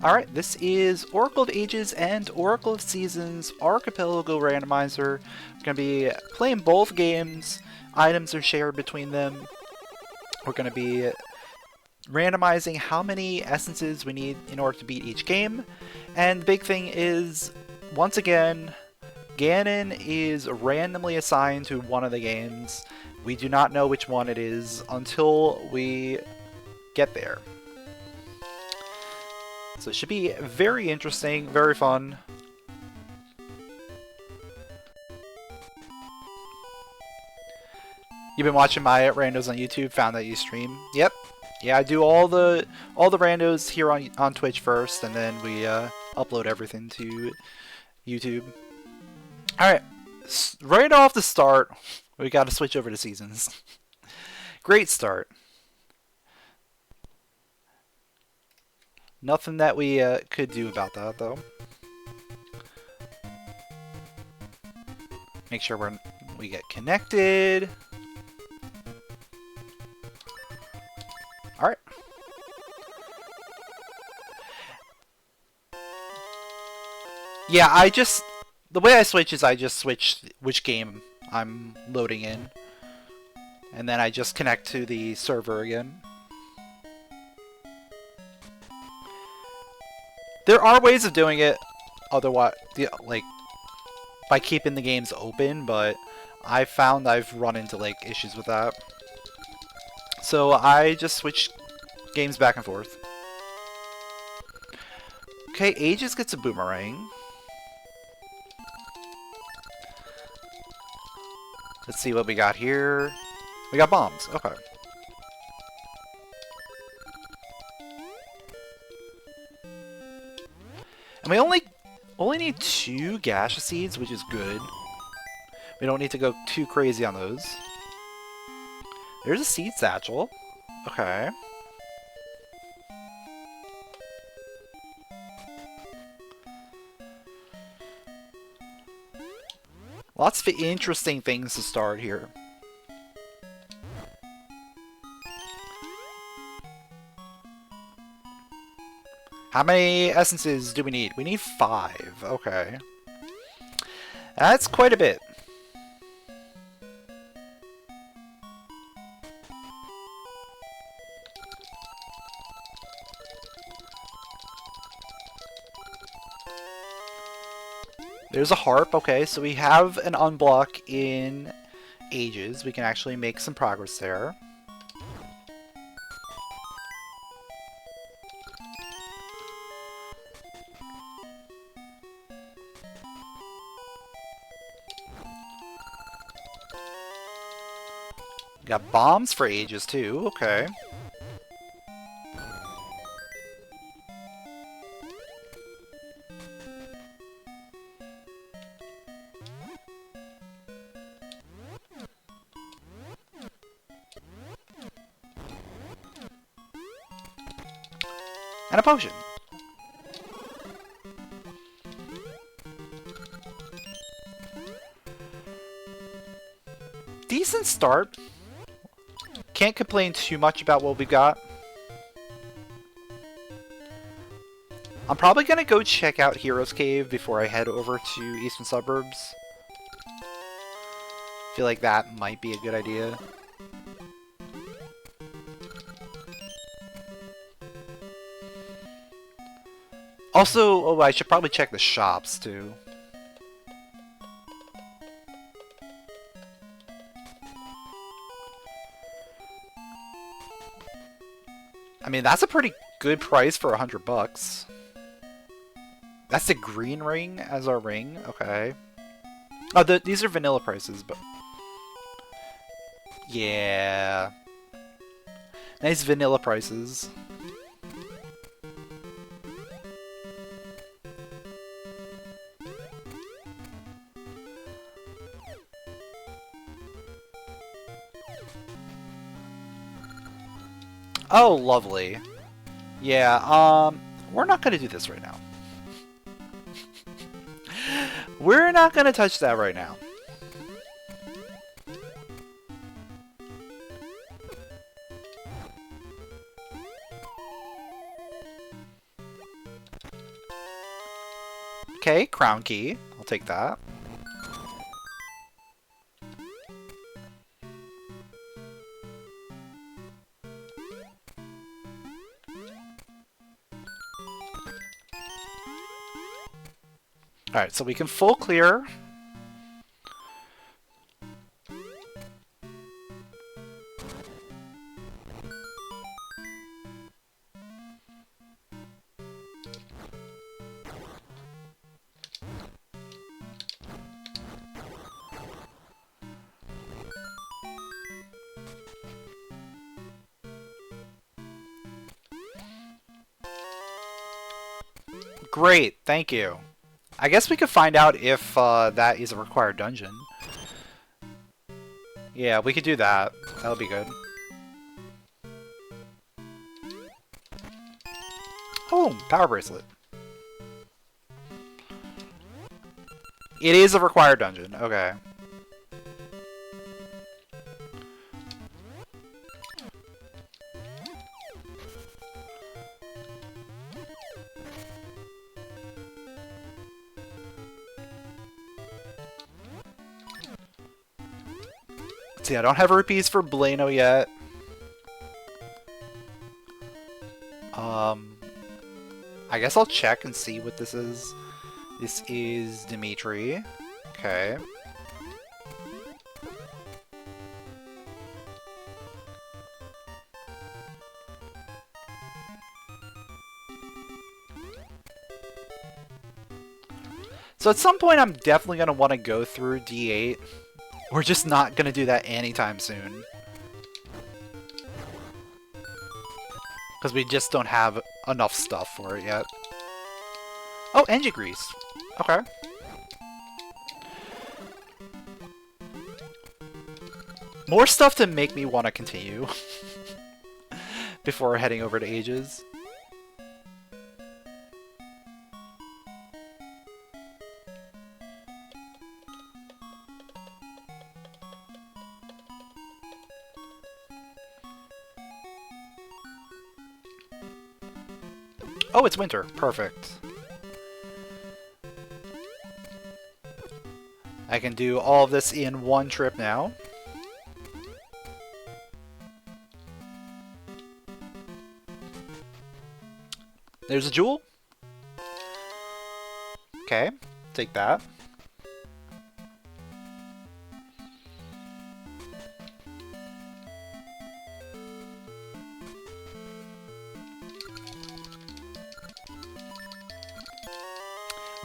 Alright, this is Oracle of Ages and Oracle of Seasons Archipelago Randomizer. We're going to be playing both games. Items are shared between them. We're going to be randomizing how many essences we need in order to beat each game. And the big thing is, once again, Ganon is randomly assigned to one of the games. We do not know which one it is until we get there. So it should be very interesting, very fun. You've been watching my randos on YouTube, found that you stream. Yep. Yeah, I do all the randos here on Twitch first, and then we upload everything to YouTube. Alright, right off the start, we got to switch over to Seasons. Great start. Nothing that we could do about that, though. Make sure we get connected. Alright. Yeah, the way I switch is I just switch which game I'm loading in. And then I just connect to the server again. There are ways of doing it otherwise, like, by keeping the games open, but I found I've run into, like, issues with that. So I just switch games back and forth. Okay, Ages gets a boomerang. Let's see what we got here. We got bombs. Okay. And we only need 2 Gasha seeds, which is good. We don't need to go too crazy on those. There's a seed satchel. Okay. Lots of interesting things to start here. How many essences do we need? We need 5. Okay. That's quite a bit. There's a harp. Okay, so we have an unblock in Ages. We can actually make some progress there. Got bombs for Ages too, okay. And a potion. Decent start. Can't complain too much about what we've got. I'm probably gonna go check out Hero's Cave before I head over to Eastern Suburbs. Feel like that might be a good idea. Also, oh, I should probably check the shops too. I mean, that's a pretty good price for $100. That's the green ring as our ring? Okay. Oh, these are vanilla prices, but... yeah. Nice vanilla prices. Oh, lovely. Yeah, we're not gonna do this right now. We're not gonna touch that right now. Okay, crown key. I'll take that. Alright, so we can full clear. Great, thank you. I guess we could find out if that is a required dungeon. Yeah, we could do that. That would be good. Oh, power bracelet. It is a required dungeon. Okay. See, I don't have rupees for Blano yet. I guess I'll check and see what this is. This is Dimitri. Okay. So at some point I'm definitely going to want to go through D8. We're just not going to do that anytime soon. Because we just don't have enough stuff for it yet. Oh, engine grease. Okay. More stuff to make me want to continue. Before heading over to Ages. Oh, it's winter. Perfect. I can do all of this in one trip now. There's a jewel. Okay, take that.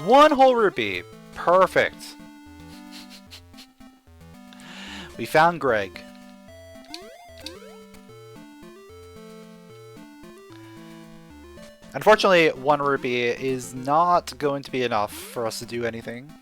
One whole rupee. Perfect. We found Greg. Unfortunately, 1 rupee is not going to be enough for us to do anything.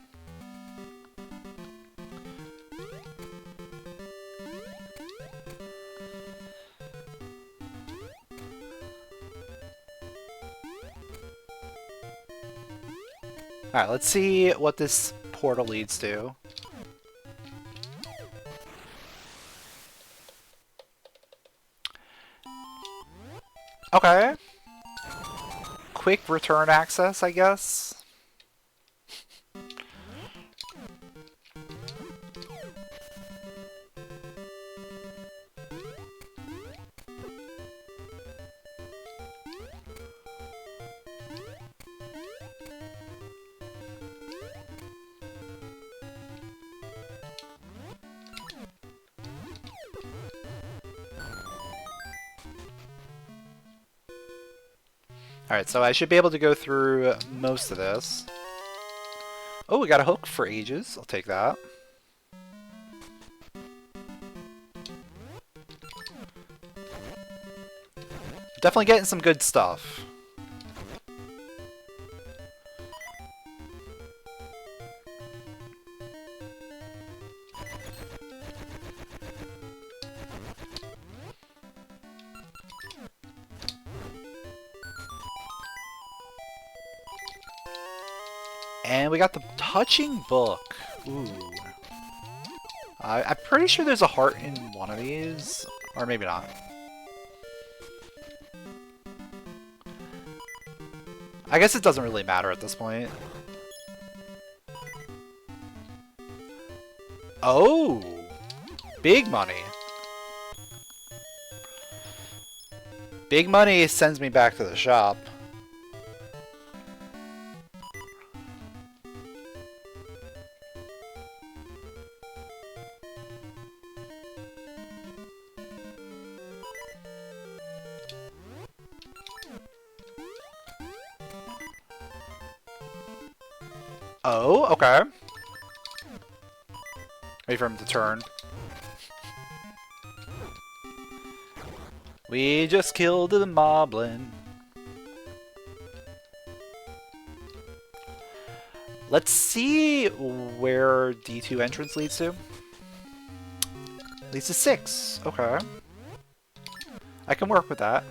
Alright, let's see what this portal leads to. Okay. Quick return access, I guess. Alright, so I should be able to go through most of this. Oh, we got a hook for Ages. I'll take that. Definitely getting some good stuff. And we got the touching book. Ooh. I'm pretty sure there's a heart in one of these. Or maybe not. I guess it doesn't really matter at this point. Oh! Big money. Big money sends me back to the shop. Oh, okay. Wait for him to turn. We just killed the moblin. Let's see where D2 entrance leads to. Leads to 6. Okay. I can work with that.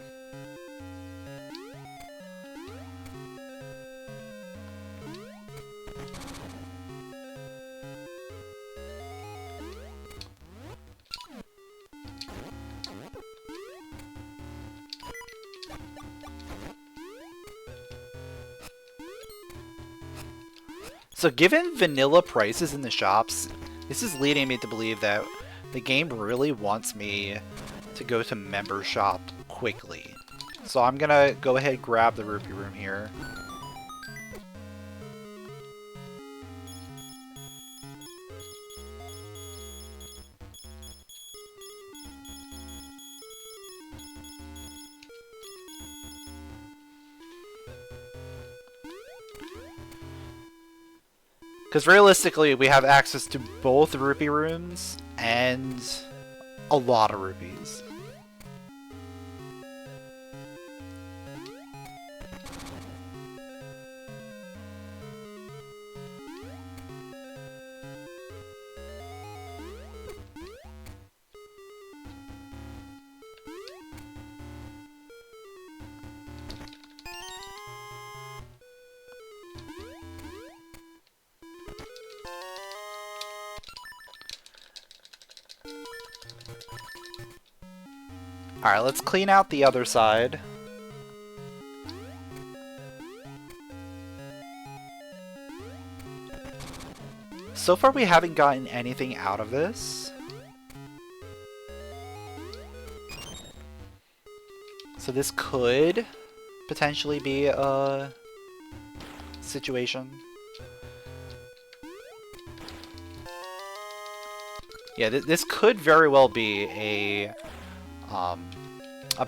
So given vanilla prices in the shops, this is leading me to believe that the game really wants me to go to member shop quickly. So I'm gonna go ahead and grab the rupee room here. Because realistically, we have access to both rupee rooms and a lot of rupees. Alright, let's clean out the other side. So far we haven't gotten anything out of this. So this could potentially be a situation. Yeah, this could very well be a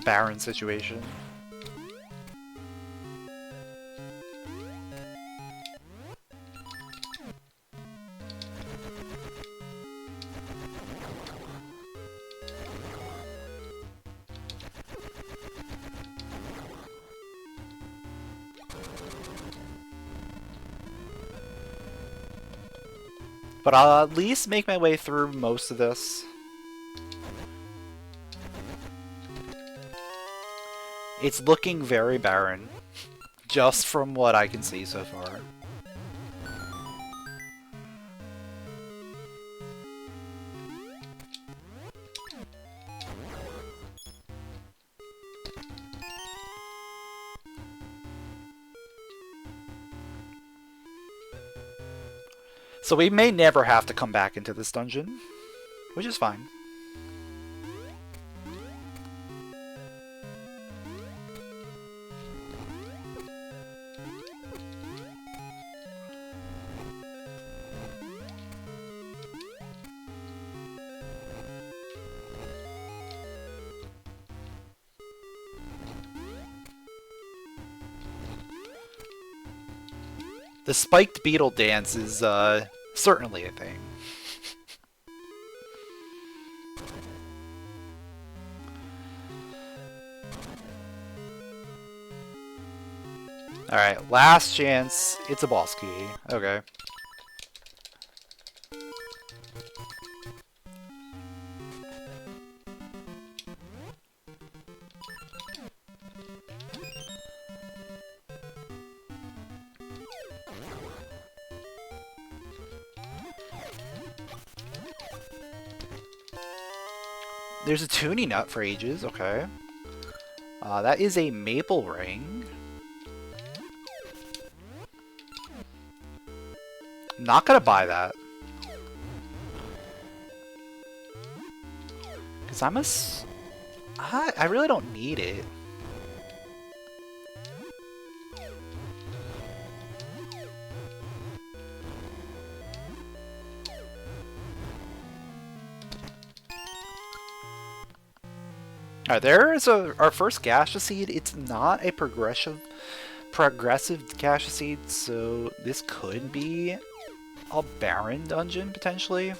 barren situation. But I'll at least make my way through most of this. It's looking very barren, just from what I can see so far. So we may never have to come back into this dungeon, which is fine. The spiked beetle dance is certainly a thing. Alright, last chance. It's a boss key. Okay. There's a tuning nut for Ages, okay. That is a maple ring. Not gonna buy that. Samus? I really don't need it. Alright, there is our first Gasha seed. It's not a progressive Gasha seed, so this could be a Baron dungeon, potentially.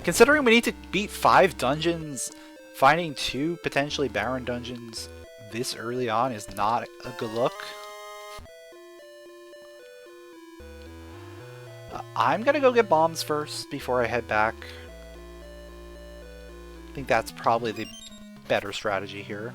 Considering we need to beat 5 dungeons, finding 2 potentially Baron dungeons this early on is not a good look. I'm gonna go get bombs first before I head back. I think that's probably the better strategy here.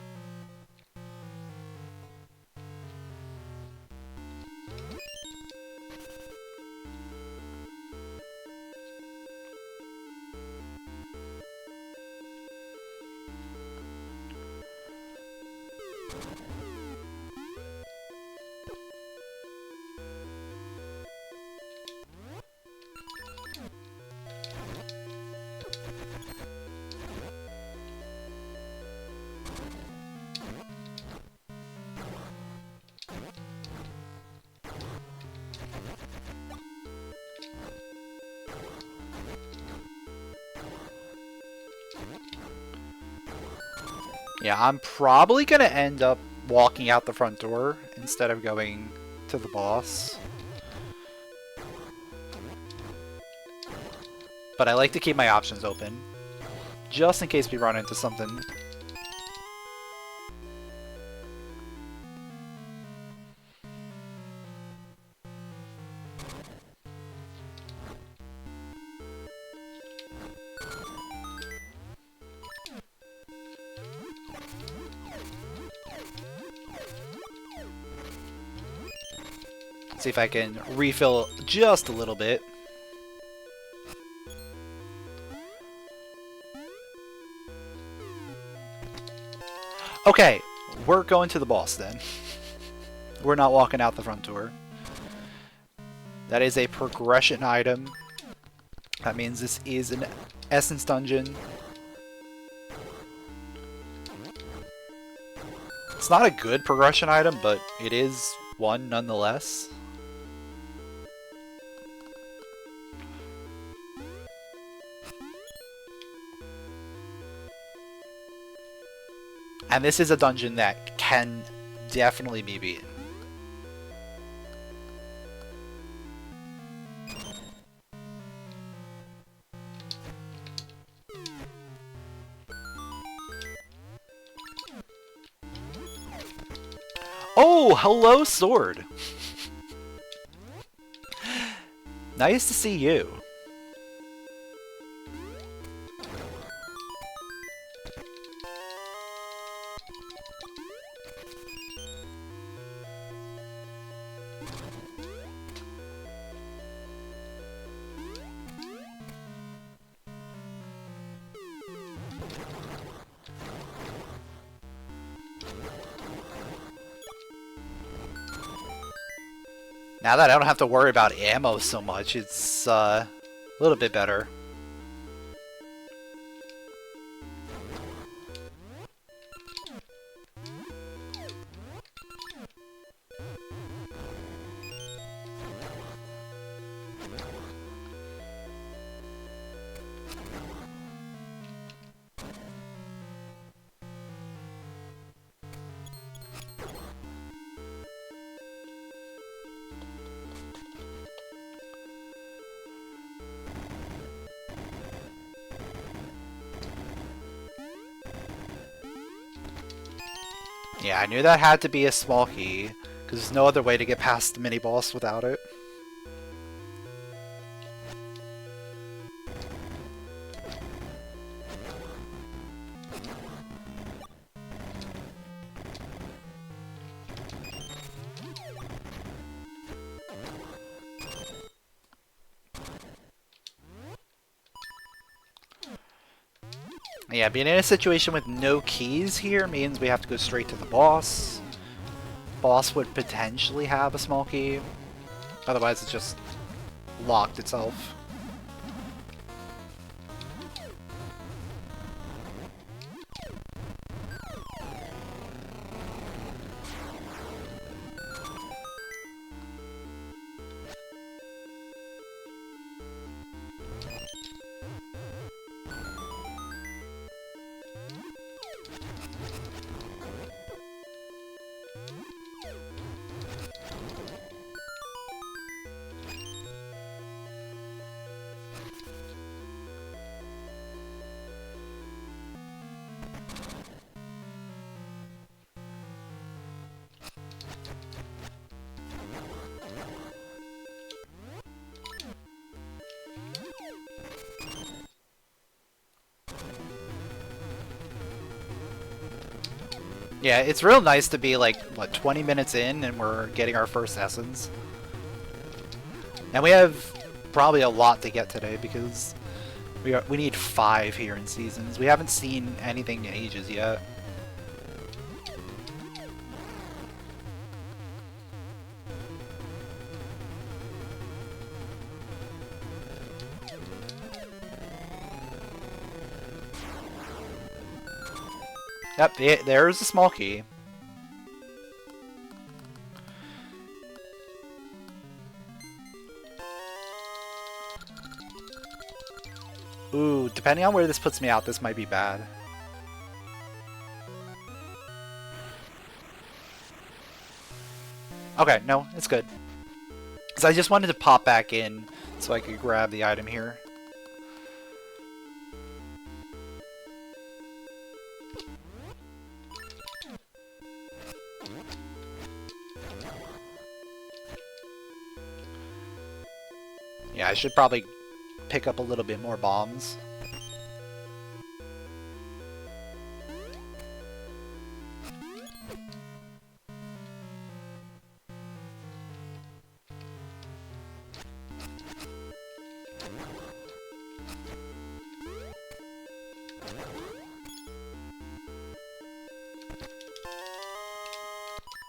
Yeah, I'm probably gonna end up walking out the front door instead of going to the boss. But I like to keep my options open, just in case we run into something. See if I can refill just a little bit. Okay, we're going to the boss then. We're not walking out the front door. That is a progression item. That means this is an essence dungeon. It's not a good progression item, but it is one nonetheless. And this is a dungeon that can definitely be beaten. Oh, hello, sword. Nice to see you. Now that I don't have to worry about ammo so much, it's a little bit better. Yeah, I knew that had to be a small key, because there's no other way to get past the mini-boss without it. Yeah, being in a situation with no keys here means we have to go straight to the boss. Boss would potentially have a small key. Otherwise, it's just locked itself. Yeah, it's real nice to be like, what, 20 minutes in and we're getting our first essence. And we have probably a lot to get today because we need 5 here in Seasons. We haven't seen anything in Ages yet. Yep, there's a small key. Ooh, depending on where this puts me out, this might be bad. Okay, no, it's good. Because I just wanted to pop back in so I could grab the item here. Yeah, I should probably pick up a little bit more bombs.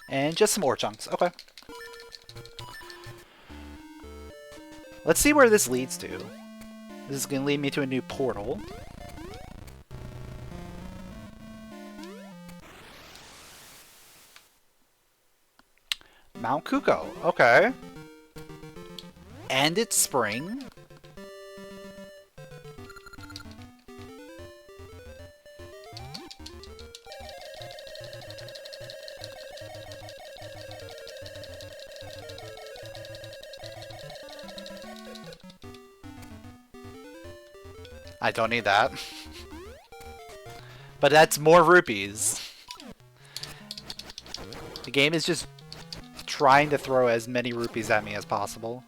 And just some ore chunks. Okay. Let's see where this leads to. This is going to lead me to a new portal. Mount Kuko. Okay. And it's spring. I don't need that. But that's more rupees. The game is just trying to throw as many rupees at me as possible.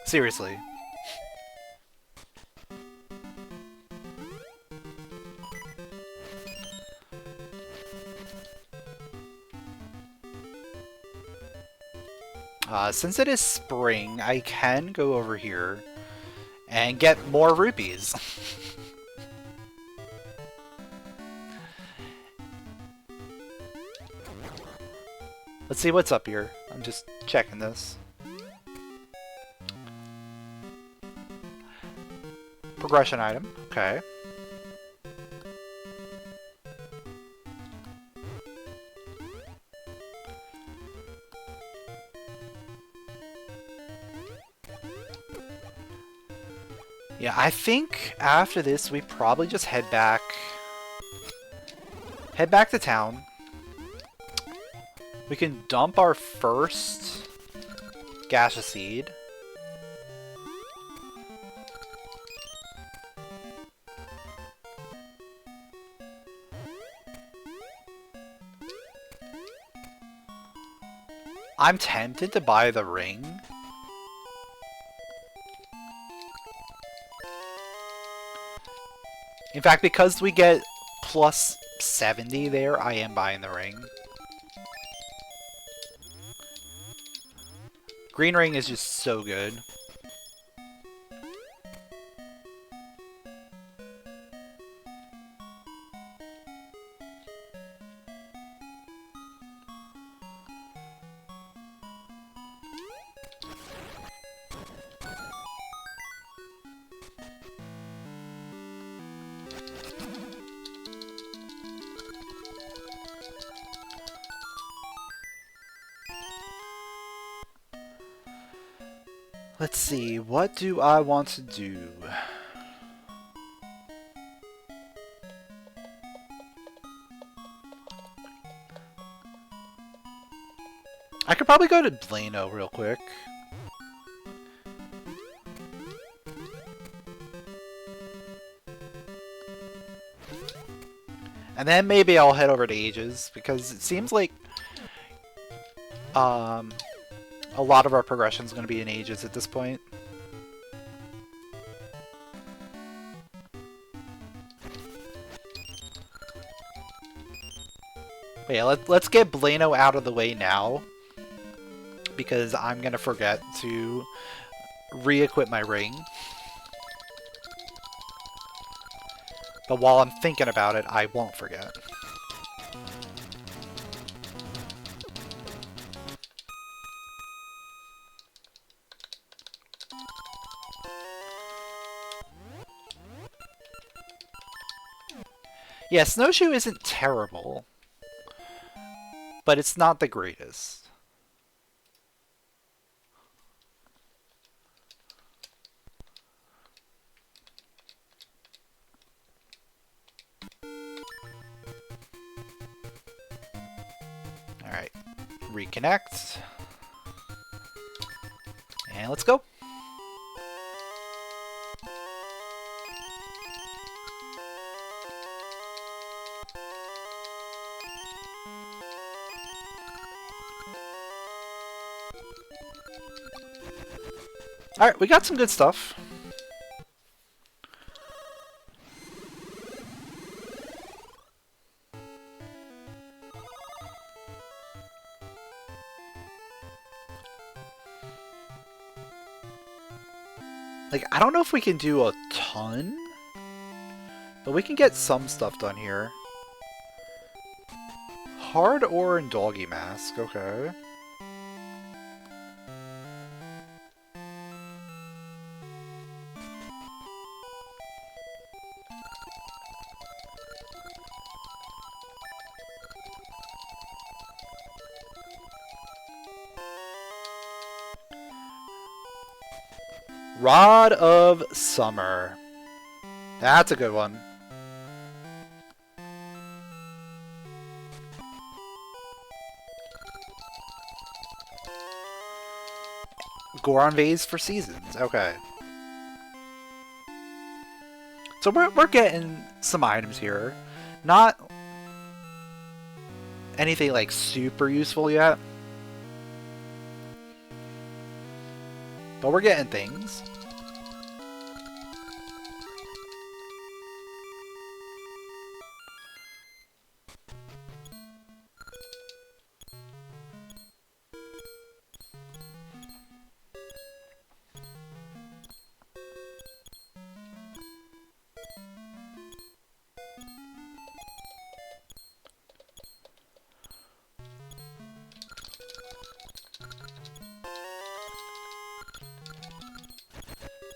Seriously. Since it is spring, I can go over here and get more rupees. Let's see what's up here. I'm just checking this. Progression item. Okay. Yeah, I think after this we probably just head back to town. We can dump our first Gasha seed. I'm tempted to buy the ring. In fact, because we get plus 70 there, I am buying the ring. Green ring is just so good. Let's see, what do I want to do? I could probably go to Blano real quick. And then maybe I'll head over to Ages, because it seems like a lot of our progression is going to be in Ages at this point. But yeah, let's get Blano out of the way now, because I'm going to forget to re-equip my ring. But while I'm thinking about it, I won't forget. Yeah, Snowshoe isn't terrible, but it's not the greatest. Alright, reconnect. And let's go. Alright, we got some good stuff. Like, I don't know if we can do a ton, but we can get some stuff done here. Hard ore and doggy mask, okay. Rod of Summer. That's a good one. Goron Vase for seasons. Okay. So we're getting some items here. Not anything like super useful yet. But we're getting things.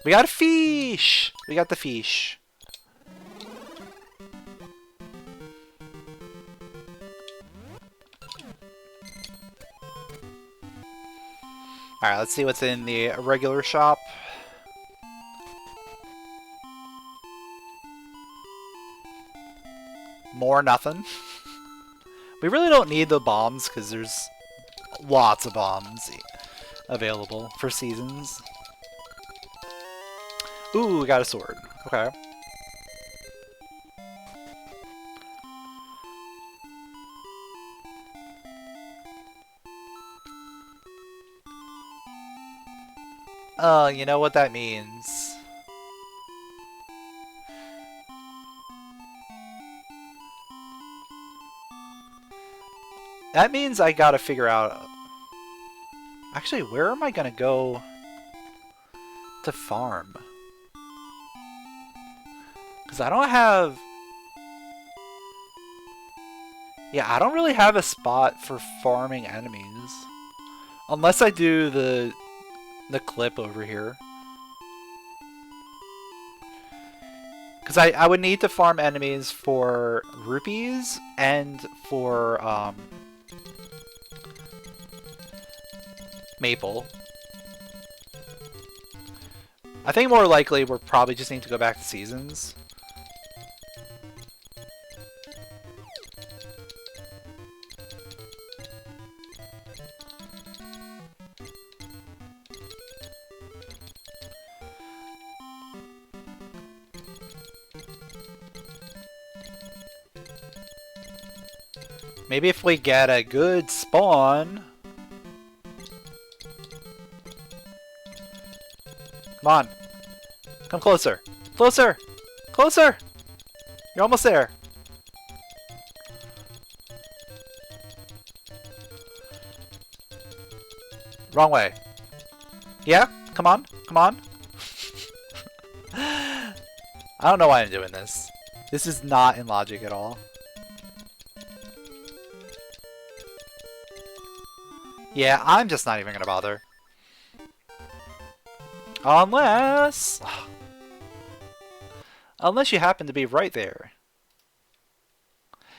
We got a fish! We got the fish. Alright, let's see what's in the regular shop. More nothing. We really don't need the bombs because there's lots of bombs available for seasons. Ooh, we got a sword. Okay. You know what that means. That means I gotta figure out... Actually, where am I gonna go to farm? Because I don't have... Yeah, I don't really have a spot for farming enemies. Unless I do the clip over here. Because I would need to farm enemies for rupees and for maple. I think more likely we're probably just need to go back to seasons. Maybe if we get a good spawn. Come on. Come closer. Closer! Closer! You're almost there. Wrong way. Yeah? Come on. Come on. I don't know why I'm doing this. This is not in logic at all. Yeah, I'm just not even gonna bother. Unless... Unless you happen to be right there.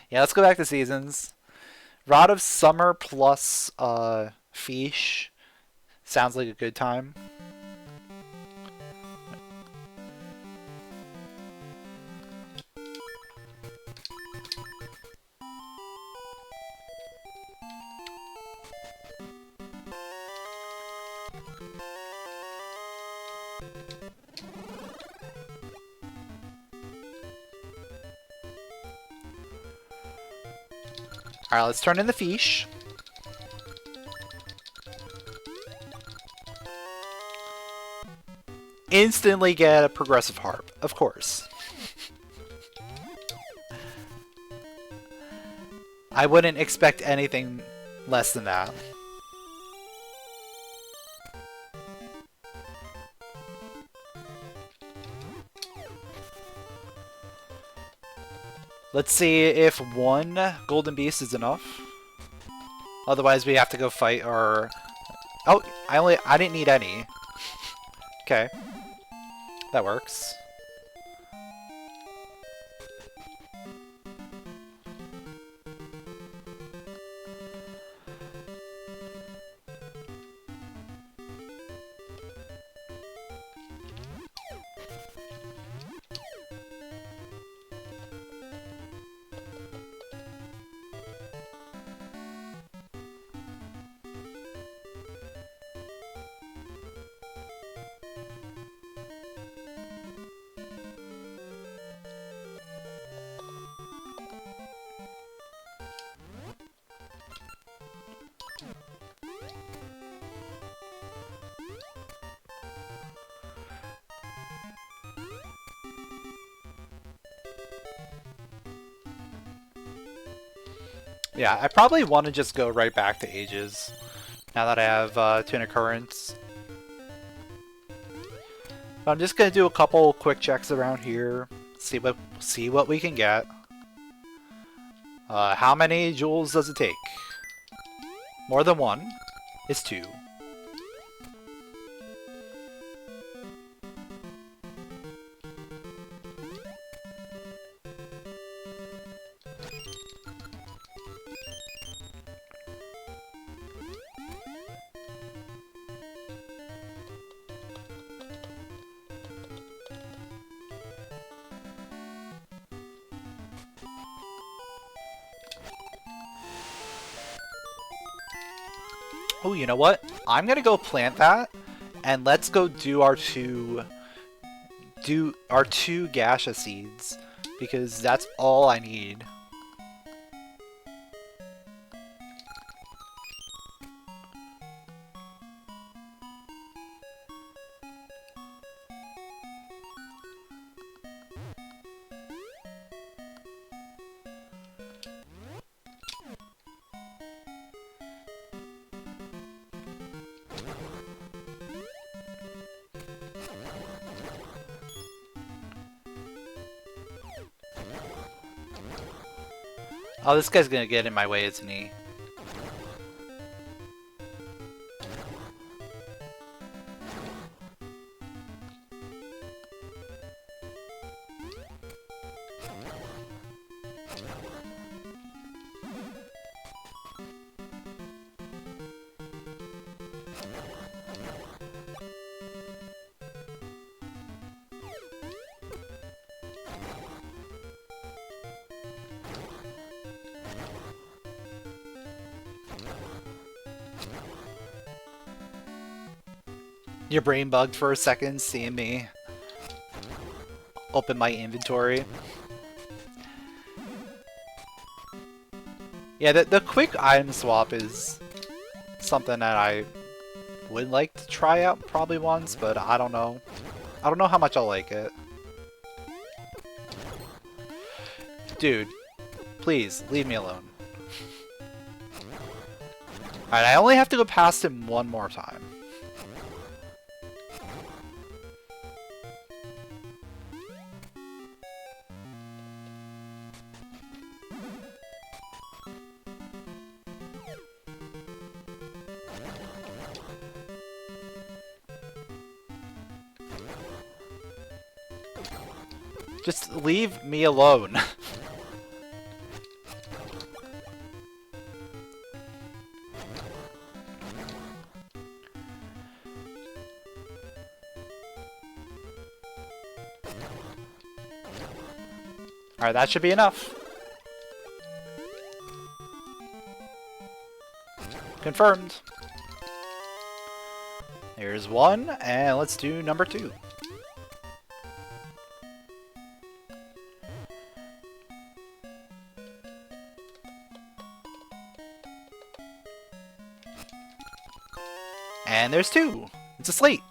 Yeah, let's go back to seasons. Rod of Summer plus Fish. Sounds like a good time. Alright, let's turn in the fish. Instantly get a progressive harp, of course. I wouldn't expect anything less than that. Let's see if one golden beast is enough. Otherwise, we have to go fight our... Oh, I didn't need any. Okay. That works. Yeah, I probably want to just go right back to Ages, now that I have Tuna Currents. But I'm just gonna do a couple quick checks around here, see what we can get. How many jewels does it take? More than one? It's 2. Oh, you know what? I'm gonna go plant that, and let's go do our two Gasha seeds, because that's all I need. Oh, this guy's gonna get in my way, isn't he? Your brain bugged for a second seeing me open my inventory. Yeah, the quick item swap is something that I would like to try out probably once, but I don't know. I don't know how much I'll like it. Dude, please, leave me alone. Alright, I only have to go past him one more time. Just leave me alone. Alright, that should be enough. Confirmed. Here's one, and let's do number 2. And there's 2. It's a slate.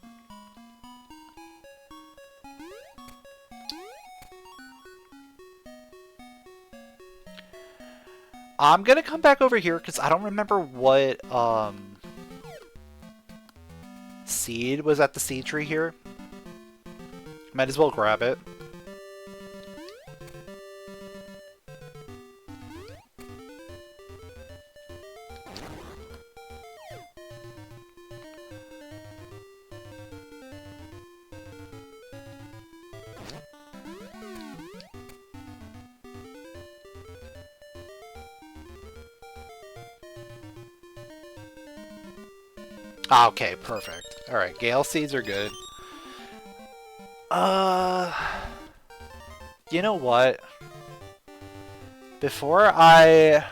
I'm gonna come back over here because I don't remember what seed was at the seed tree here. Might as well grab it. Okay, perfect. Alright, Gale Seeds are good. You know what? Before I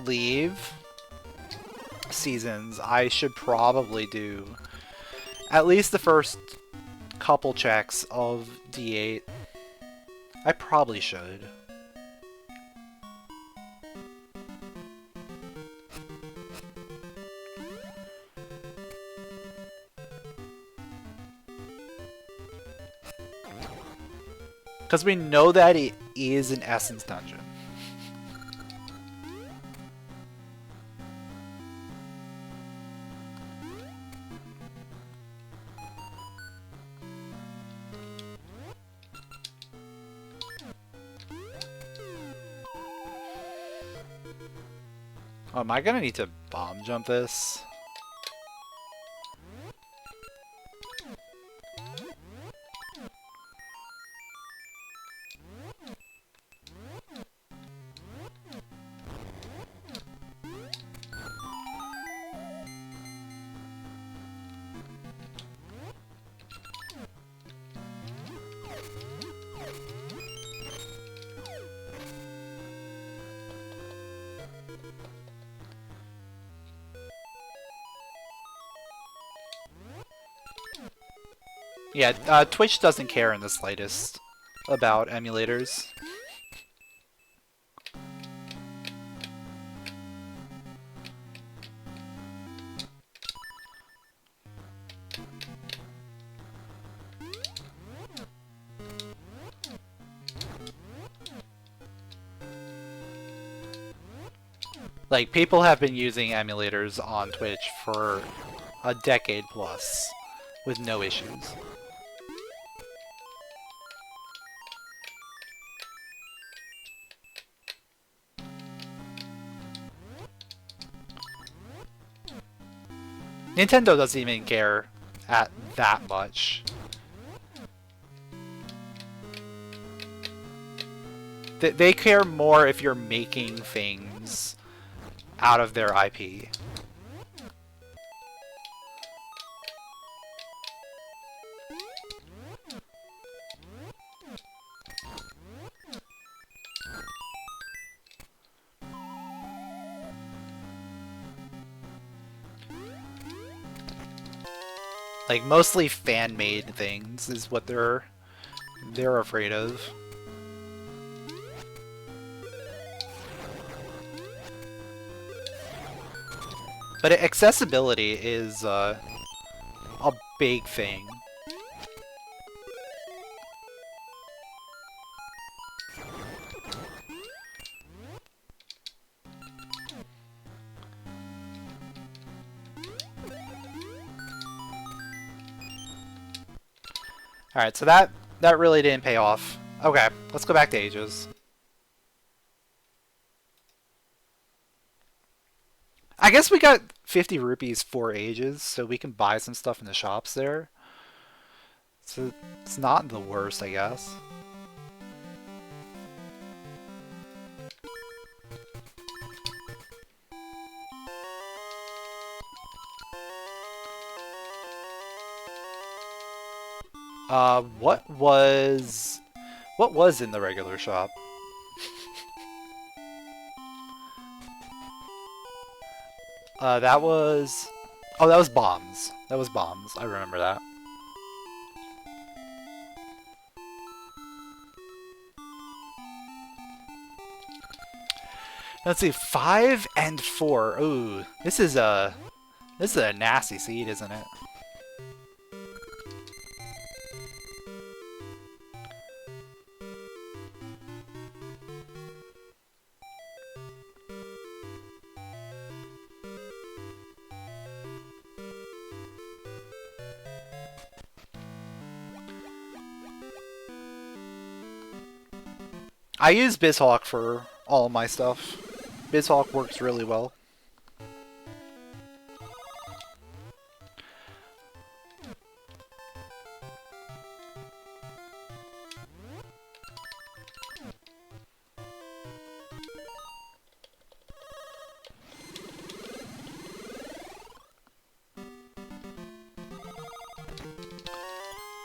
leave Seasons, I should probably do at least the first couple checks of D8. I probably should. Because we know that it is an Essence dungeon. Oh, am I gonna need to bomb jump this? Yeah, Twitch doesn't care in the slightest about emulators. Like, people have been using emulators on Twitch for a decade plus with no issues. Nintendo doesn't even care at that much. They care more if you're making things out of their IP. Like, mostly fan-made things is what they're afraid of. But accessibility is a big thing. Alright, so that really didn't pay off. Okay, let's go back to Ages. I guess we got 50 rupees for Ages, so we can buy some stuff in the shops there. So it's not the worst, I guess. What was in the regular shop? That was... Oh, that was bombs. That was bombs. I remember that. Let's see, 5 and 4. Ooh, this is a nasty seed, isn't it? I use BizHawk for all of my stuff. BizHawk works really well.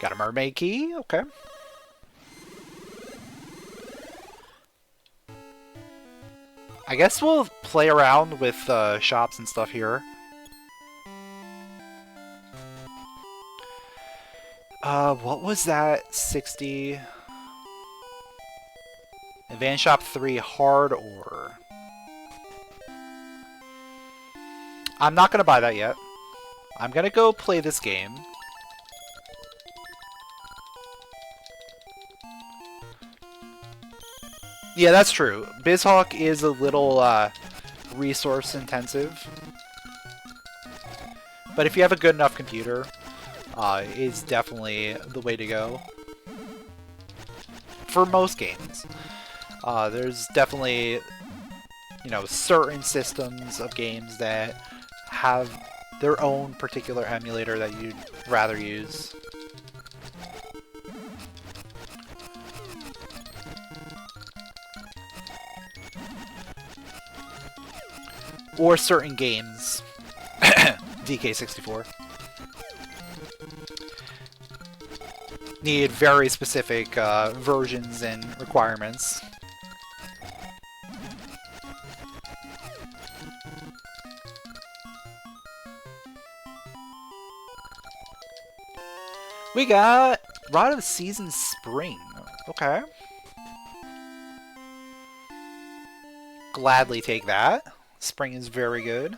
Got a mermaid key, okay. I guess we'll play around with shops and stuff here. What was that? 60... Advanced Shop 3 Hard Ore. I'm not gonna buy that yet. I'm gonna go play this game. Yeah, that's true. BizHawk is a little resource intensive. But if you have a good enough computer, it's definitely the way to go. For most games. There's definitely, you know, certain systems of games that have their own particular emulator that you'd rather use. Or certain games. DK64. Need very specific versions and requirements. We got Rod of the Season Spring. Okay. Gladly take that. Spring is very good.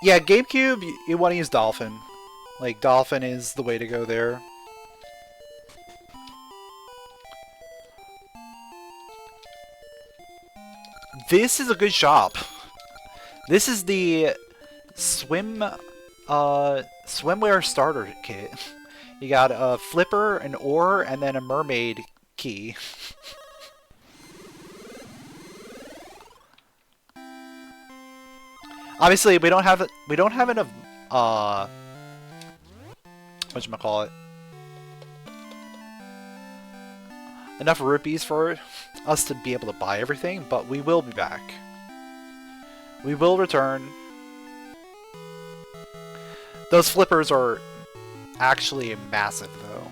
Yeah, GameCube, you want to use Dolphin. Like, Dolphin is the way to go there. This is a good shop. This is the swimwear starter kit. You got a flipper, an oar, and then a mermaid key. Obviously, we don't have enough whatchamacallit, enough rupees for us to be able to buy everything, but we will be back. We will return. Those flippers are actually massive, though.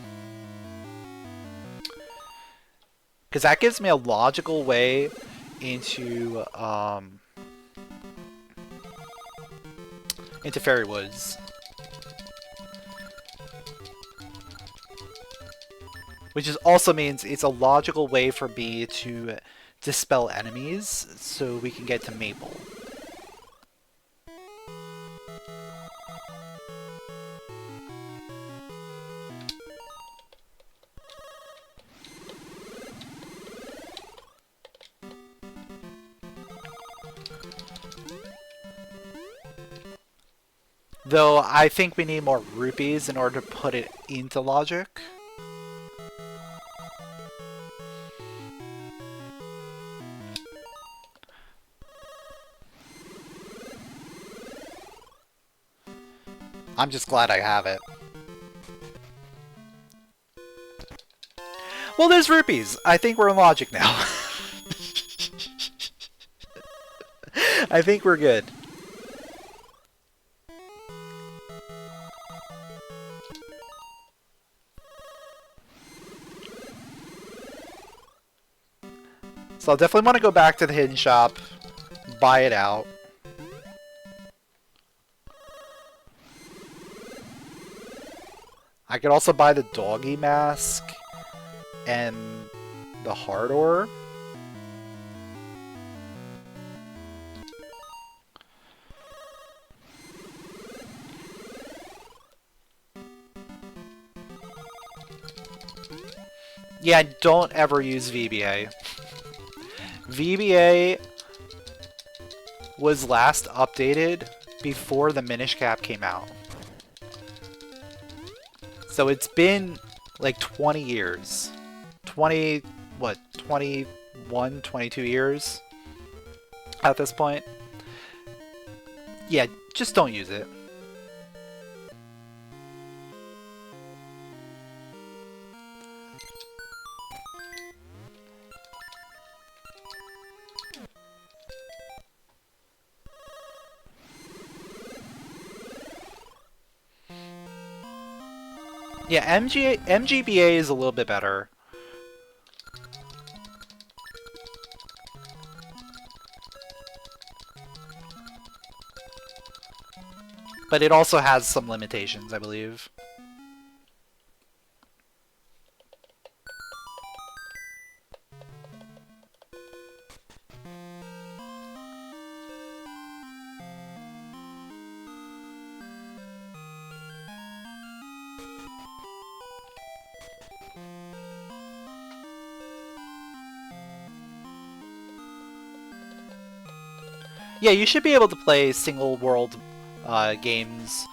Because that gives me a logical way into, into Fairy Woods. Which also means it's a logical way for me to dispel enemies so we can get to Maple. Though I think we need more rupees in order to put it into logic. I'm just glad I have it. Well, there's rupees. I think we're in logic now. I think we're good. So I'll definitely want to go back to the hidden shop, buy it out. I could also buy the doggy mask and the hard ore. Yeah, don't ever use VBA. VBA was last updated before the Minish Cap came out. So it's been like 20 years. 21, 22 years at this point. Yeah, just don't use it. Yeah, MGBA is a little bit better. But it also has some limitations, I believe. Yeah, you should be able to play single world games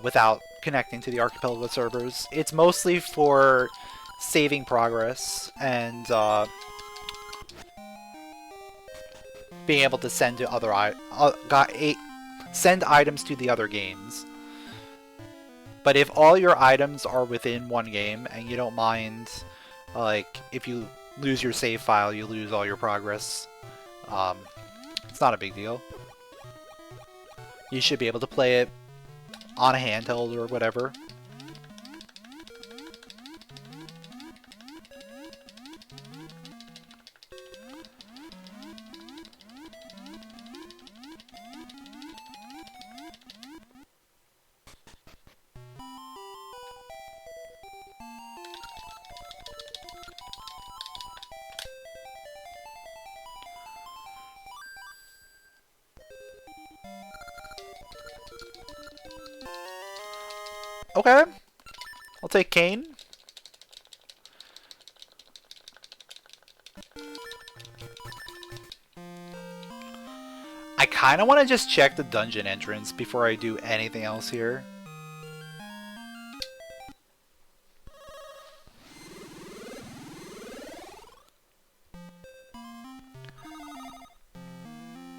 without connecting to the Archipelago servers. It's mostly for saving progress and being able to send to other send items to the other games. But if all your items are within one game and you don't mind, like if you lose your save file, you lose all your progress. It's not a big deal. You should be able to play it on a handheld or whatever. Okay, I'll take Kane. I kind of want to just check the dungeon entrance before I do anything else here.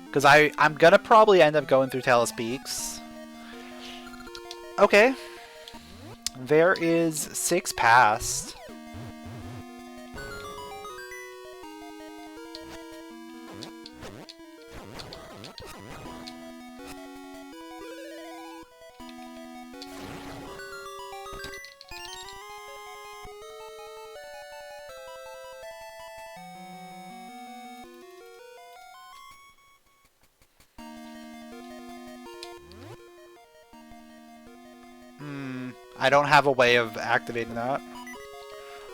Because I'm gonna probably end up going through Talus Peaks. Okay. There is 6 past. I don't have a way of activating that.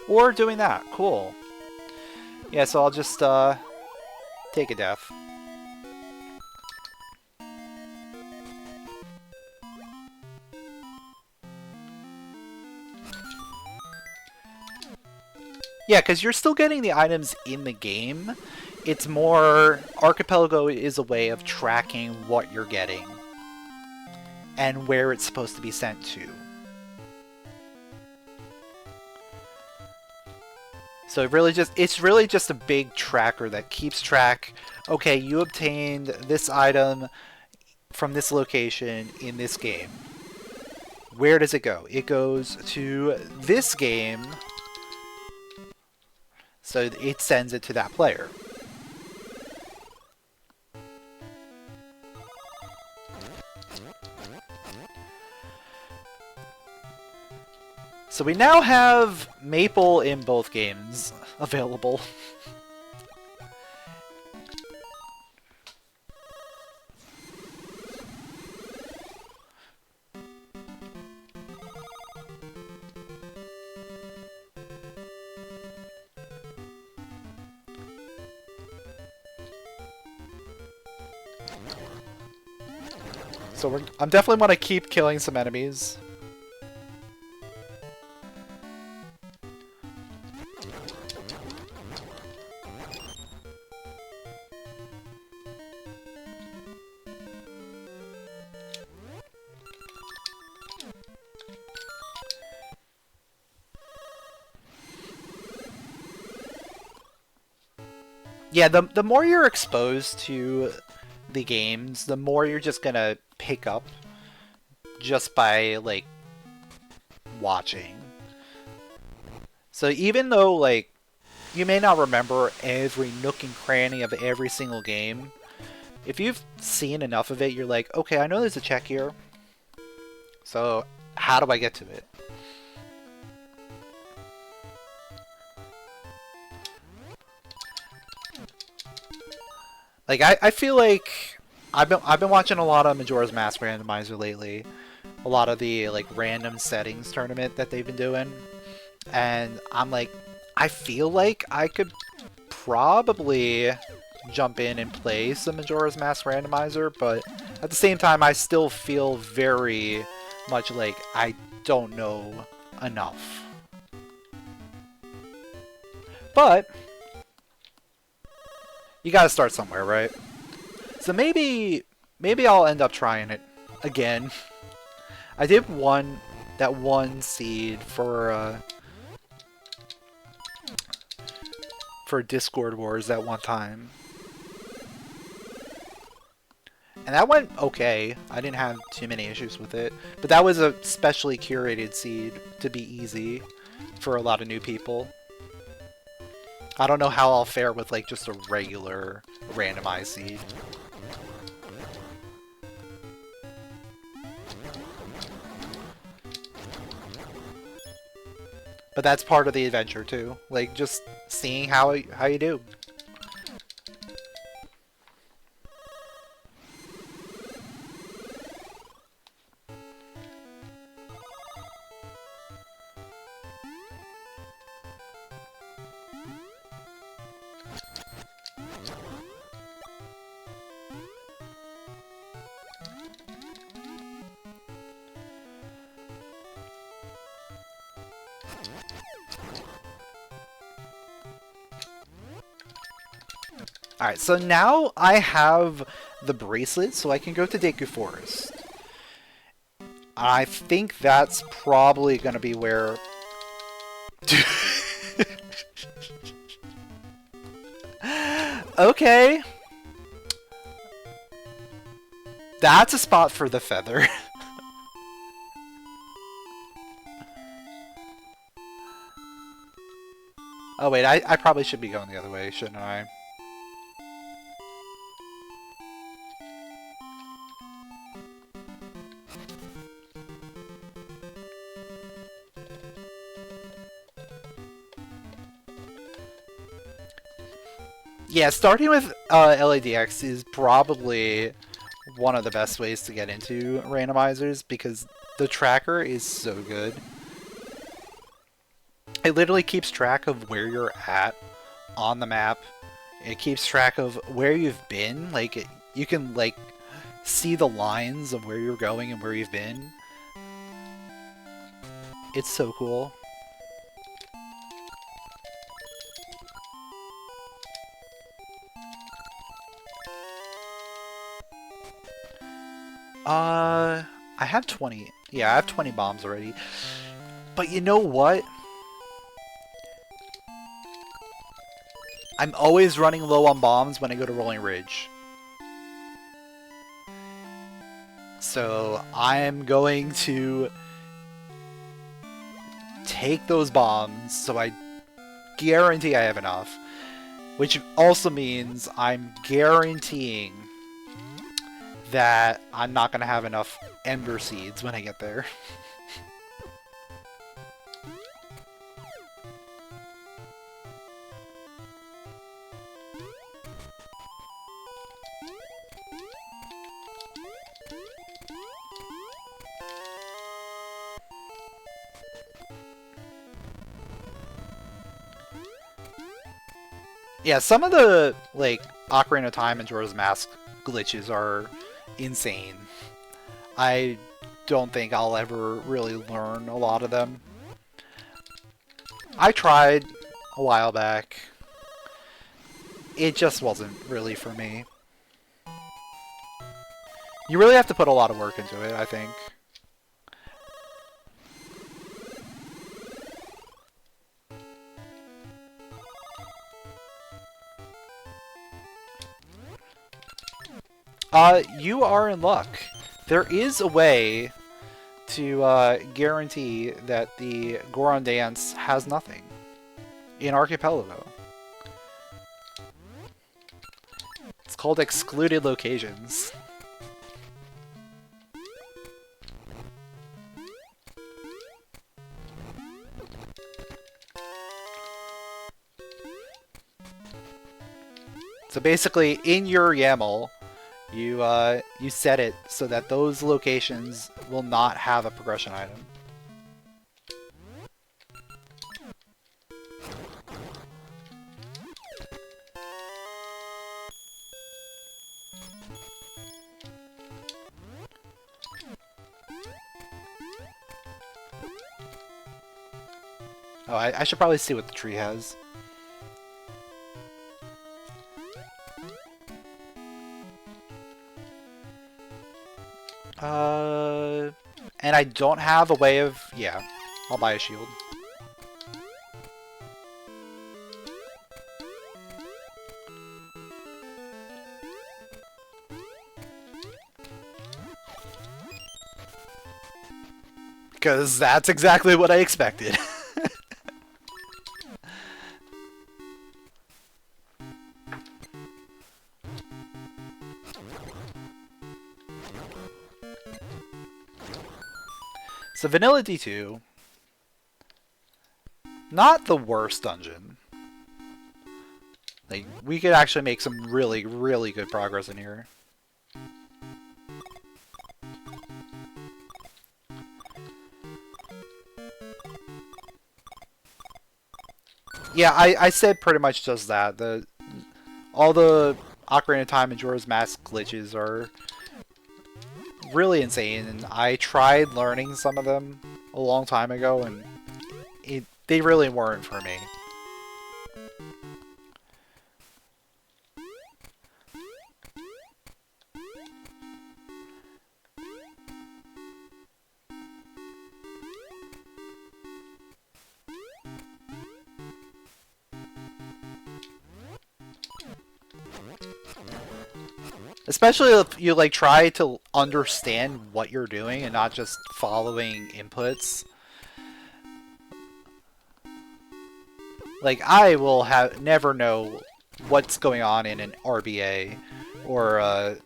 Or doing that. Cool. Yeah, so I'll just take a death. Yeah, because you're still getting the items in the game. It's more... Archipelago is a way of tracking what you're getting. And where it's supposed to be sent to. So it's really just a big tracker that keeps track. Okay, you obtained this item from this location in this game. Where does it go? It goes to this game. So it sends it to that player. So we now have Maple in both games available. So I'm definitely want to keep killing some enemies. Yeah, the more you're exposed to the games, the more you're just gonna pick up just by, like, watching. So even though, like, you may not remember every nook and cranny of every single game, if you've seen enough of it, you're like, okay, I know there's a check here. So how do I get to it? Like, I feel like I've been watching a lot of Majora's Mask Randomizer lately. A lot of the, like, random settings tournament that they've been doing. And I'm like, I feel like I could probably jump in and play some Majora's Mask Randomizer, but at the same time I still feel very much like I don't know enough. But you gotta start somewhere, right? So maybe I'll end up trying it again. I did that one seed for Discord Wars that one time. And that went okay. I didn't have too many issues with it. But that was a specially curated seed to be easy for a lot of new people. I don't know how I'll fare with, like, just a regular randomized seed. But that's part of the adventure too. Like, just seeing how you do. Alright, so now I have the bracelet, so I can go to Deku Forest. I think that's probably going to be where... Okay. That's a spot for the feather. Oh wait, I probably should be going the other way, shouldn't I? Yeah, starting with LADX is probably one of the best ways to get into randomizers, because The tracker is so good. It literally keeps track of where you're at on the map. It keeps track of where you've been. Like, you can, like, see the lines of where you're going and where you've been. It's so cool. I have 20. Yeah, I have 20 bombs already. But you know what? I'm always running low on bombs when I go to Rolling Ridge. So I'm going to take those bombs so I guarantee I have enough. Which also means I'm guaranteeing that I'm not going to have enough Ember Seeds when I get there. Yeah, some of the, like, Ocarina of Time and Majora's Mask glitches are insane. I don't think I'll ever really learn a lot of them. I tried a while back. It just wasn't really for me. You really have to put a lot of work into it, I think. You are in luck. There is a way to guarantee that the Goron Dance has nothing in Archipelago. It's called Excluded Locations. So basically, in your YAML, you set it so that those locations will not have a progression item. Oh, I should probably see what the tree has. And I don't have a way of... Yeah, I'll buy a shield. Because that's exactly what I expected. So Vanilla D2, not the worst dungeon. Like, we could actually make some really, really good progress in here. Yeah, I said pretty much just that. All the Ocarina of Time and Majora's Mask glitches are really insane, and I tried learning some of them a long time ago, and they really weren't for me. Especially if you like try to understand what you're doing and not just following inputs. Like, I will never know what's going on in an RBA or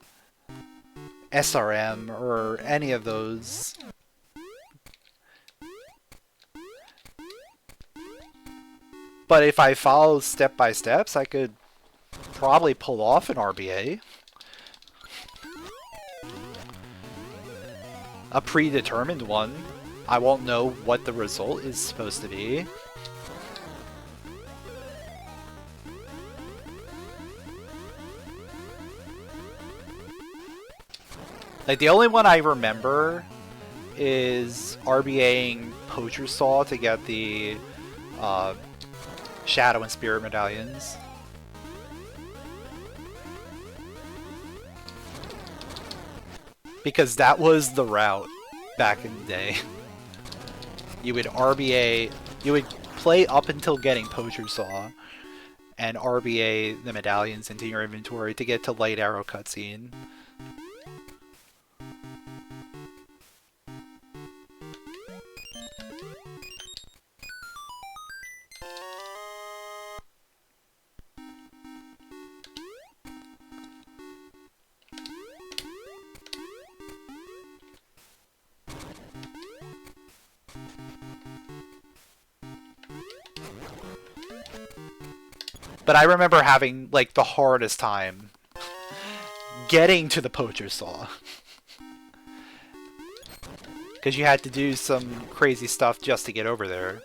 SRM or any of those. But if I follow step by steps, I could probably pull off an RBA. a predetermined one. I won't know what the result is supposed to be. Like, the only one I remember is RBAing Poacher Saw to get the Shadow and Spirit medallions. Because that was the route back in the day. You would RBA, you would play up until getting Poacher Saw, and RBA the medallions into your inventory to get to Light Arrow cutscene. But I remember having, like, the hardest time getting to the Poacher Saw. Because you had to do some crazy stuff just to get over there.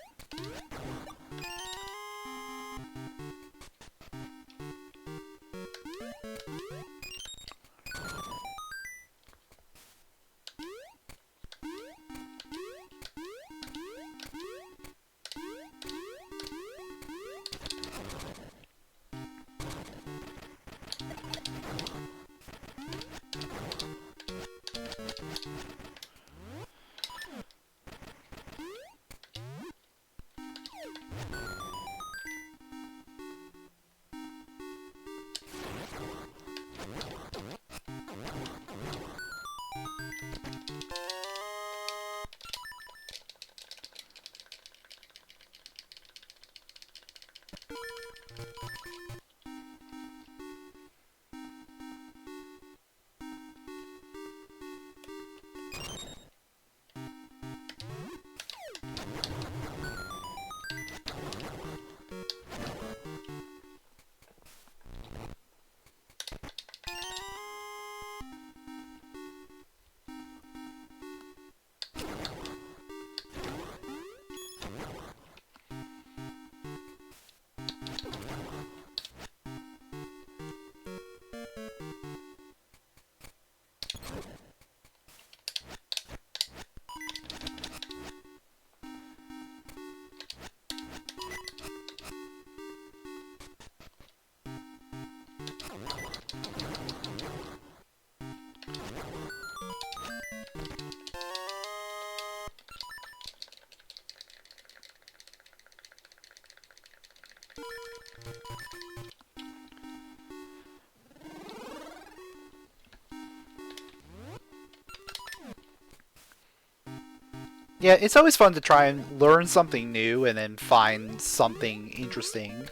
Yeah, it's always fun to try and learn something new and then find something interesting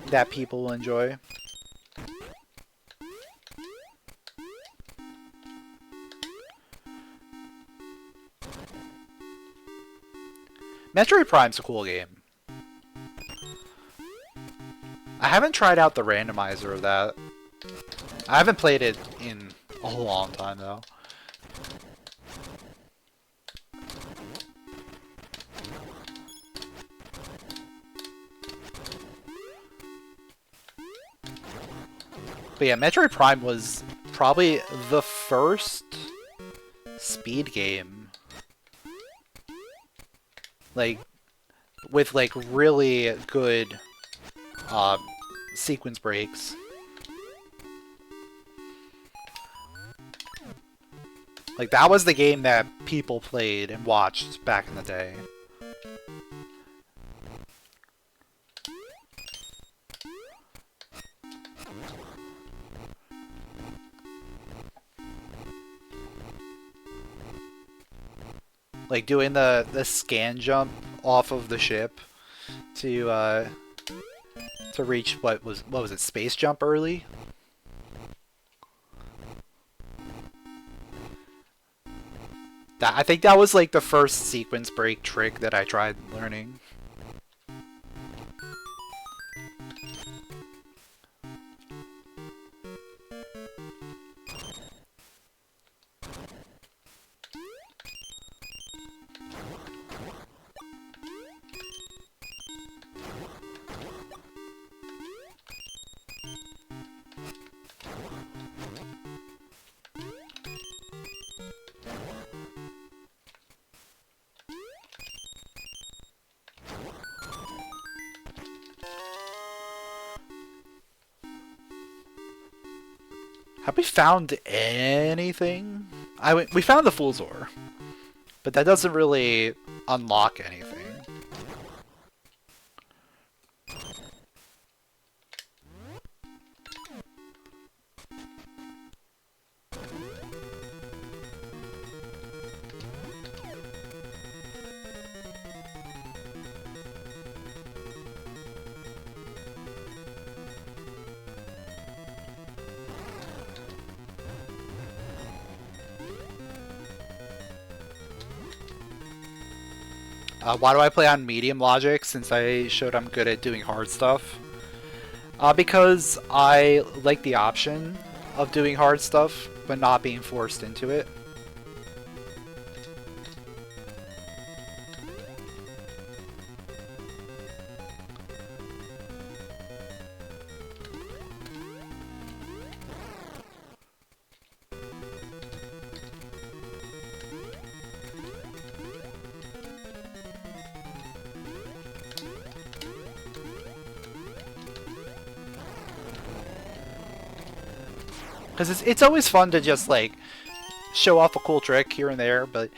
that people will enjoy. Metroid Prime's a cool game. I haven't tried out the randomizer of that. I haven't played it in a long time, though. But yeah, Metroid Prime was probably the first speed game. Like, with like really good sequence breaks. Like, that was the game that people played and watched back in the day. Like doing the scan jump off of the ship to reach what was it, space jump early? I think that was like the first sequence break trick that I tried learning. Have we found anything? We found the Fool's Ore, but that doesn't really unlock anything. Why do I play on medium logic since I showed I'm good at doing hard stuff? Because I like the option of doing hard stuff, but not being forced into it. Because it's always fun to just, like, show off a cool trick here and there, but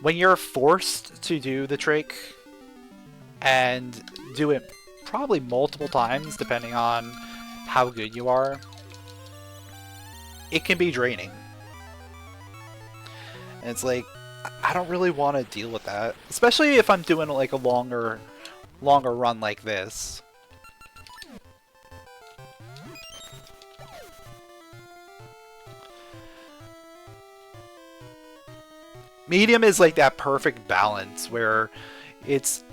when you're forced to do the trick and do it probably multiple times, depending on how good you are, it can be draining. And it's like, I don't really want to deal with that. Especially if I'm doing, like, a longer run like this. Medium is like that perfect balance where it's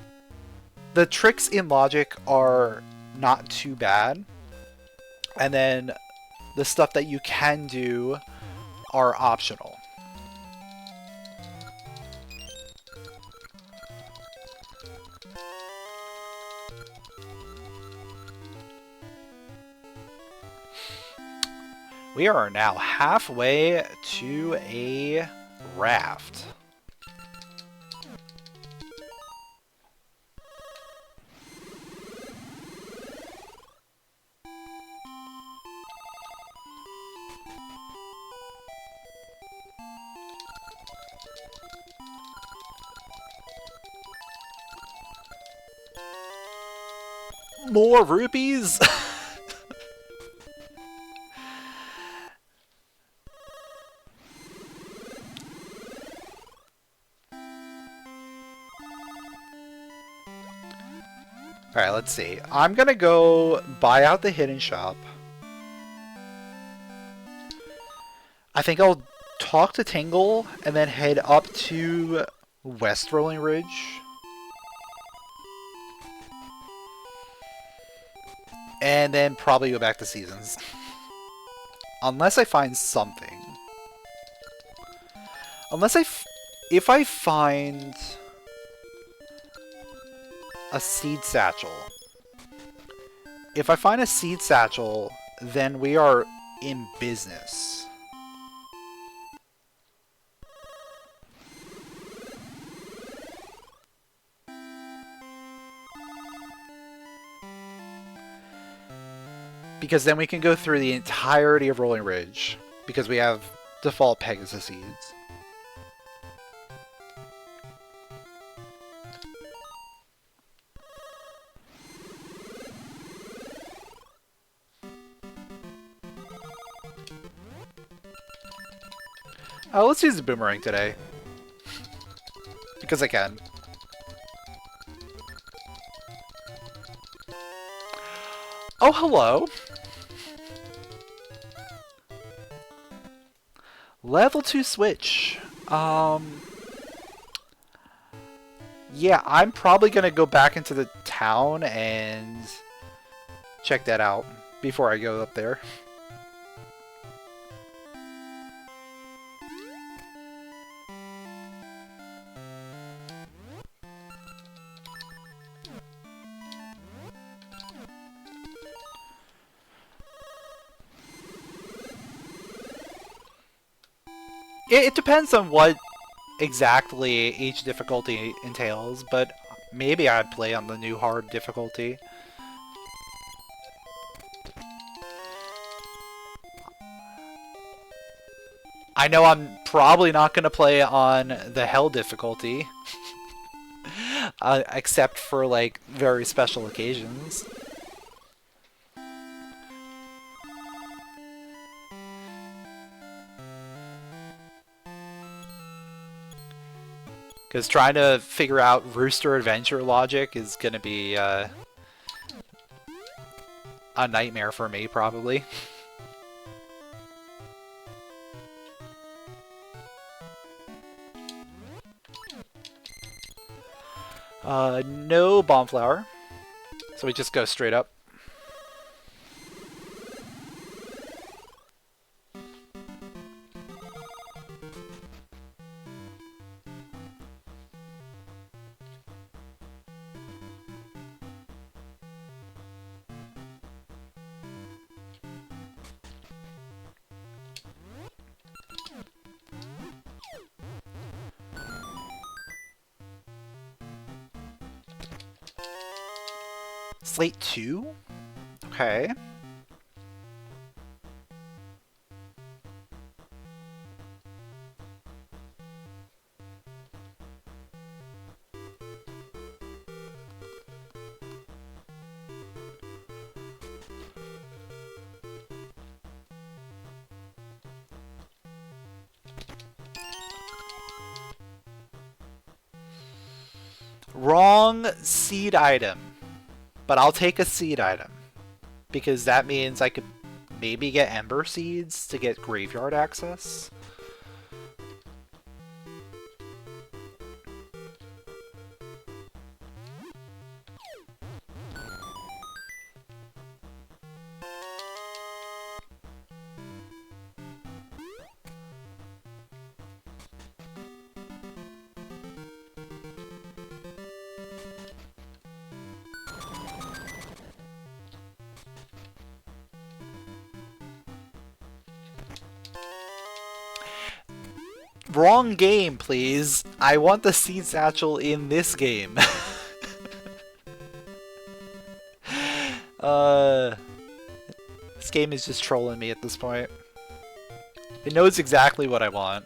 the tricks in logic are not too bad, and then the stuff that you can do are optional. We are now halfway to a raft. More rupees? Alright, let's see. I'm gonna go buy out the hidden shop. I think I'll talk to Tingle and then head up to West Rolling Ridge. And then probably go back to Seasons. Unless I find something. If I find a seed satchel. If I find a seed satchel, then we are in business. Because then we can go through the entirety of Rolling Ridge, because we have default Pegasus seeds. Oh, let's use the boomerang today. Because I can. Oh, hello. Level 2 switch. Yeah, I'm probably gonna go back into the town and check that out before I go up there. It depends on what exactly each difficulty entails, but maybe I'd play on the new hard difficulty. I know I'm probably not going to play on the Hell difficulty, except for like very special occasions. Because trying to figure out Rooster Adventure logic is going to be a nightmare for me, probably. No bomb flower, so we just go straight up. Slate 2? Okay. Wrong seed item. But I'll take a seed item. Because that means I could maybe get Ember Seeds to get graveyard access. Wrong game, please. I want the Seed Satchel in this game. This game is just trolling me at this point. It knows exactly what I want.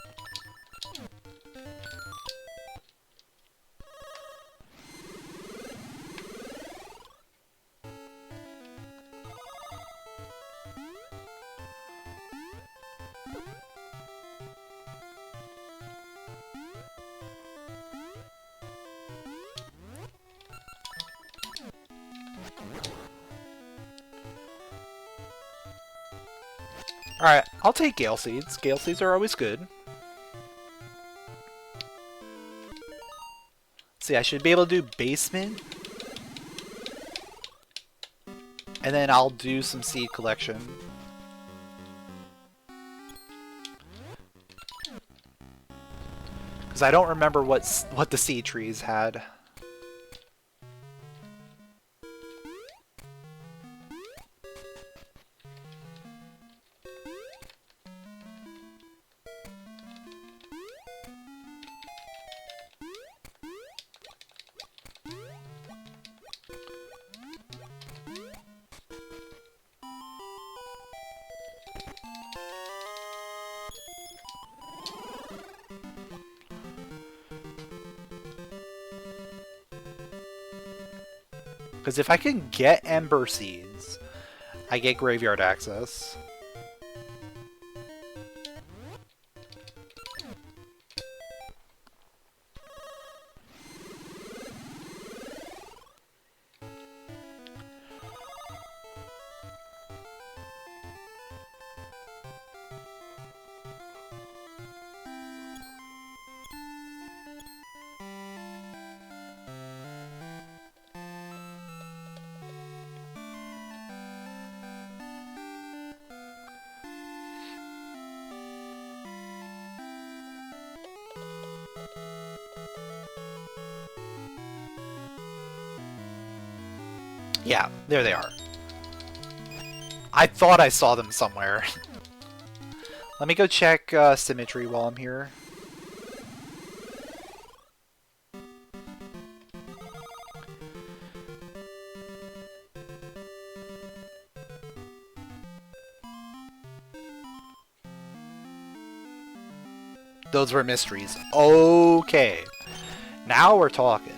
Alright, I'll take Gale Seeds. Gale Seeds are always good. See, I should be able to do Basement. And then I'll do some seed collection. Because I don't remember what the seed trees had. Because if I can get Ember Seeds, I get graveyard access. Yeah, there they are. I thought I saw them somewhere. Let me go check Symmetry while I'm here. Those were mysteries. Okay. Now we're talking.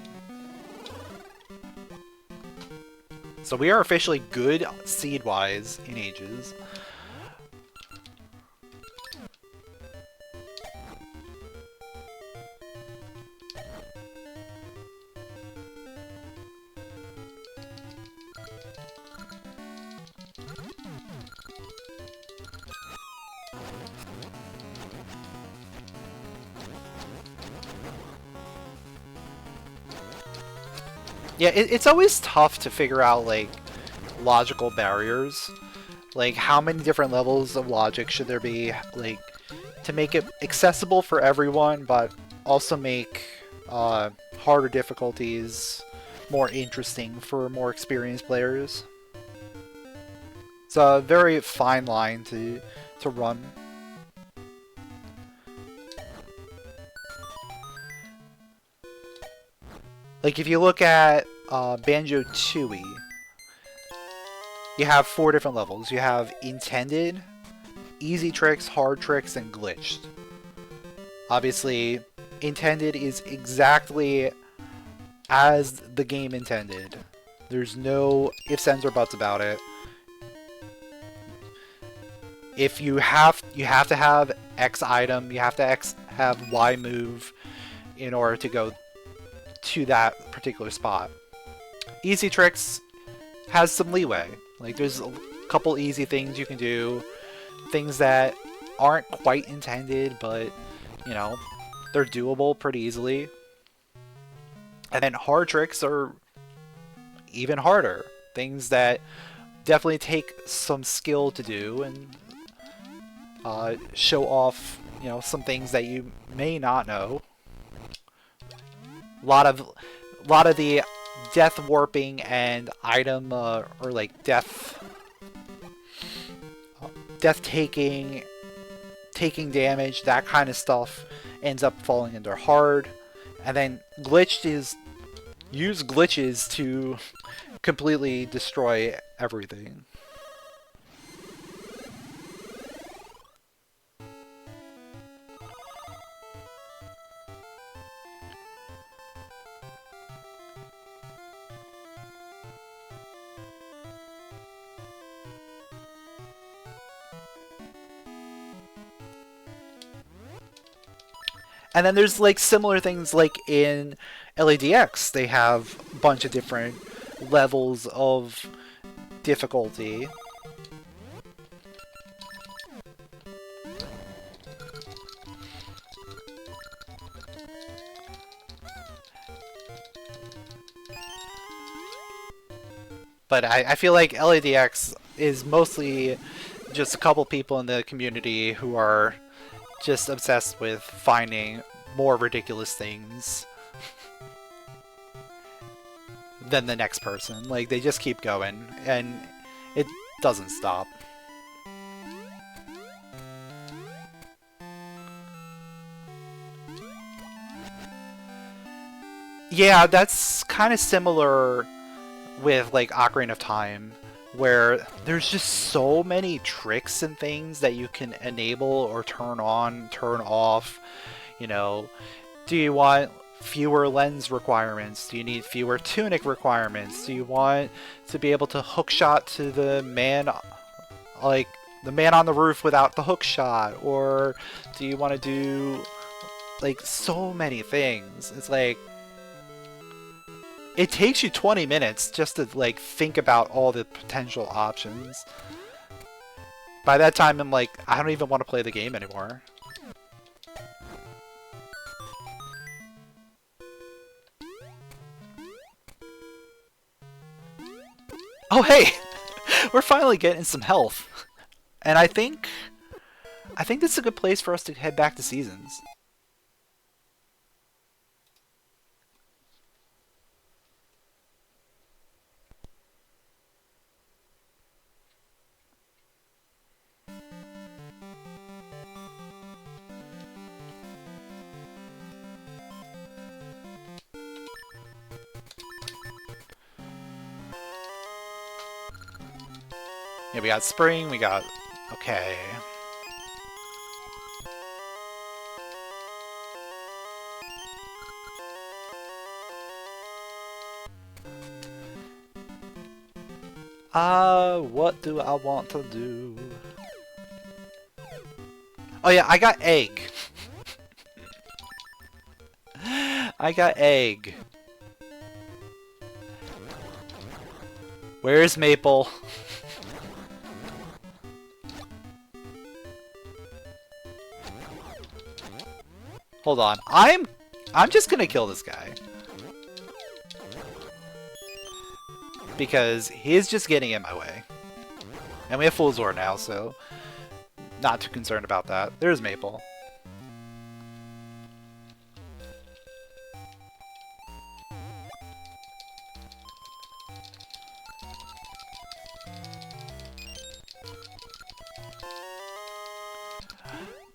So we are officially good seed-wise in Ages. Yeah, it's always tough to figure out, like, logical barriers. Like, how many different levels of logic should there be, like, to make it accessible for everyone, but also make harder difficulties more interesting for more experienced players. It's a very fine line to run. Like, if you look at Banjo-Tooie, you have 4 different levels. You have Intended, Easy Tricks, Hard Tricks, and Glitched. Obviously, Intended is exactly as the game intended. There's no ifs, ands, or buts about it. If you have to have X item, you have to have Y move in order to go to that particular spot. Easy Tricks has some leeway. Like, there's a couple easy things you can do, things that aren't quite intended, but, you know, they're doable pretty easily. And then hard tricks are even harder. Things that definitely take some skill to do and show off, you know, some things that you may not know. A lot of the death warping and item or like death taking damage, that kind of stuff ends up falling into hard. And then glitched is use glitches to completely destroy everything. And then there's like similar things like in LADX. They have a bunch of different levels of difficulty. But I feel like LADX is mostly just a couple people in the community who are just obsessed with finding more ridiculous things than the next person. Like, they just keep going, and it doesn't stop. Yeah, that's kind of similar with, like, Ocarina of Time, where there's just so many tricks and things that you can enable or turn on, turn off. You know, do you want fewer lens requirements? Do you need fewer tunic requirements? Do you want to be able to hook shot to the man, like the man on the roof without the hook shot? Or do you want to do, like, so many things? It's like, it takes you 20 minutes just to, like, think about all the potential options. By that time, I'm like, I don't even want to play the game anymore. Oh, hey! We're finally getting some health. And I think this is a good place for us to head back to Seasons. Yeah, we got spring, we got... Okay. What do I want to do? Oh yeah, I got egg. I got egg. Where's Maple? Hold on. I'm just gonna kill this guy. Because he's just getting in my way. And we have full Zord now, so not too concerned about that. There's Maple.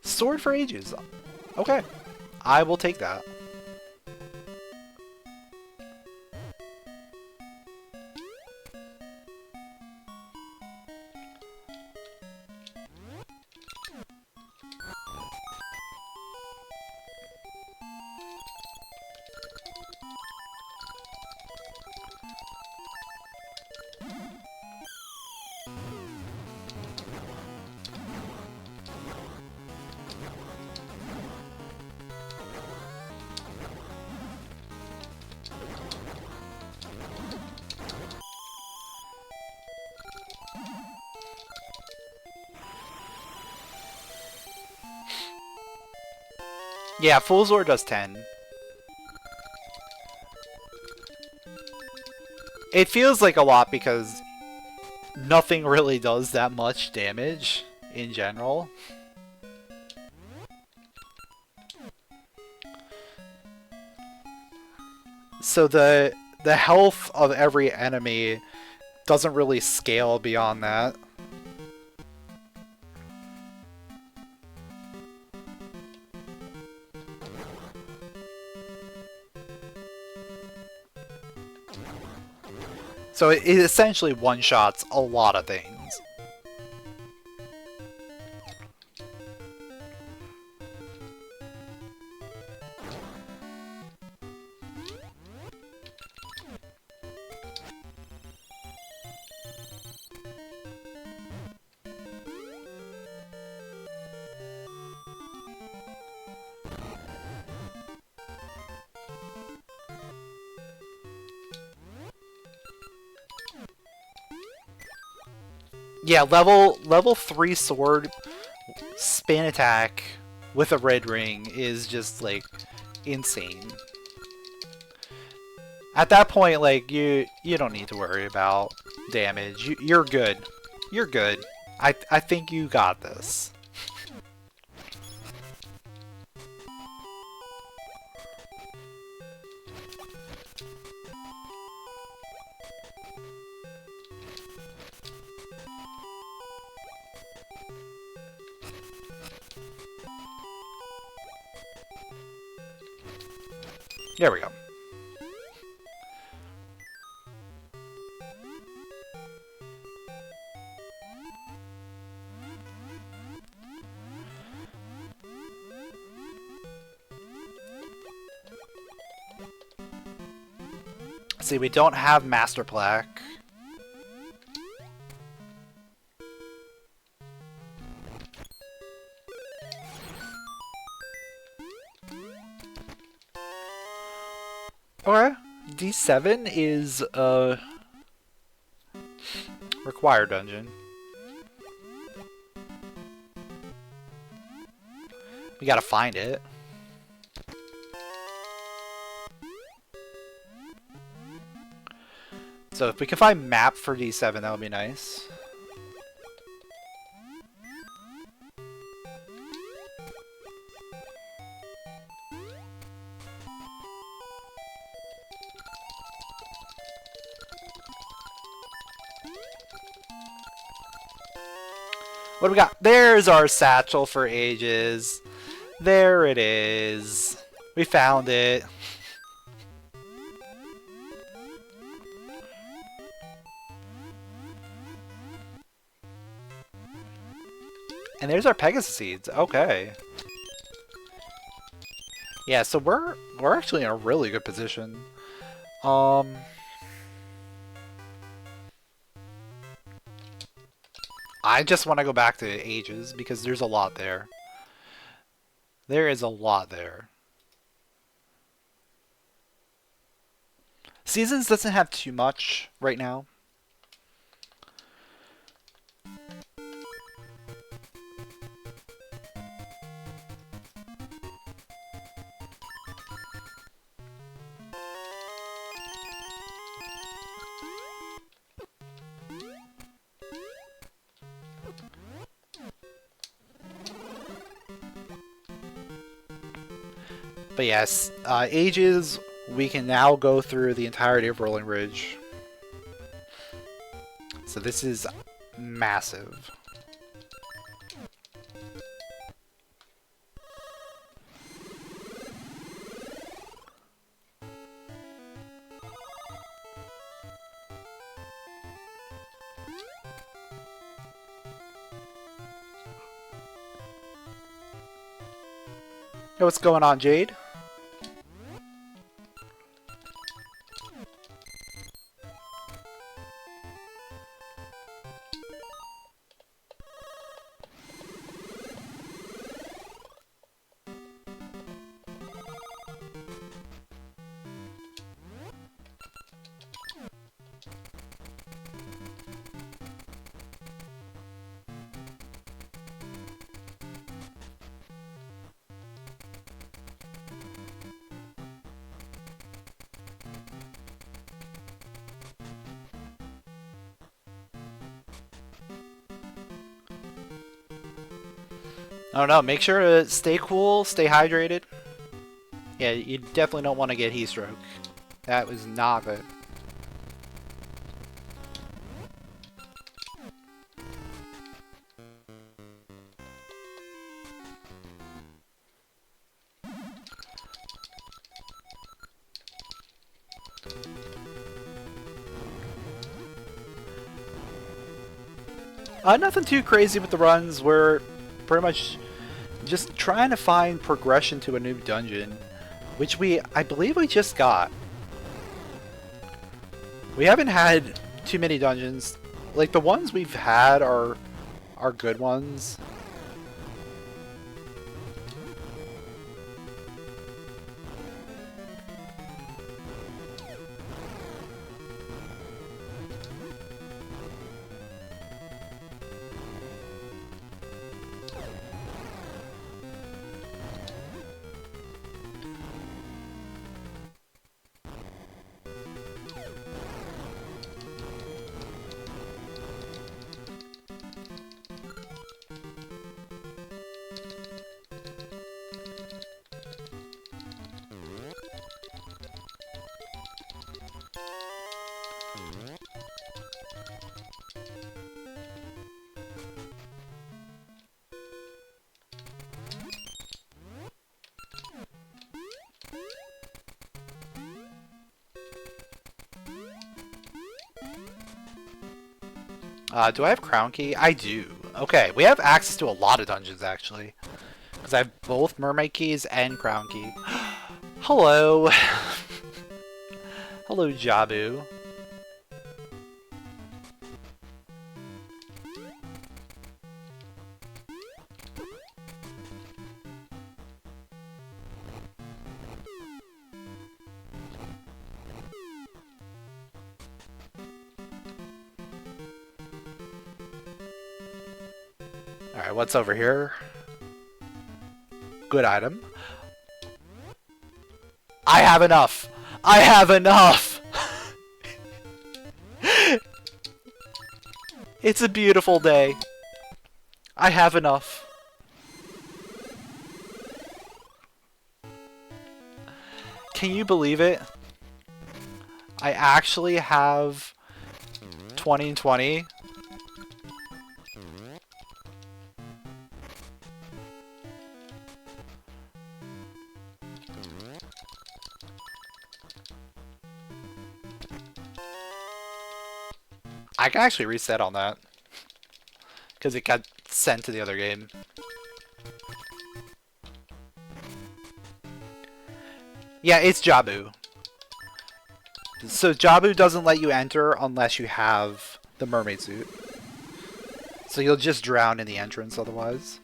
Sword for Ages. Okay. I will take that. Yeah, full Zord does 10. It feels like a lot because nothing really does that much damage in general. So the health of every enemy doesn't really scale beyond that. So it essentially one-shots a lot of things. Yeah, level 3 sword spin attack with a red ring is just like insane. At that point, like you don't need to worry about damage. You're good. You're good. I think you got this. There we go. See, we don't have Master Plaque. Okay, D7 is a required dungeon. We gotta find it. So if we can find map for D7, that would be nice. What do we got? There's our satchel for Ages. There it is. We found it. And there's our Pegasus seeds. Okay. Yeah, so we're actually in a really good position. I just want to go back to Ages because there's a lot there. There is a lot there. Seasons doesn't have too much right now. But yes, Ages, we can now go through the entirety of Rolling Ridge. So this is massive. Hey, what's going on, Jade? I don't know, make sure to stay cool, stay hydrated. Yeah, you definitely don't want to get heat stroke. That was not good. Nothing too crazy with the runs. We're pretty much just trying to find progression to a new dungeon, which I believe we just got. We haven't had too many dungeons. Like, the ones we've had are good ones. Do I have Crown Key? I do. Okay, we have access to a lot of dungeons, actually. Because I have both Mermaid Keys and Crown Key. Hello! Hello, Jabu. Alright, what's over here? Good item. I have enough! I have enough! It's a beautiful day. I have enough. Can you believe it? I actually have 20 and 20. I can actually reset on that. Because it got sent to the other game. Yeah, it's Jabu. So Jabu doesn't let you enter unless you have the mermaid suit. So you'll just drown in the entrance otherwise.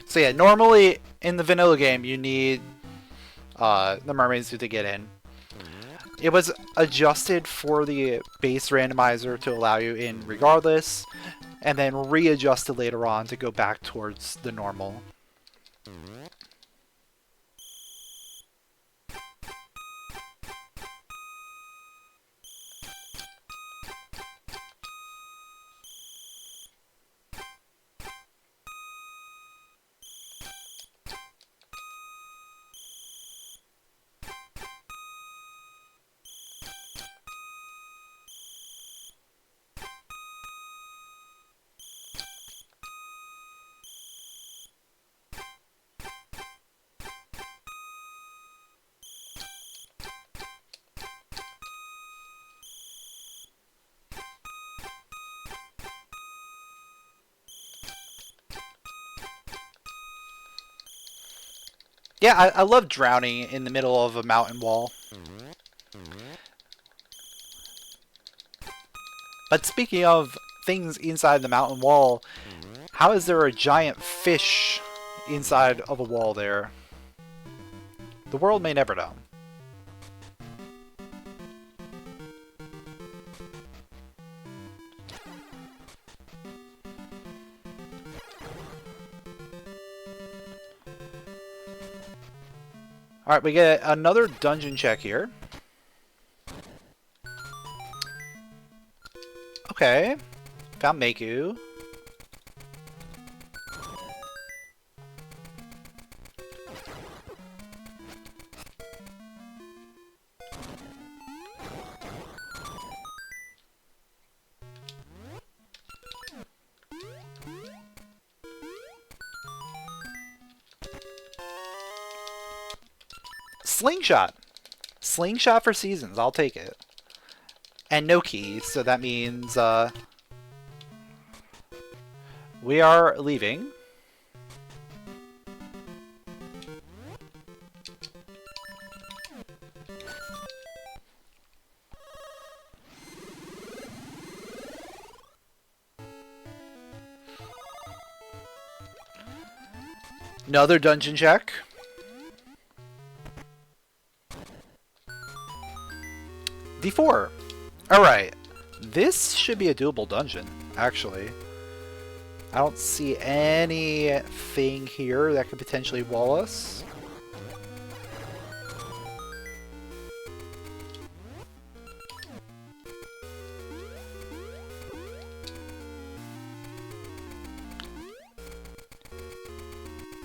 So yeah, normally in the vanilla game you need the mermaid suit to get in. It was adjusted for the base randomizer to allow you in regardless, and then readjusted later on to go back towards the normal. Yeah, I love drowning in the middle of a mountain wall. But speaking of things inside the mountain wall, how is there a giant fish inside of a wall there? The world may never know. Alright, we get another dungeon check here. Okay. Found Meiku. Slingshot. Slingshot for seasons. I'll take it. And no key, so that means we are leaving. Another dungeon check. D4. Alright. This should be a doable dungeon, actually. I don't see anything here that could potentially wall us.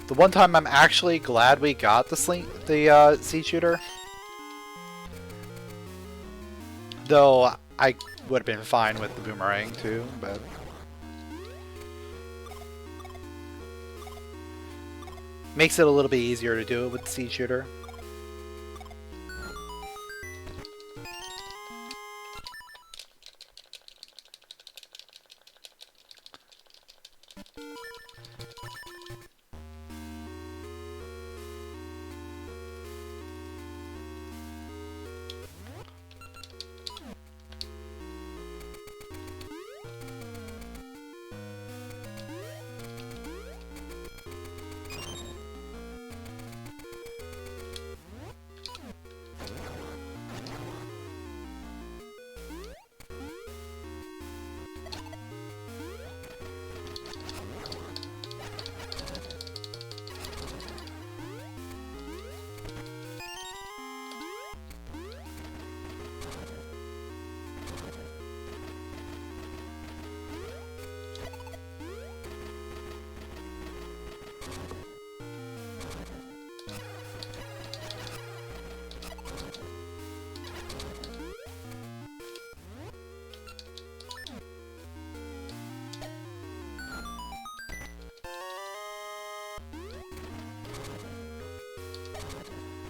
The one time I'm actually glad we got the seed shooter. Though I would have been fine with the boomerang too, but makes it a little bit easier to do it with the seed shooter.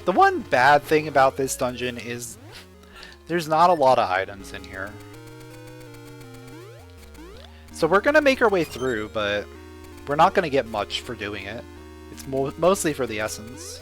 The one bad thing about this dungeon is there's not a lot of items in here. So we're gonna make our way through, but we're not gonna get much for doing it. It's mostly for the essence.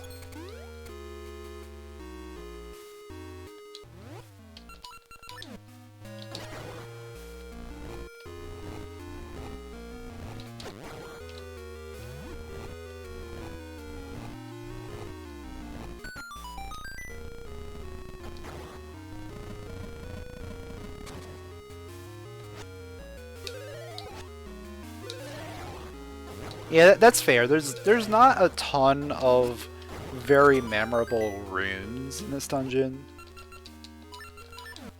Yeah, that's fair. There's not a ton of very memorable rooms in this dungeon.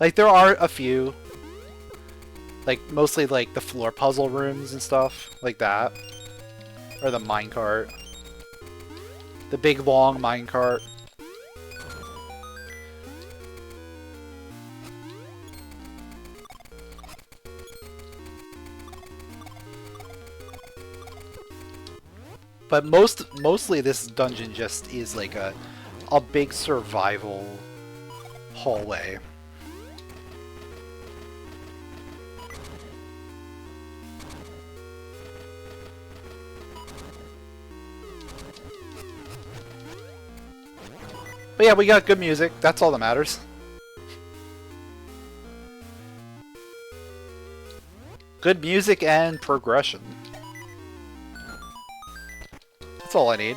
Like, there are a few. Like, mostly, like, the floor puzzle rooms and stuff like that. Or the minecart. The big, long minecart. But mostly this dungeon just is like a big survival hallway. But yeah, we got good music. That's all that matters. Good music and progression. That's all I need.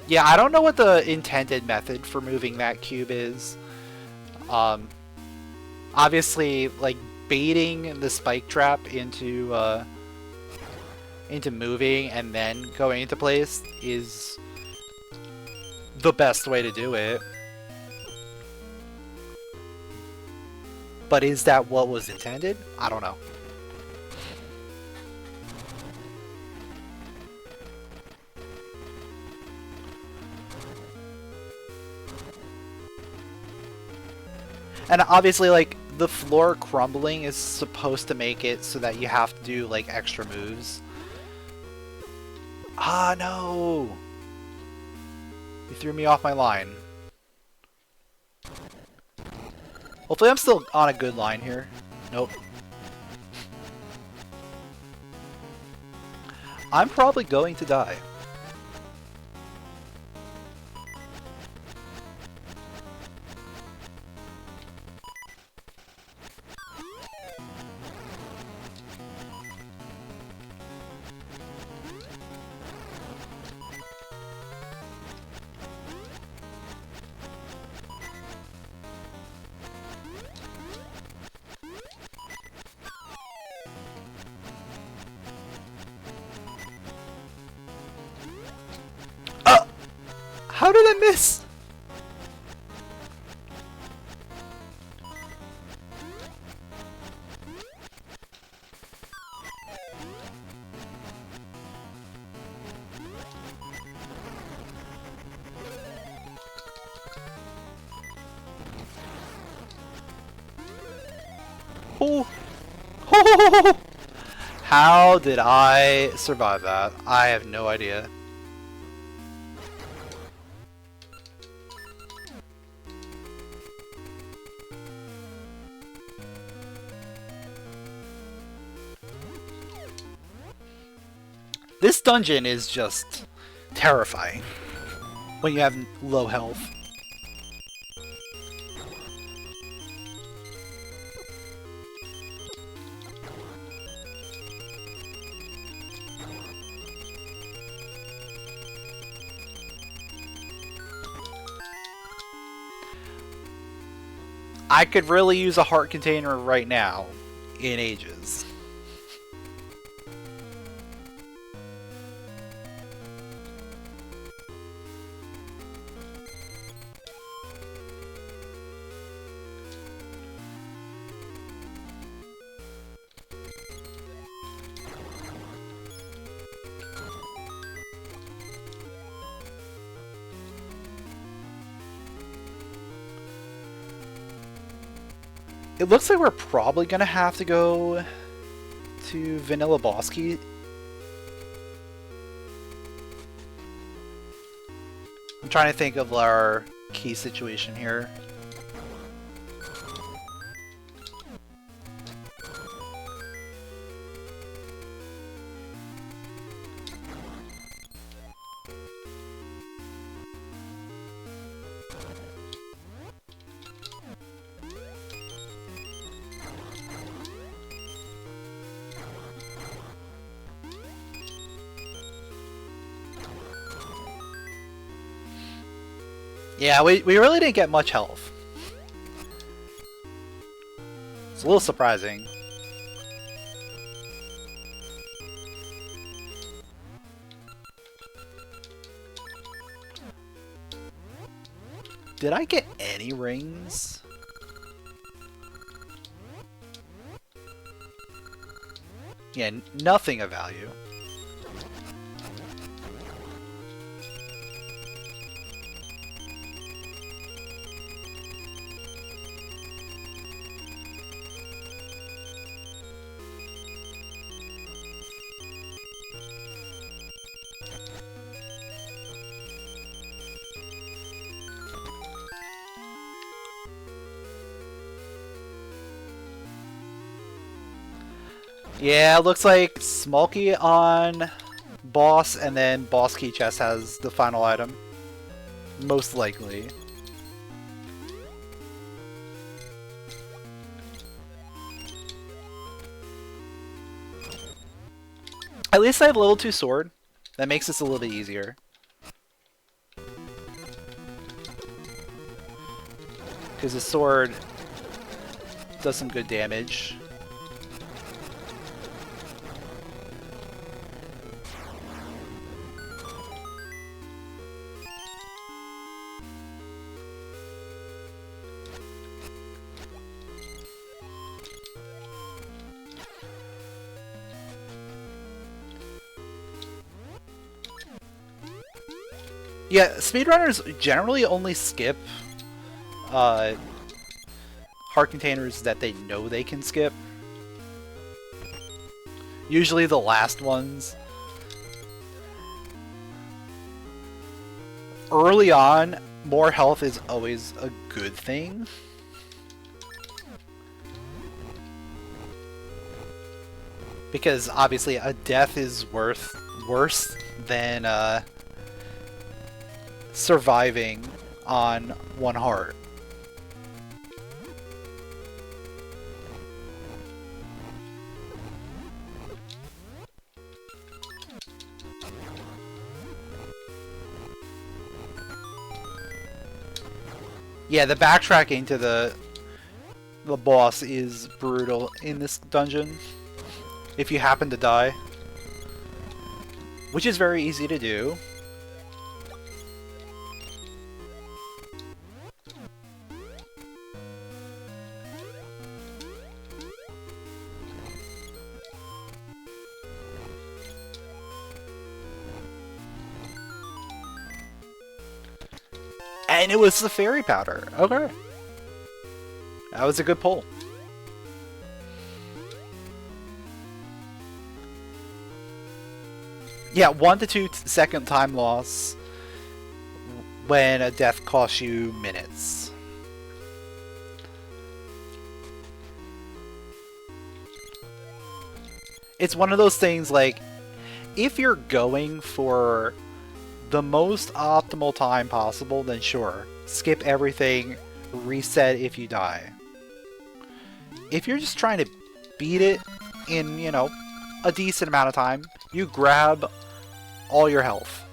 Yeah, I don't know what the intended method for moving that cube is. Obviously, like, baiting the spike trap into moving and then going into place is the best way to do it. But is that what was intended? I don't know. And obviously, like, the floor crumbling is supposed to make it so that you have to do, like, extra moves. Ah, no! You threw me off my line. Hopefully I'm still on a good line here. Nope. I'm probably going to die. How did I miss? Oh. How did I survive that? I have no idea. This dungeon is just terrifying when you have low health. I could really use a heart container right now in Ages. It looks like we're probably gonna have to go to Vanilla Boss Key. I'm trying to think of our key situation here. Yeah, we really didn't get much health. It's a little surprising. Did I get any rings? Yeah, nothing of value. Yeah, it looks like small key on boss, and then boss key chest has the final item. Most likely. At least I have level 2 sword. That makes this a little bit easier. Because the sword does some good damage. Yeah, speedrunners generally only skip heart containers that they know they can skip. Usually the last ones. Early on, more health is always a good thing. Because obviously a death is worse than surviving on 1 heart. Yeah, the backtracking to the boss is brutal in this dungeon if you happen to die, which is very easy to do. And it was the fairy powder. Okay. That was a good pull. Yeah, 1 to 2 second time loss when a death costs you minutes. It's one of those things like, if you're going for the most optimal time possible, then sure, skip everything, reset if you die. If you're just trying to beat it in, you know, a decent amount of time, you grab all your health.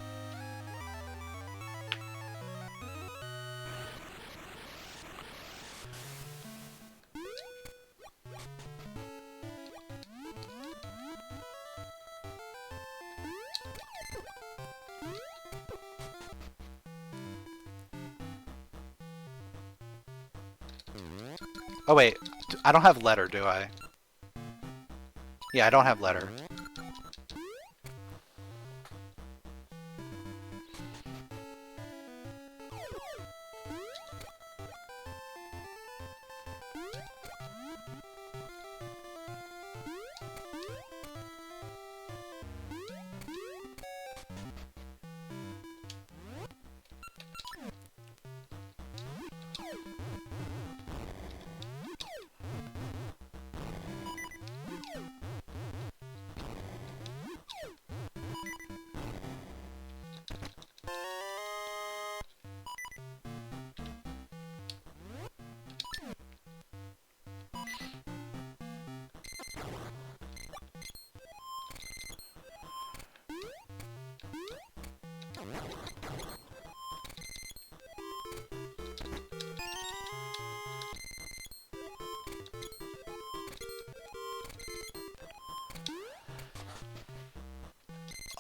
Oh wait, I don't have letter, do I? Yeah, I don't have letter.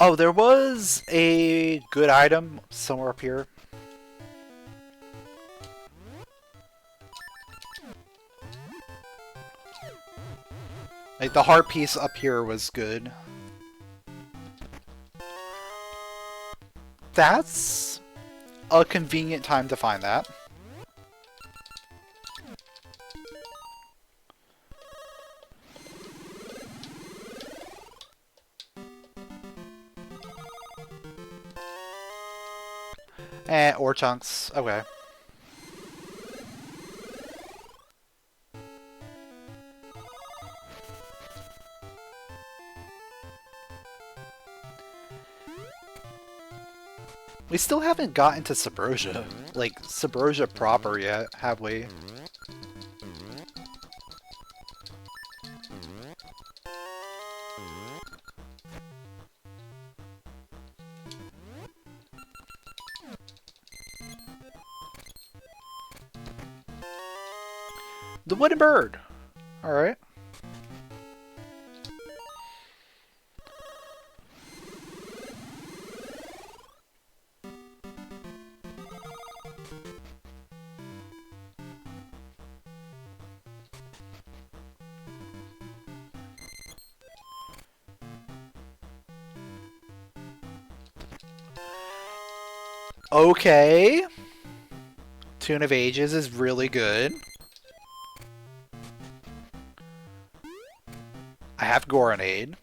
Oh, there was a good item somewhere up here. Like, the heart piece up here was good. That's a convenient time to find that. Ore chunks. Okay. We still haven't gotten to Subrosia. Like, Subrosia proper yet, have we? The wooden bird! Alright. Okay. Tune of Ages is really good. I have Goronade.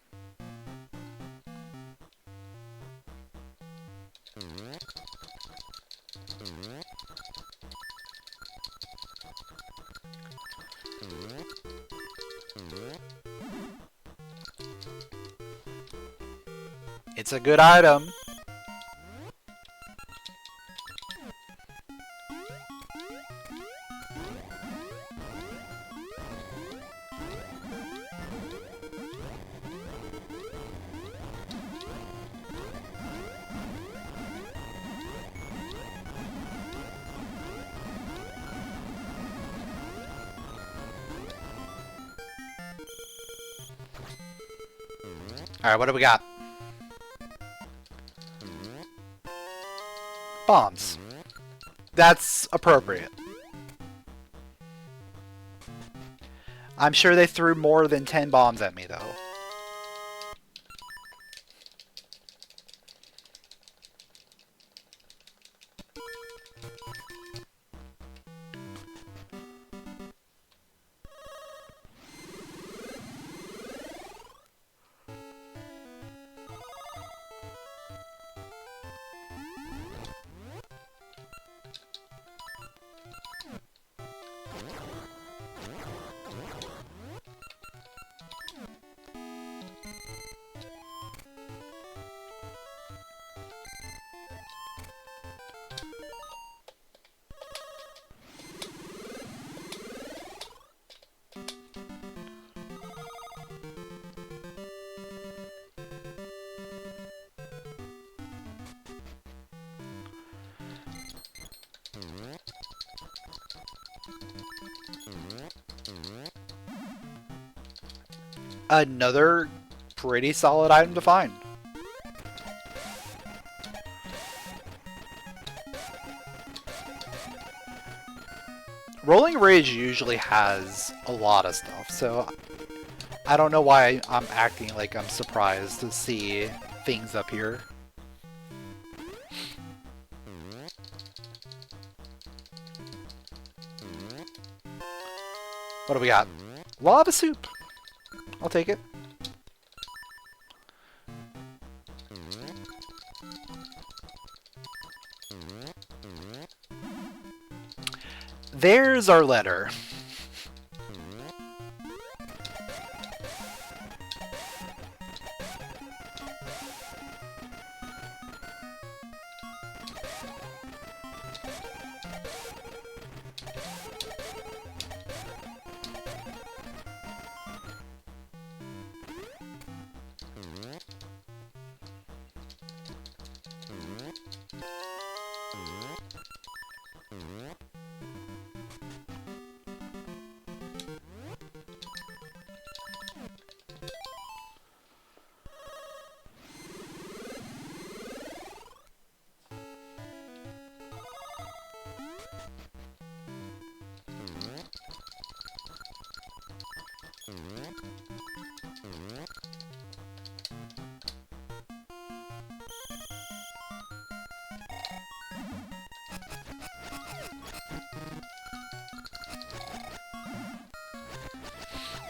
It's a good item. Alright, what do we got? Bombs. That's appropriate. I'm sure they threw more than 10 bombs at me, though. Another pretty solid item to find. Rolling Ridge usually has a lot of stuff, so I don't know why I'm acting like I'm surprised to see things up here. What do we got? Lava soup! I'll take it. There's our letter.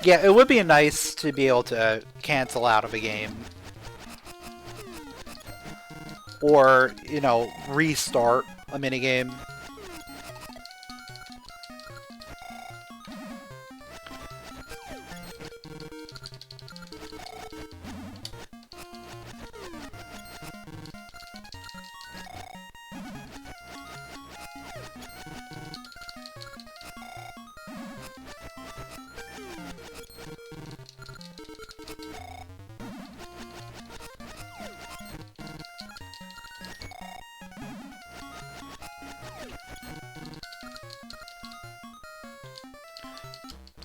Yeah, it would be nice to be able to cancel out of a game. Or, you know, restart a minigame.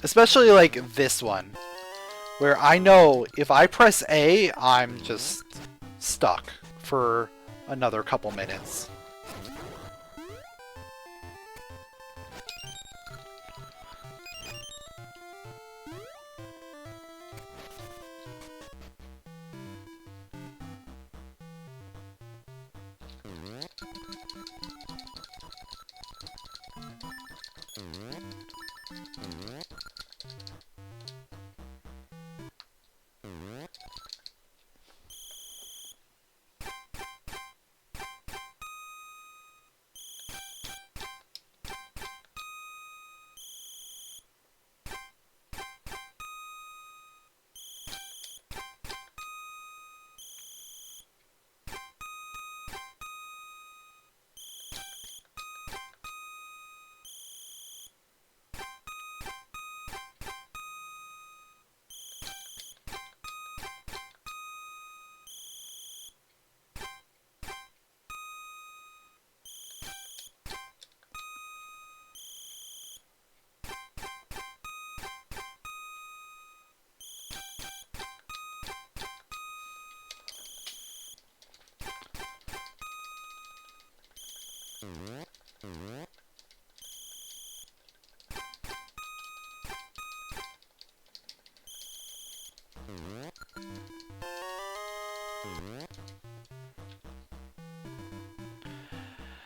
Especially like this one, where I know if I press A, I'm just stuck for another couple minutes.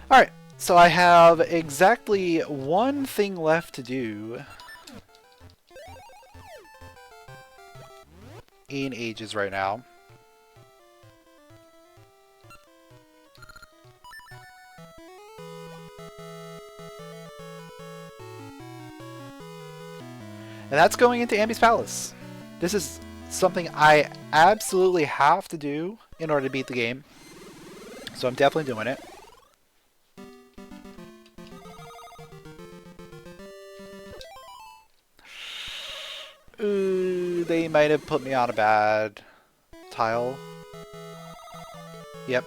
Alright, so I have exactly one thing left to do in Ages right now. And that's going into Ambi's Palace. This is something I absolutely have to do in order to beat the game. So I'm definitely doing it. Ooh, they might have put me on a bad tile. Yep.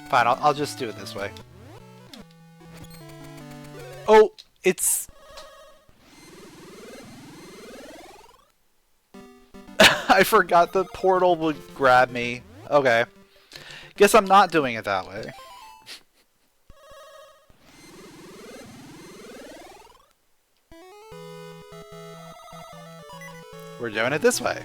Fine, I'll just do it this way. Oh, it's... I forgot the portal would grab me. Okay. Guess I'm not doing it that way. We're doing it this way.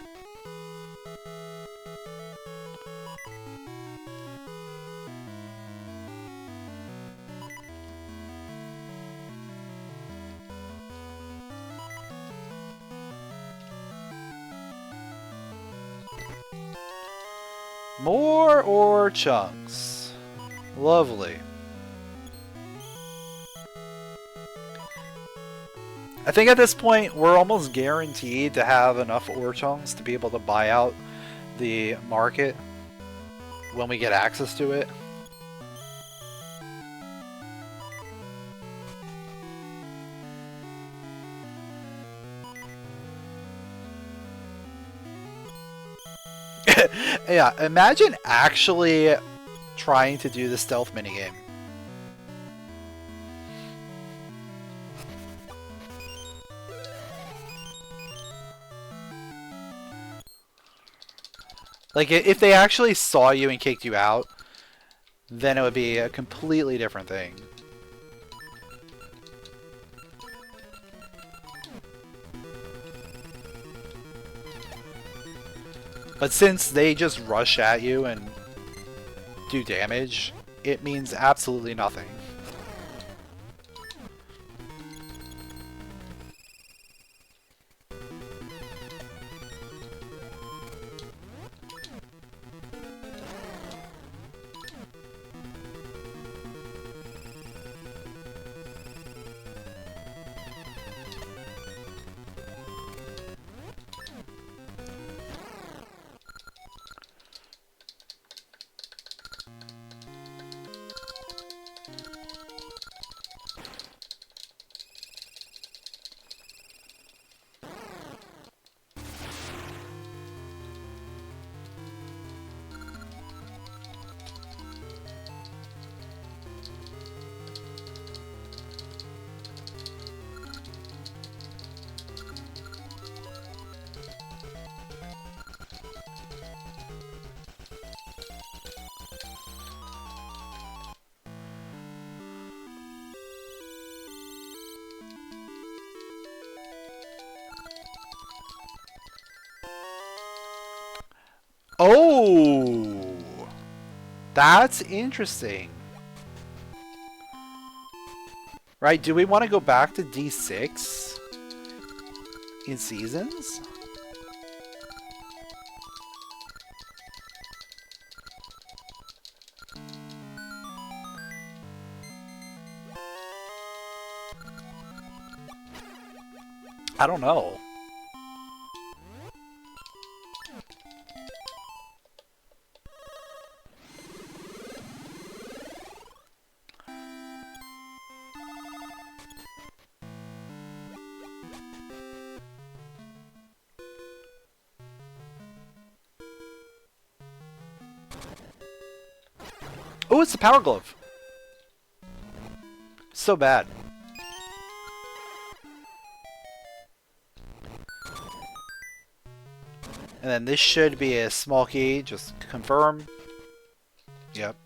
More ore chunks. Lovely. I think at this point we're almost guaranteed to have enough ore chunks to be able to buy out the market when we get access to it. Yeah, imagine actually trying to do the stealth minigame. Like, if they actually saw you and kicked you out, then it would be a completely different thing. But since they just rush at you and do damage, it means absolutely nothing. Oh! That's interesting. Right, do we want to go back to D6 in Seasons? I don't know. Oh, it's the Power Glove. So bad. And then this should be a small key, just confirm. Yep.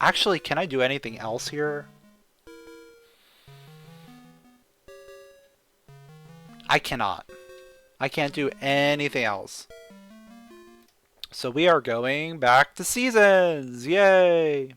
Actually, can I do anything else here? I cannot. I can't do anything else. So we are going back to Seasons! Yay!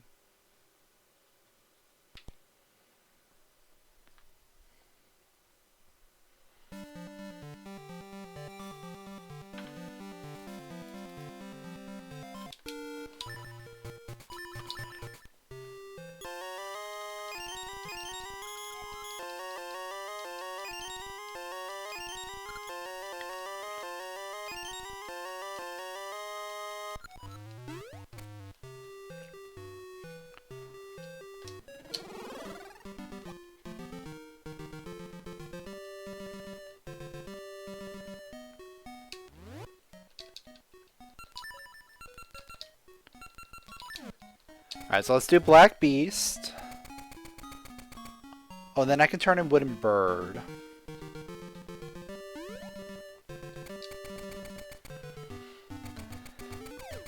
Alright, so let's do Black Beast. Oh, and then I can turn in Wooden Bird.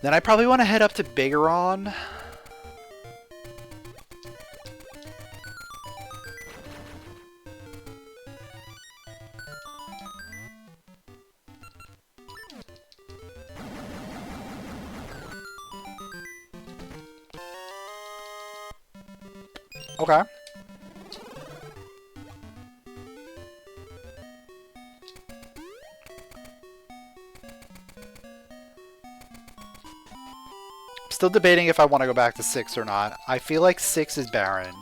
Then I probably want to head up to Bigeron. Okay. Still debating if I want to go back to 6 or not. I feel like 6 is barren.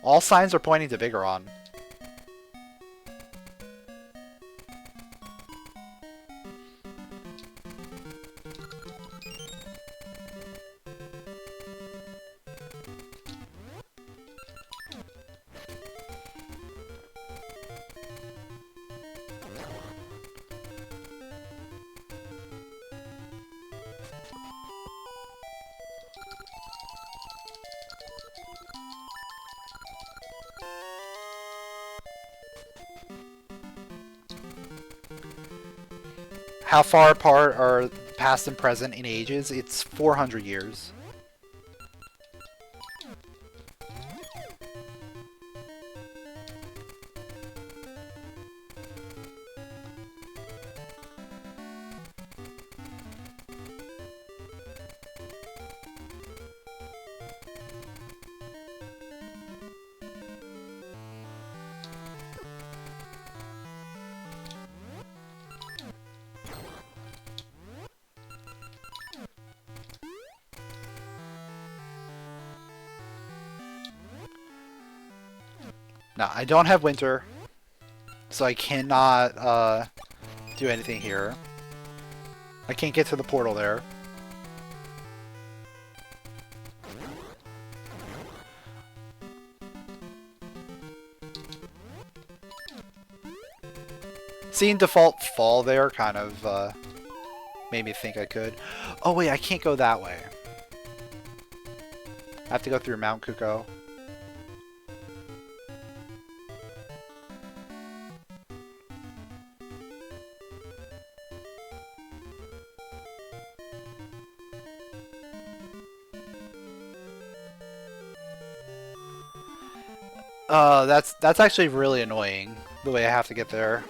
All signs are pointing to Bigeron. How far apart are past and present in ages? It's 400 years. No, I don't have winter, so I cannot do anything here. I can't get to the portal there. Seeing default fall there kind of made me think I could. Oh wait, I can't go that way. I have to go through Mount Kuko. That's actually really annoying, the way I have to get there.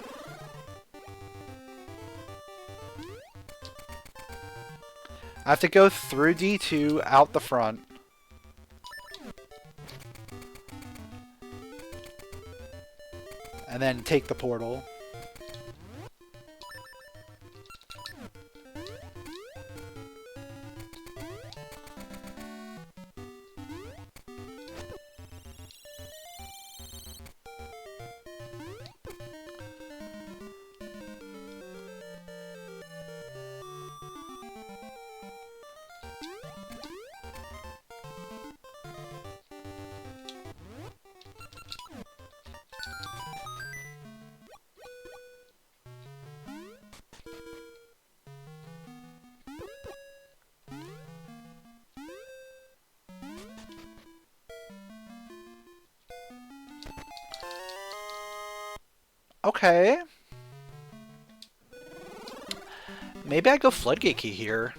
I have to go through D2, out the front. And then take the portal. Okay. Maybe I go Floodgate Key here.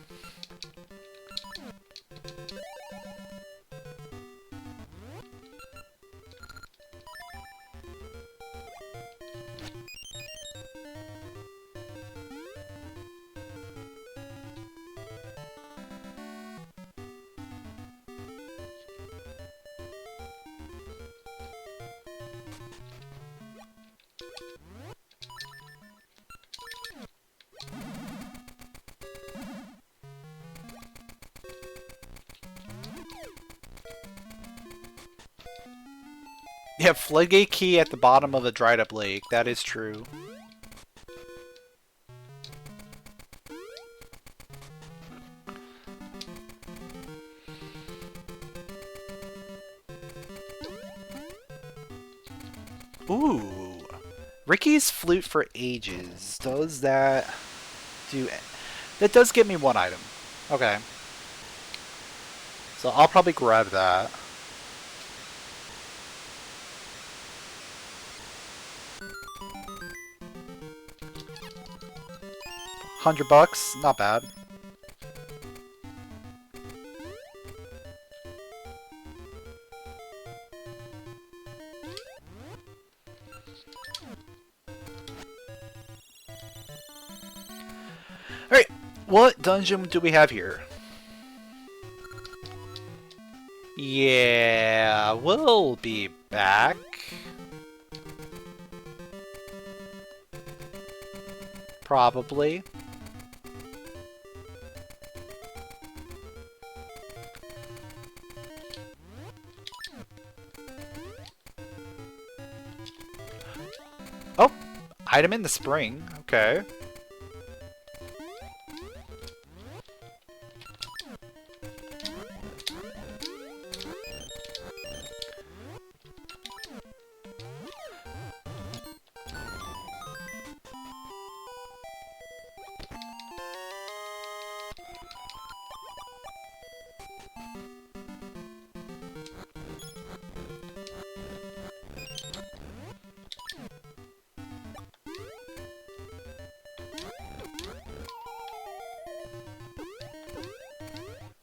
You have Floodgate Key at the bottom of a dried up lake. That is true. Ooh. Ricky's Flute for Ages. Does that do... That does give me one item. Okay. So I'll probably grab that. $100, not bad. Alright, what dungeon do we have here? Yeah, we'll be back. Probably. Oh, item in the spring. Okay.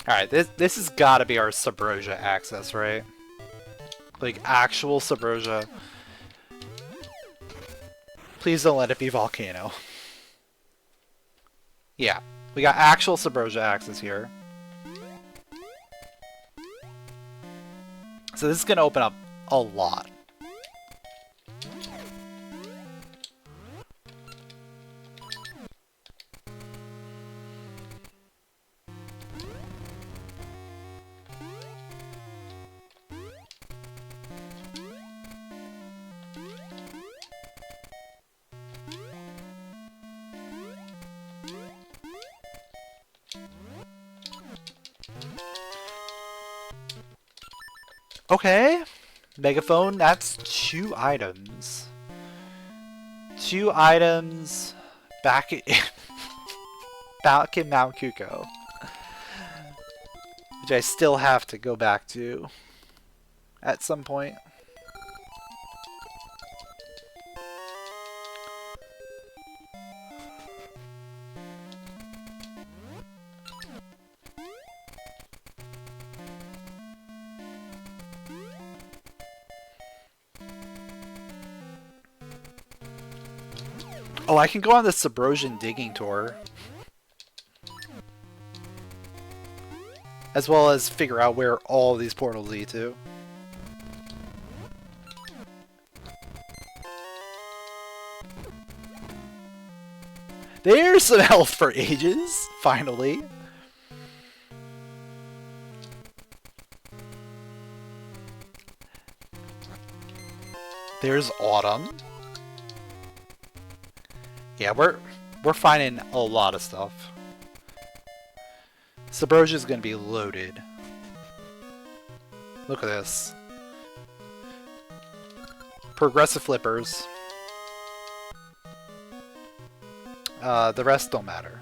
Alright, this has got to be our Subrosia access, right? Like, actual Subrosia. Please don't let it be Volcano. Yeah, we got actual Subrosia access here. So this is going to open up a lot. Okay, Megaphone, that's 2 items. 2 items back in, back in Mount Kuko. Which I still have to go back to at some point. Oh, I can go on the Subrosian digging tour. As well as figure out where all these portals lead to. There's some health for Ages, finally. There's Autumn. Yeah, we're finding a lot of stuff. Subrosia's gonna be loaded. Look at this. Progressive flippers. The rest don't matter.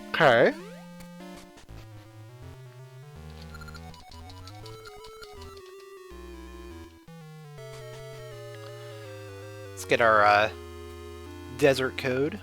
Okay. Let's get our desert code.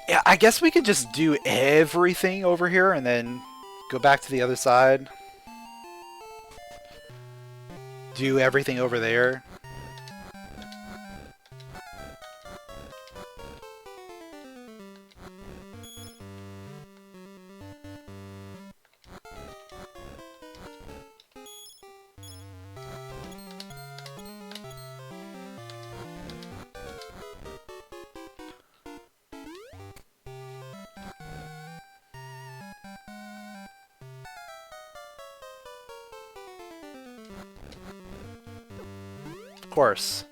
Yeah, I guess we could just do everything over here and then go back to the other side. Do everything over there. course.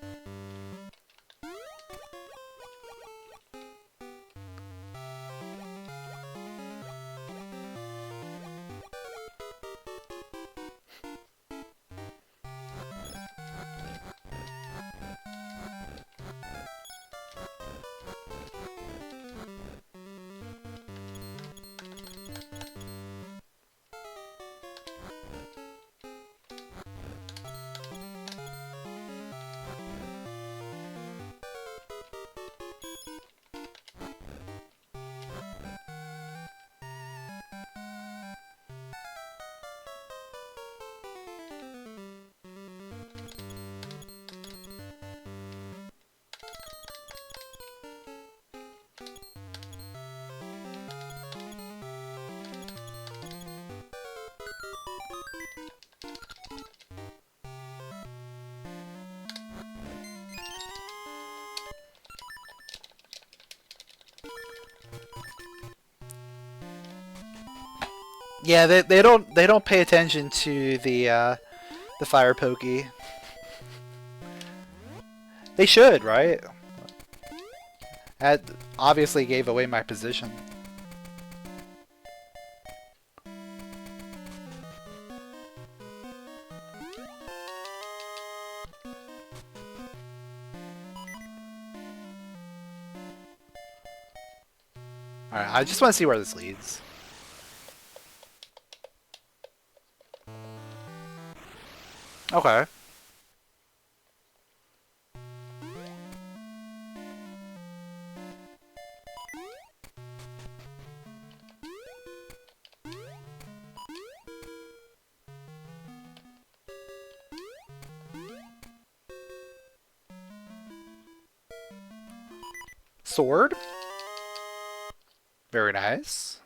Yeah, they don't pay attention to the fire pokey. They should, right? That obviously gave away my position. Alright, I just want to see where this leads. Okay. Sword. Very nice.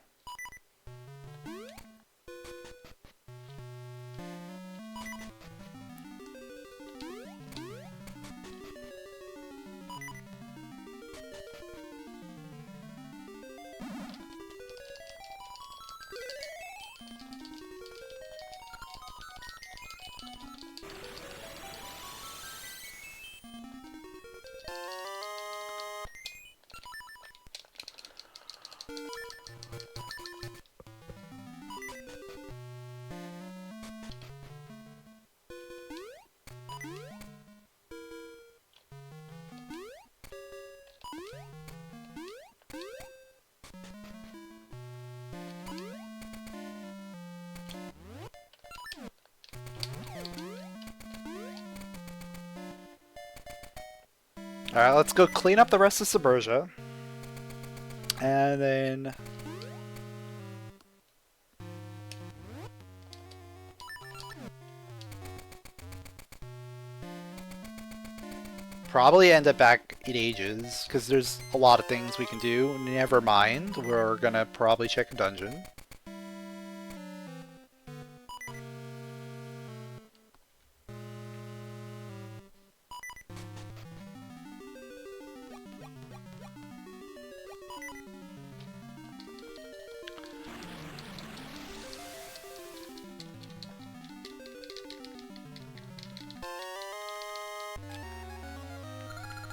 Alright, let's go clean up the rest of Suburbia. And then... probably end up back in Ages, because there's a lot of things we can do. Never mind, we're gonna probably check a dungeon.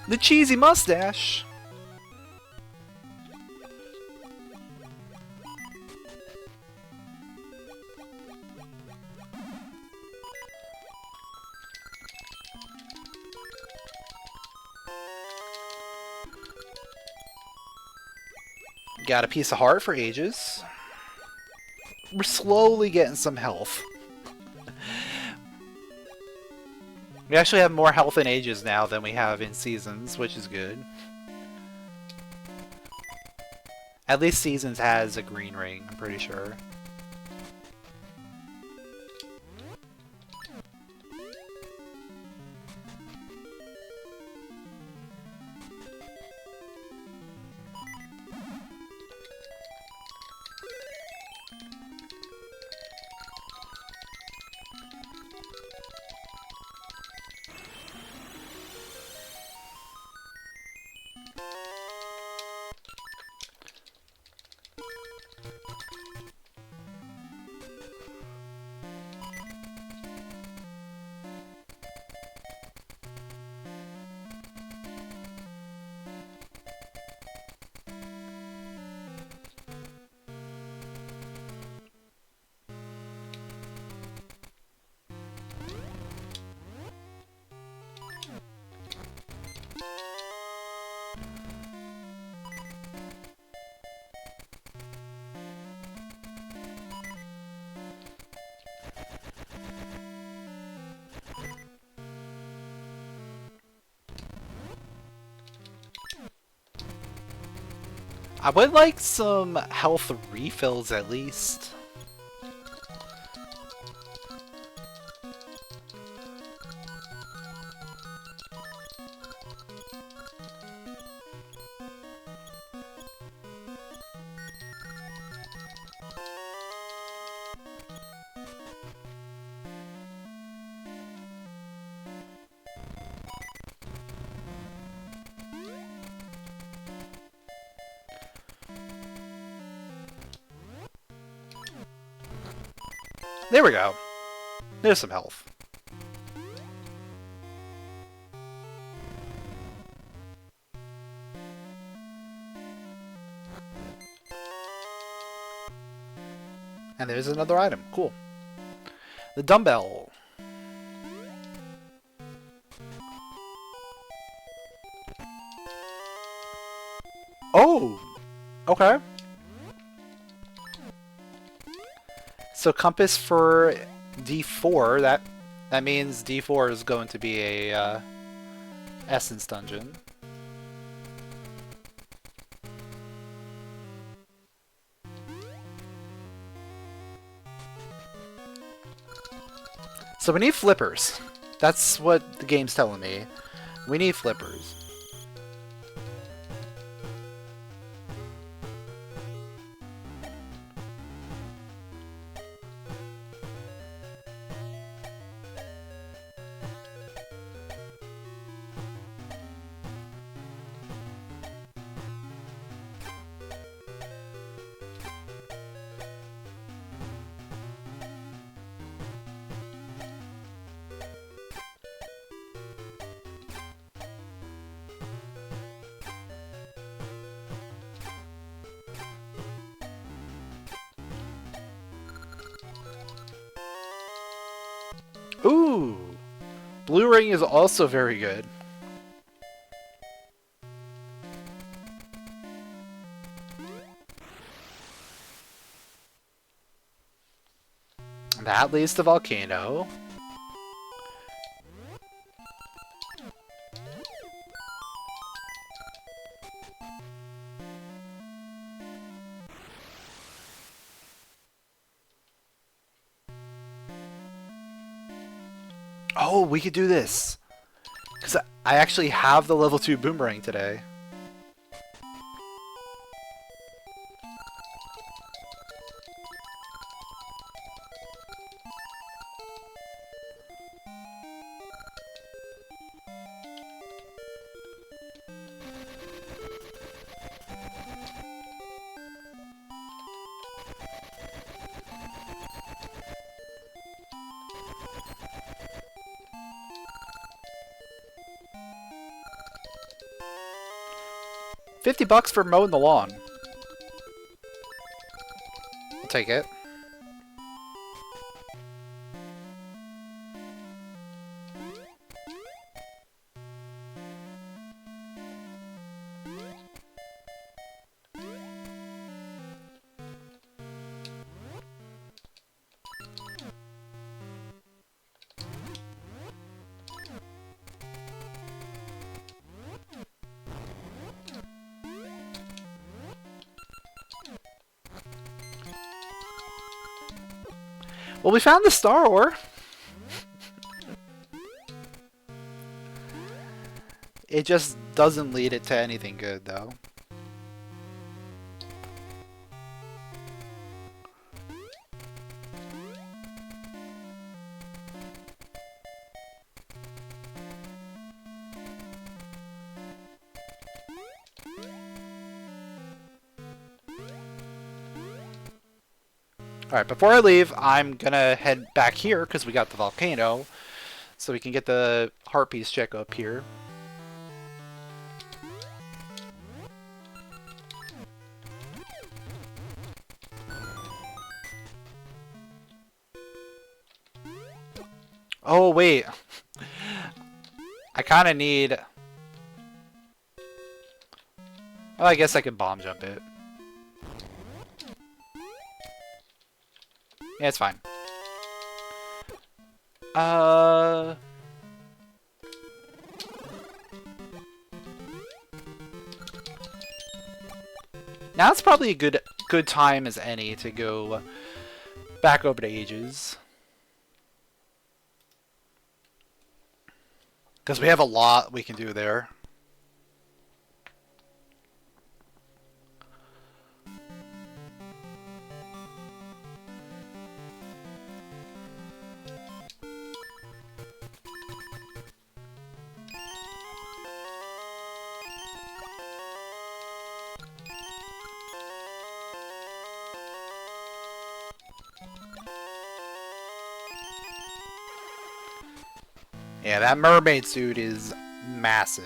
The cheesy mustache! Got a piece of heart for Ages. We're slowly getting some health. We actually have more health in Ages now than we have in Seasons, which is good. At least Seasons has a green ring, I'm pretty sure. I would like some health refills at least. There we go. There's some health. And there's another item. Cool. The dumbbell. Oh! Okay. So compass for D4, that means D4 is going to be a essence dungeon. So we need flippers. That's what the game's telling me. We need flippers. Ooh! Blue ring is also very good. That leads to volcano. Oh, we could do this. Because I actually have the level 2 boomerang today. $50 for mowing the lawn. I'll take it. Well, we found the star ore. It just doesn't lead it to anything good, though. Alright, before I leave, I'm gonna head back here, because we got the volcano, so we can get the heart piece check up here. Oh, wait. I kind of need... Well, I guess I could bomb jump it. Yeah, it's fine. Now's probably a good time as any to go back over to Ages. Because we have a lot we can do there. Yeah, that mermaid suit is massive.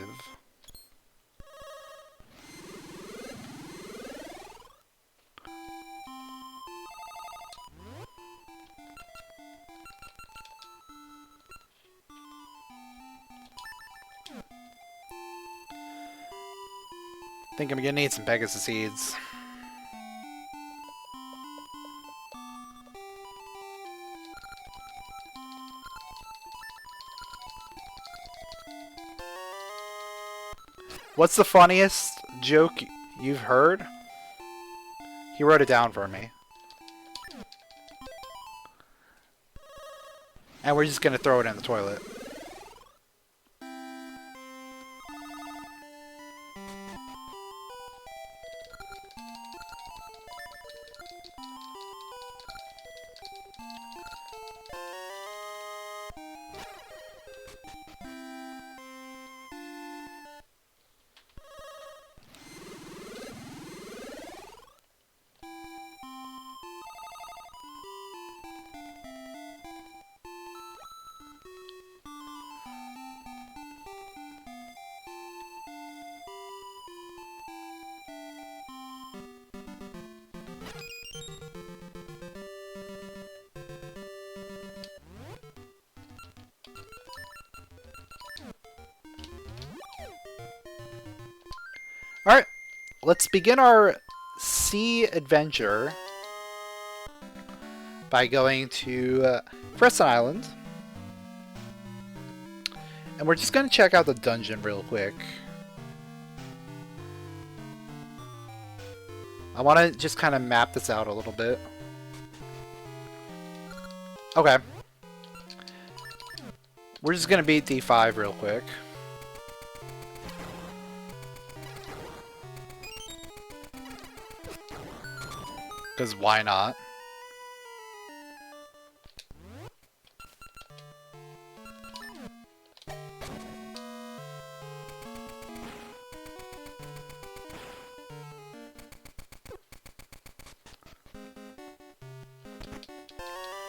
I think I'm gonna need some Pegasus seeds. What's the funniest joke you've heard? He wrote it down for me. And we're just gonna throw it in the toilet. Alright, let's begin our sea adventure by going to Freestanding Island. And we're just going to check out the dungeon real quick. I want to just kind of map this out a little bit. Okay. We're just going to beat D5 real quick. Because why not?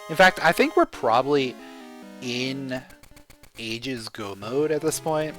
In fact, I think we're probably in Ages Go mode at this point.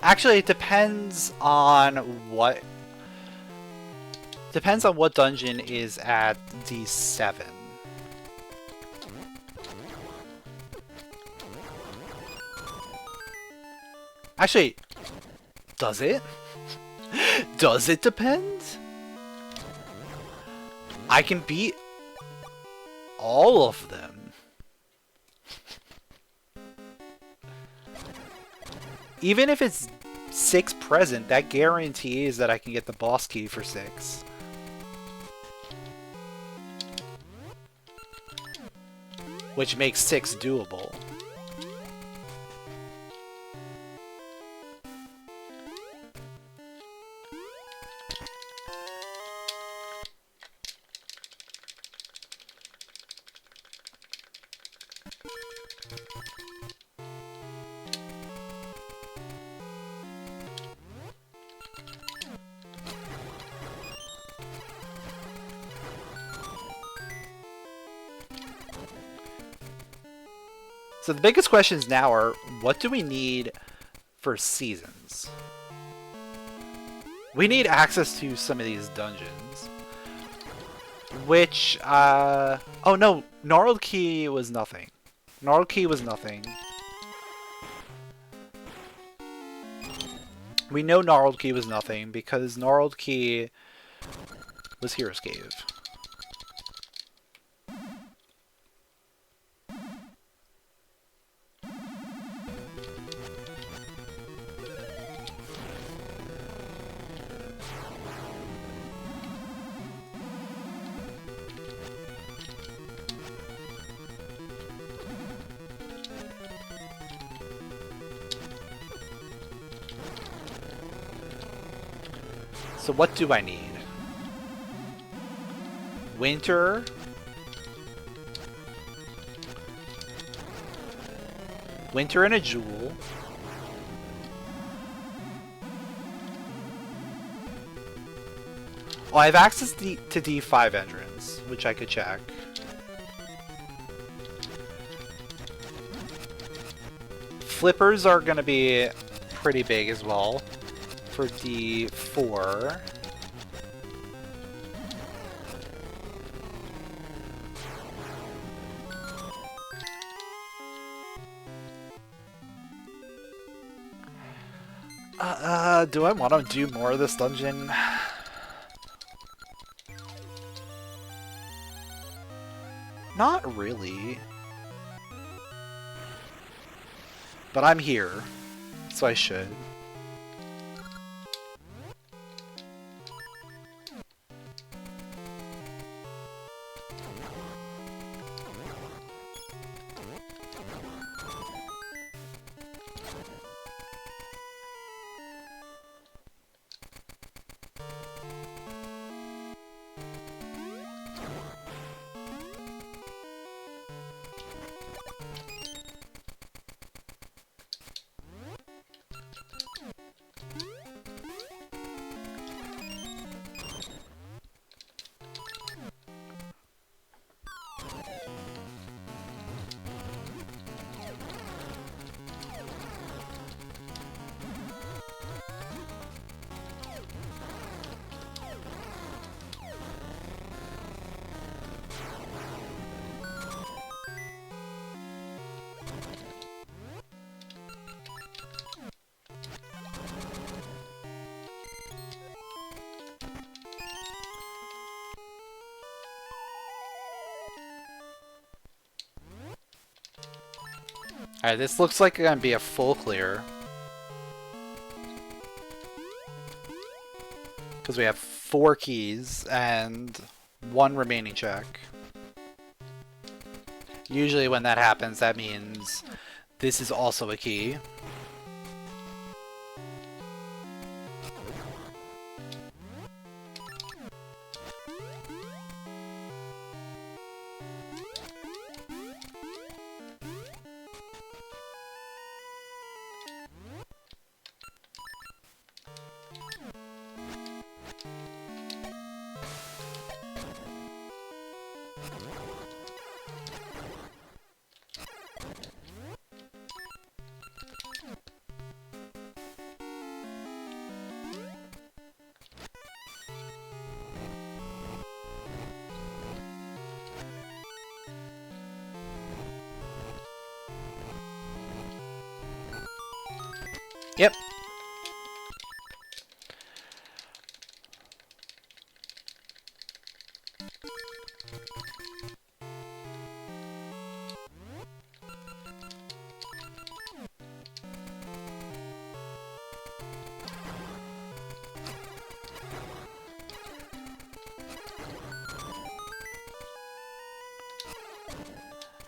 Actually, it depends on what dungeon is at D7. Actually, does it? Does it depend? I can beat all of them. Even if it's 6 present, that guarantees that I can get the boss key for 6. Which makes 6 doable. So the biggest questions now are, what do we need for seasons? We need access to some of these dungeons. Which, oh no, Gnarled Key was nothing. Gnarled Key was nothing. We know Gnarled Key was nothing because Gnarled Key was Hero's Cave. So what do I need? Winter. Winter and a jewel. Oh, I have access to D5 entrance, which I could check. Flippers are going to be pretty big as well for D4. Do I want to do more of this dungeon? Not really. But I'm here, so I should. Alright, this looks like it's gonna be a full clear. Because we have 4 keys and 1 remaining check. Usually when that happens, that means this is also a key. Yep.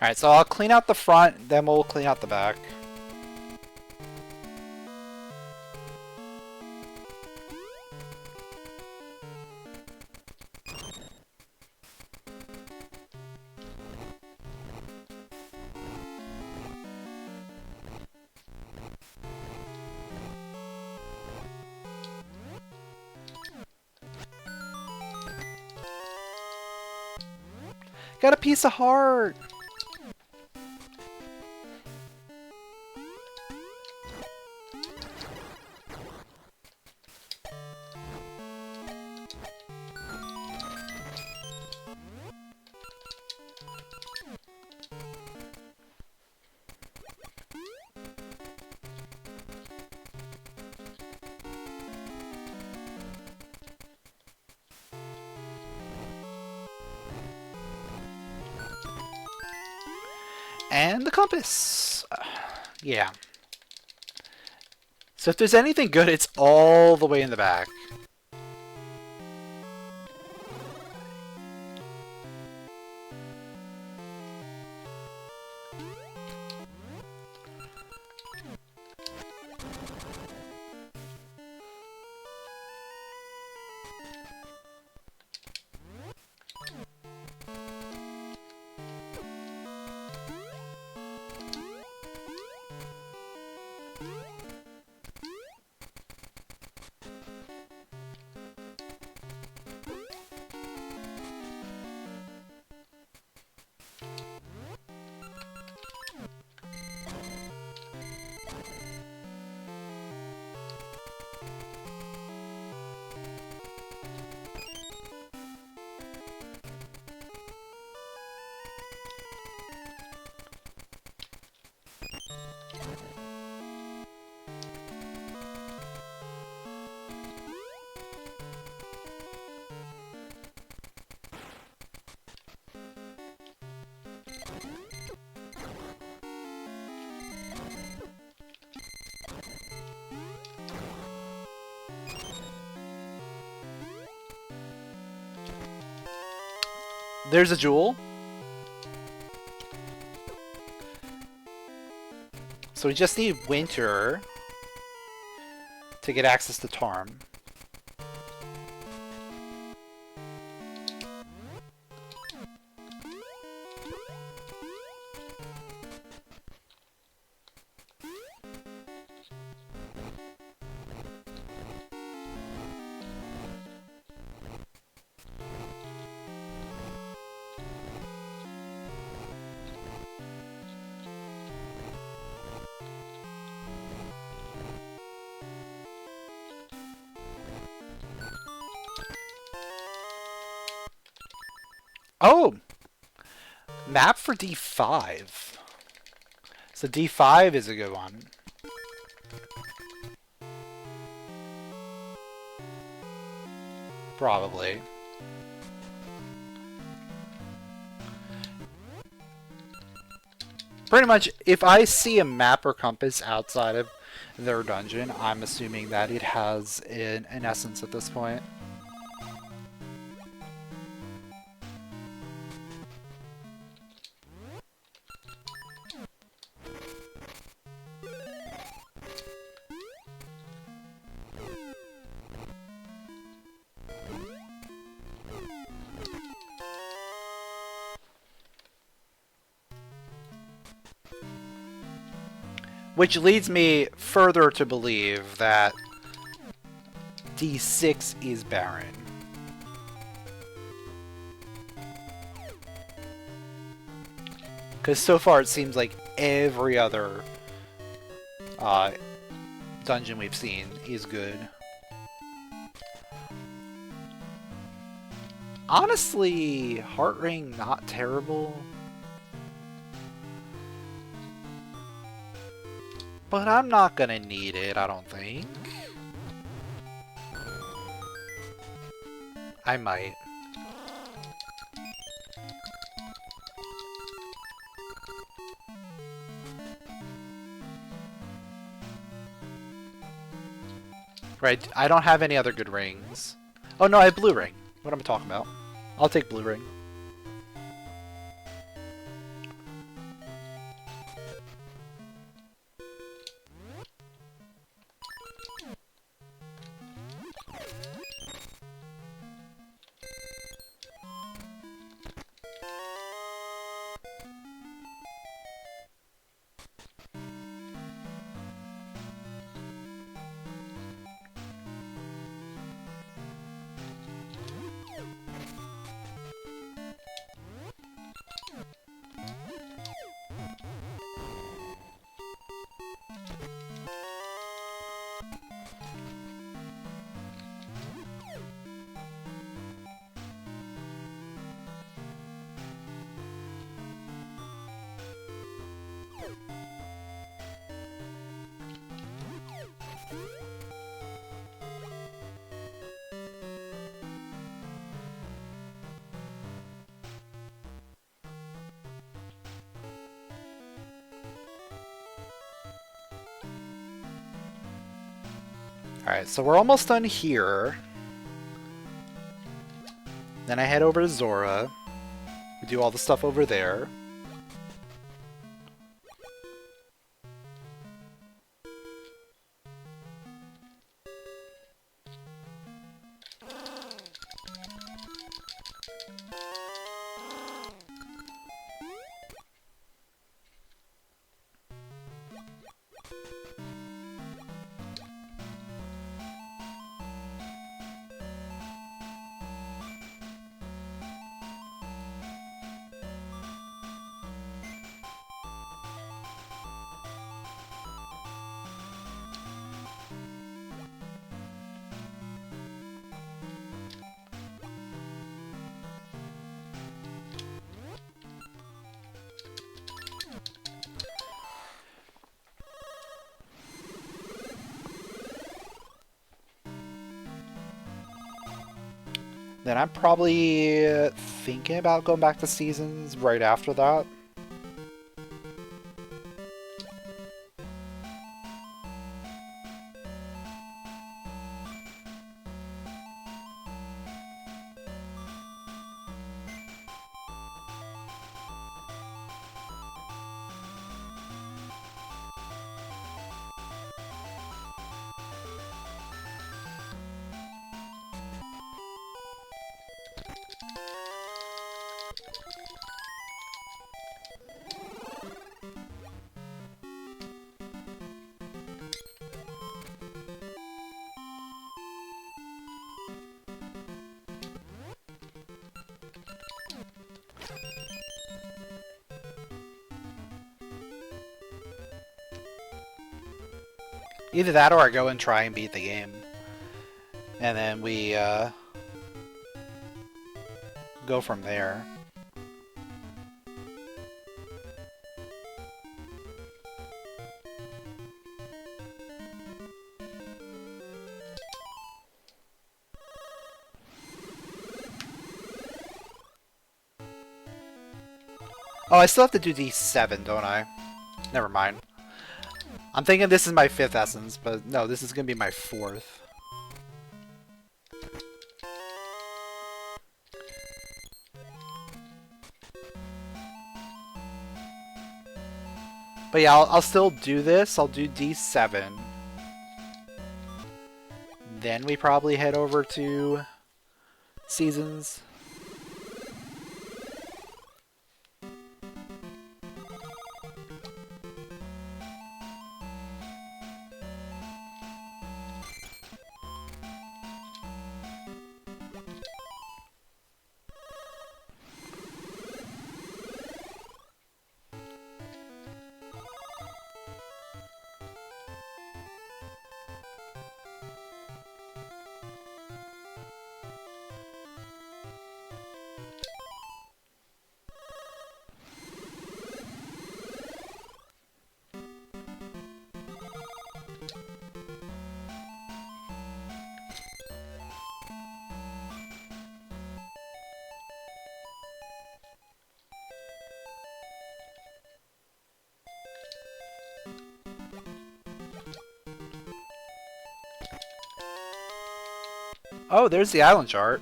Alright, so I'll clean out the front, then we'll clean out the back. Got a piece of heart! And the compass. Yeah. So if there's anything good, it's all the way in the back. There's a jewel. So we just need Winter to get access to Tarm. Oh! Map for D5. So D5 is a good one. Probably. Pretty much, if I see a map or compass outside of their dungeon, I'm assuming that it has an essence at this point. Which leads me further to believe that D6 is barren. Because so far it seems like every other dungeon we've seen is good. Honestly, Heart Ring not terrible. But I'm not gonna need it, I don't think. I might. Right, I don't have any other good rings. Oh no, I have blue ring. What am I talking about? I'll take blue ring. Alright, so we're almost done here. Then I head over to Zora. We do all the stuff over there. Then I'm probably thinking about going back to Seasons right after that. Either that or I go and try and beat the game. And then we go from there. Oh, I still have to do D7, don't I? Never mind. I'm thinking this is my 5th essence, but no, this is going to be my 4th. But yeah, I'll still do this. I'll do D7. Then we probably head over to Seasons. Oh, there's the island chart.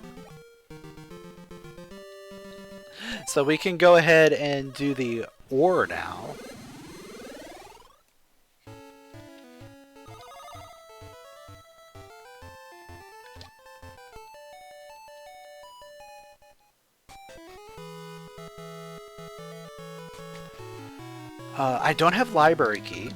So we can go ahead and do the ore now. I don't have library key.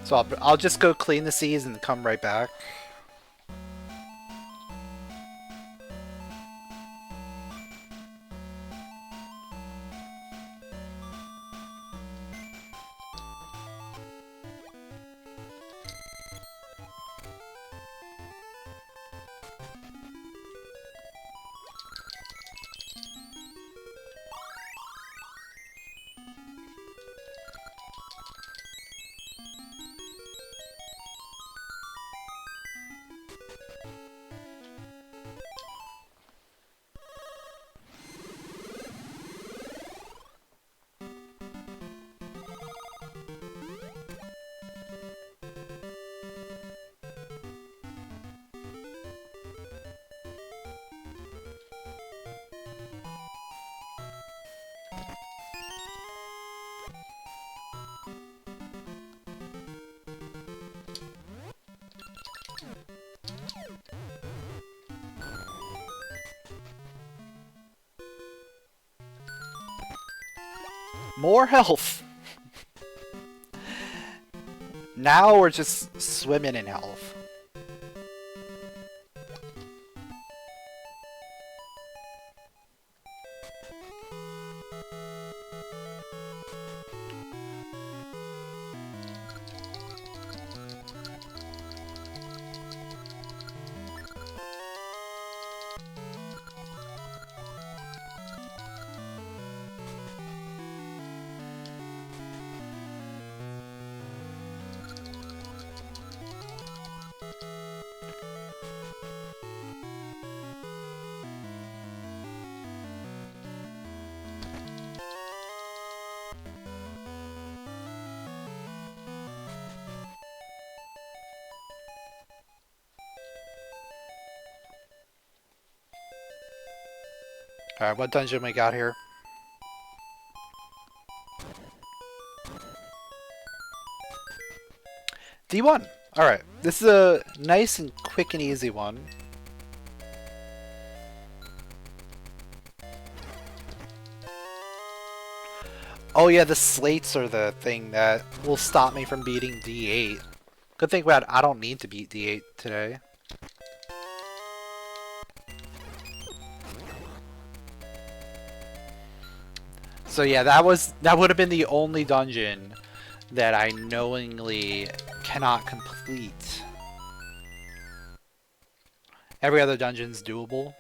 So I'll just go clean the seas and come right back. More health! Now we're just swimming in health. Alright, what dungeon we got here? D1! Alright, this is a nice and quick and easy one. Oh yeah, the slates are the thing that will stop me from beating D8. Good thing about it, I don't need to beat D8 today. So yeah, that would have been the only dungeon that I knowingly cannot complete. Every other dungeon's doable.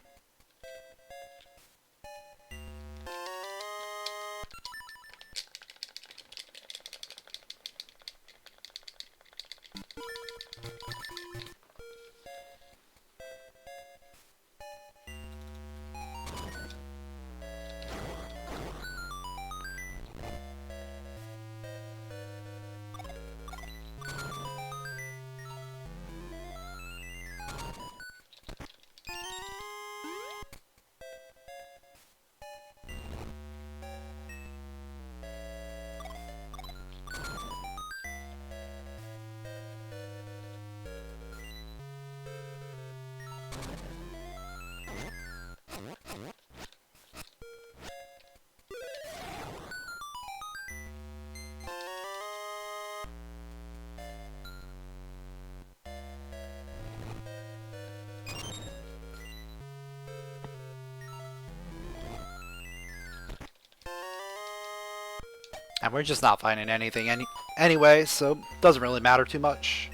And we're just not finding anything anyway, so doesn't really matter too much.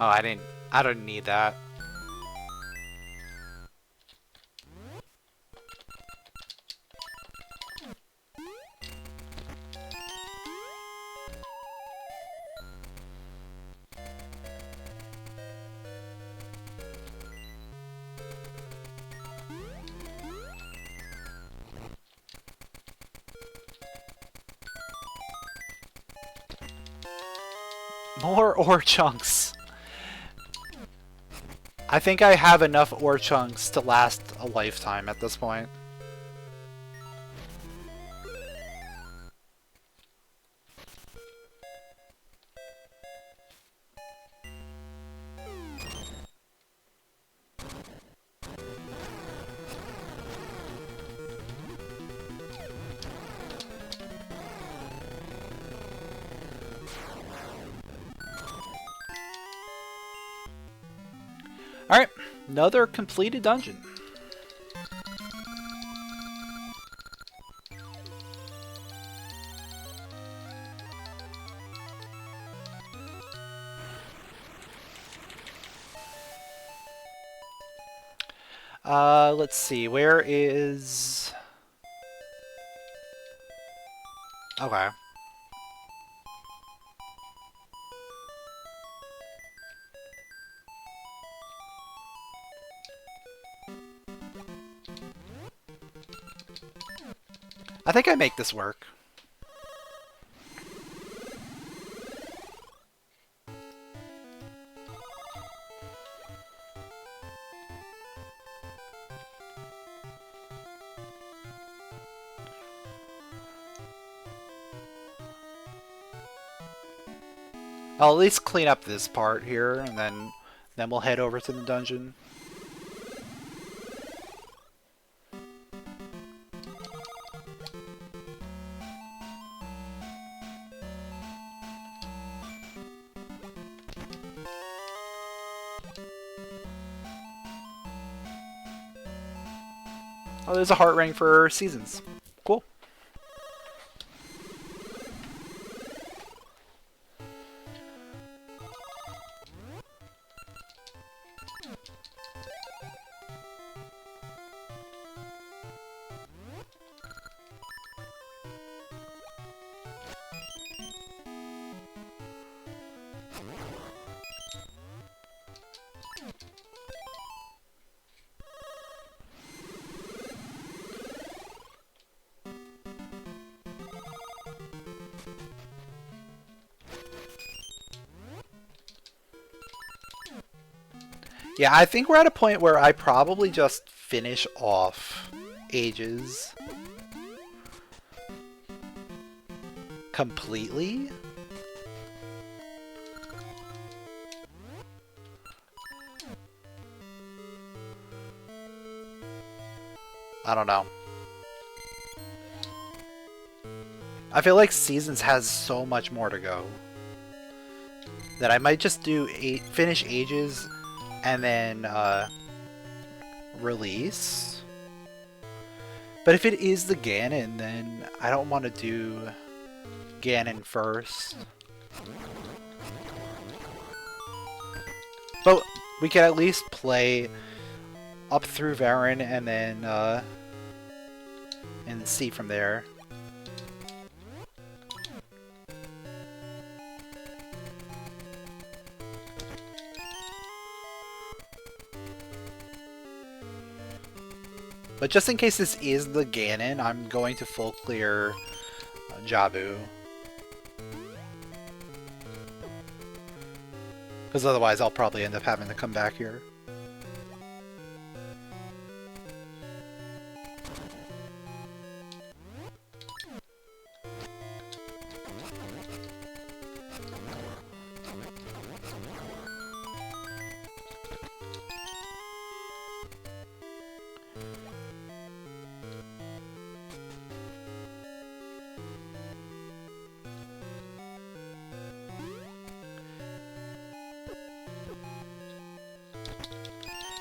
Oh, I didn't need that. More ore chunks. I think I have enough ore chunks to last a lifetime at this point. Alright, another completed dungeon. Let's see, where is... Okay. I think I make this work. I'll at least clean up this part here, and then we'll head over to the dungeon. Oh, there's a heart ring for seasons. Cool. Yeah, I think we're at a point where I probably just finish off Ages completely. I don't know. I feel like Seasons has so much more to go that I might just do finish Ages and then release. But if it is the Ganon, then I don't want to do Ganon first. But we can at least play up through Varen and then and see from there. But just in case this is the Ganon, I'm going to full clear Jabu. Because otherwise I'll probably end up having to come back here.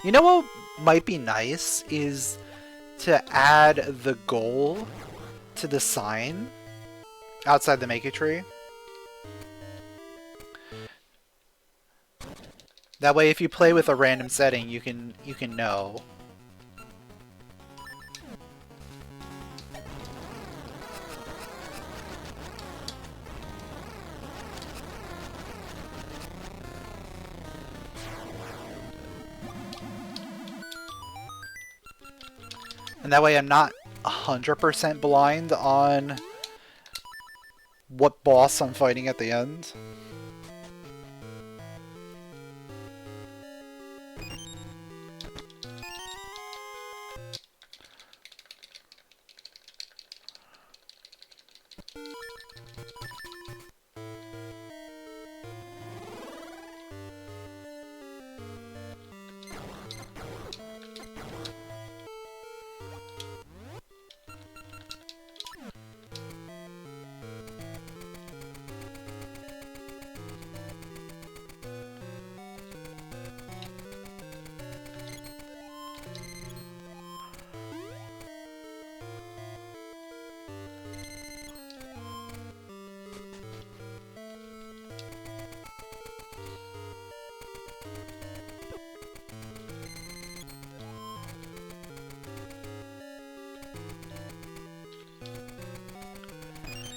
You know what might be nice is to add the goal to the sign outside the Make-A tree. That way if you play with a random setting, you can know. And that way I'm not 100% blind on what boss I'm fighting at the end.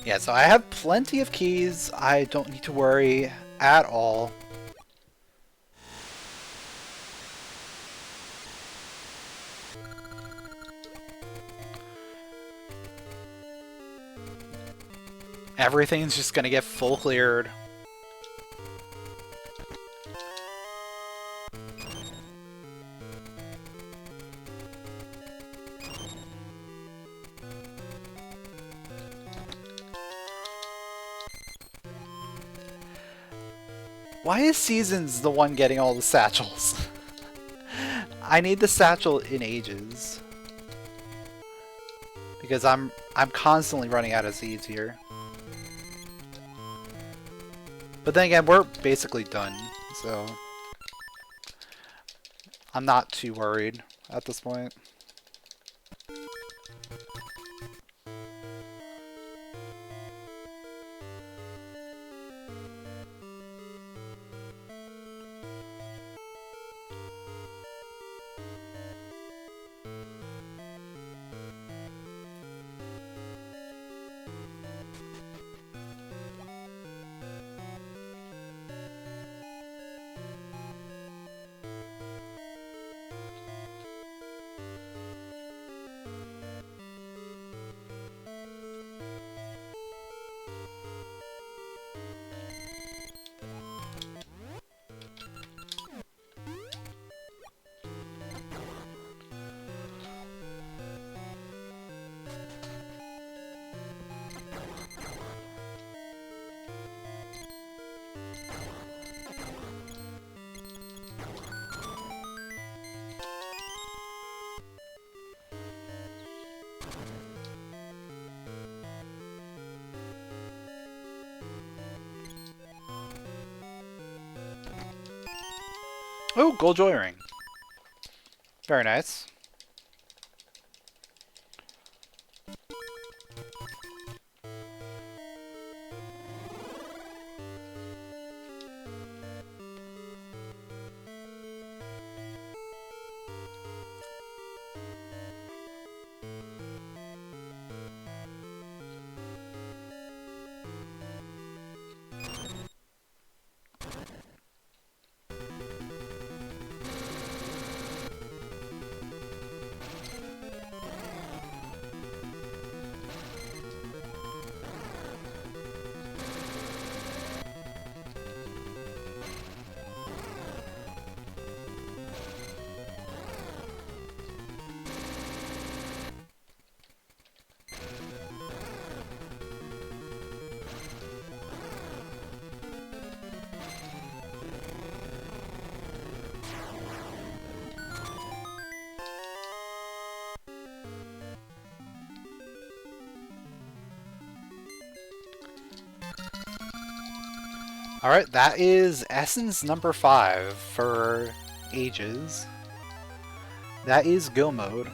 Yeah, so I have plenty of keys. I don't need to worry at all. Everything's just gonna get full cleared. Why is Seasons the one getting all the satchels? I need the satchel in Ages. Because I'm constantly running out of seeds here. But then again, we're basically done, so I'm not too worried at this point. Oh, gold joy ring. Very nice. Alright, that is essence number 5 for Ages. That is go mode.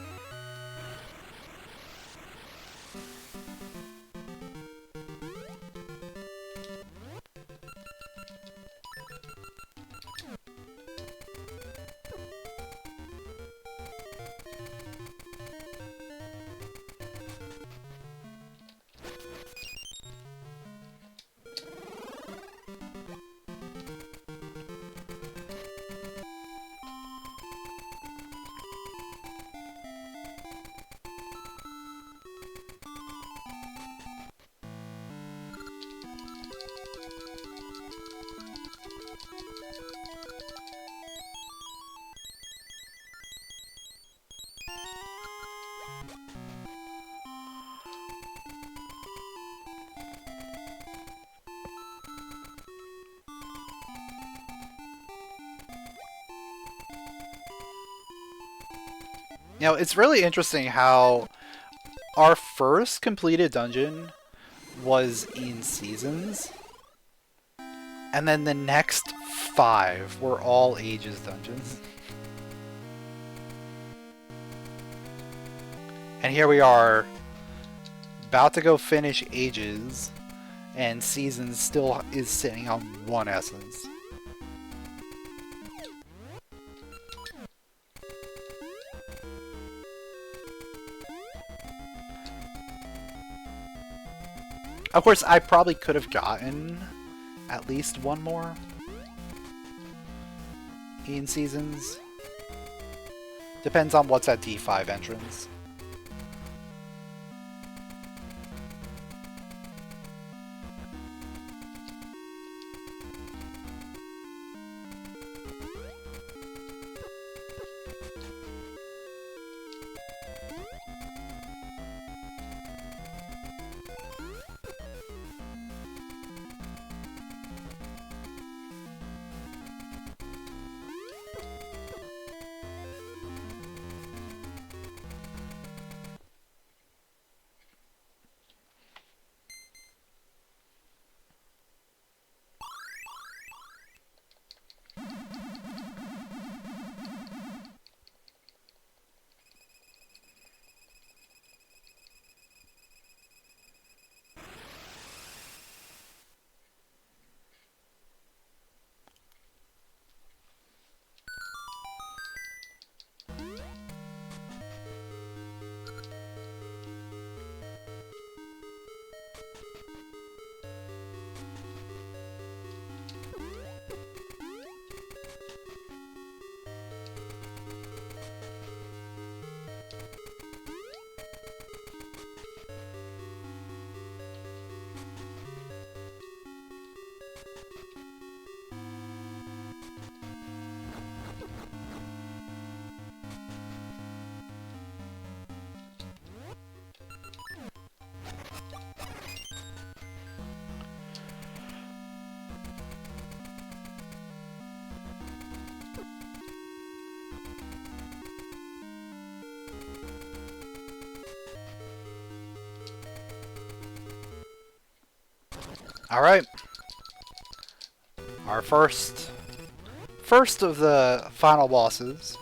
Now, it's really interesting how our first completed dungeon was in Seasons, and then the next 5 were all Ages dungeons. And here we are, about to go finish Ages, and Seasons still is sitting on 1 essence. Of course, I probably could have gotten at least 1 more in Seasons. Depends on what's at D5 entrance. Alright. Our first of the final bosses.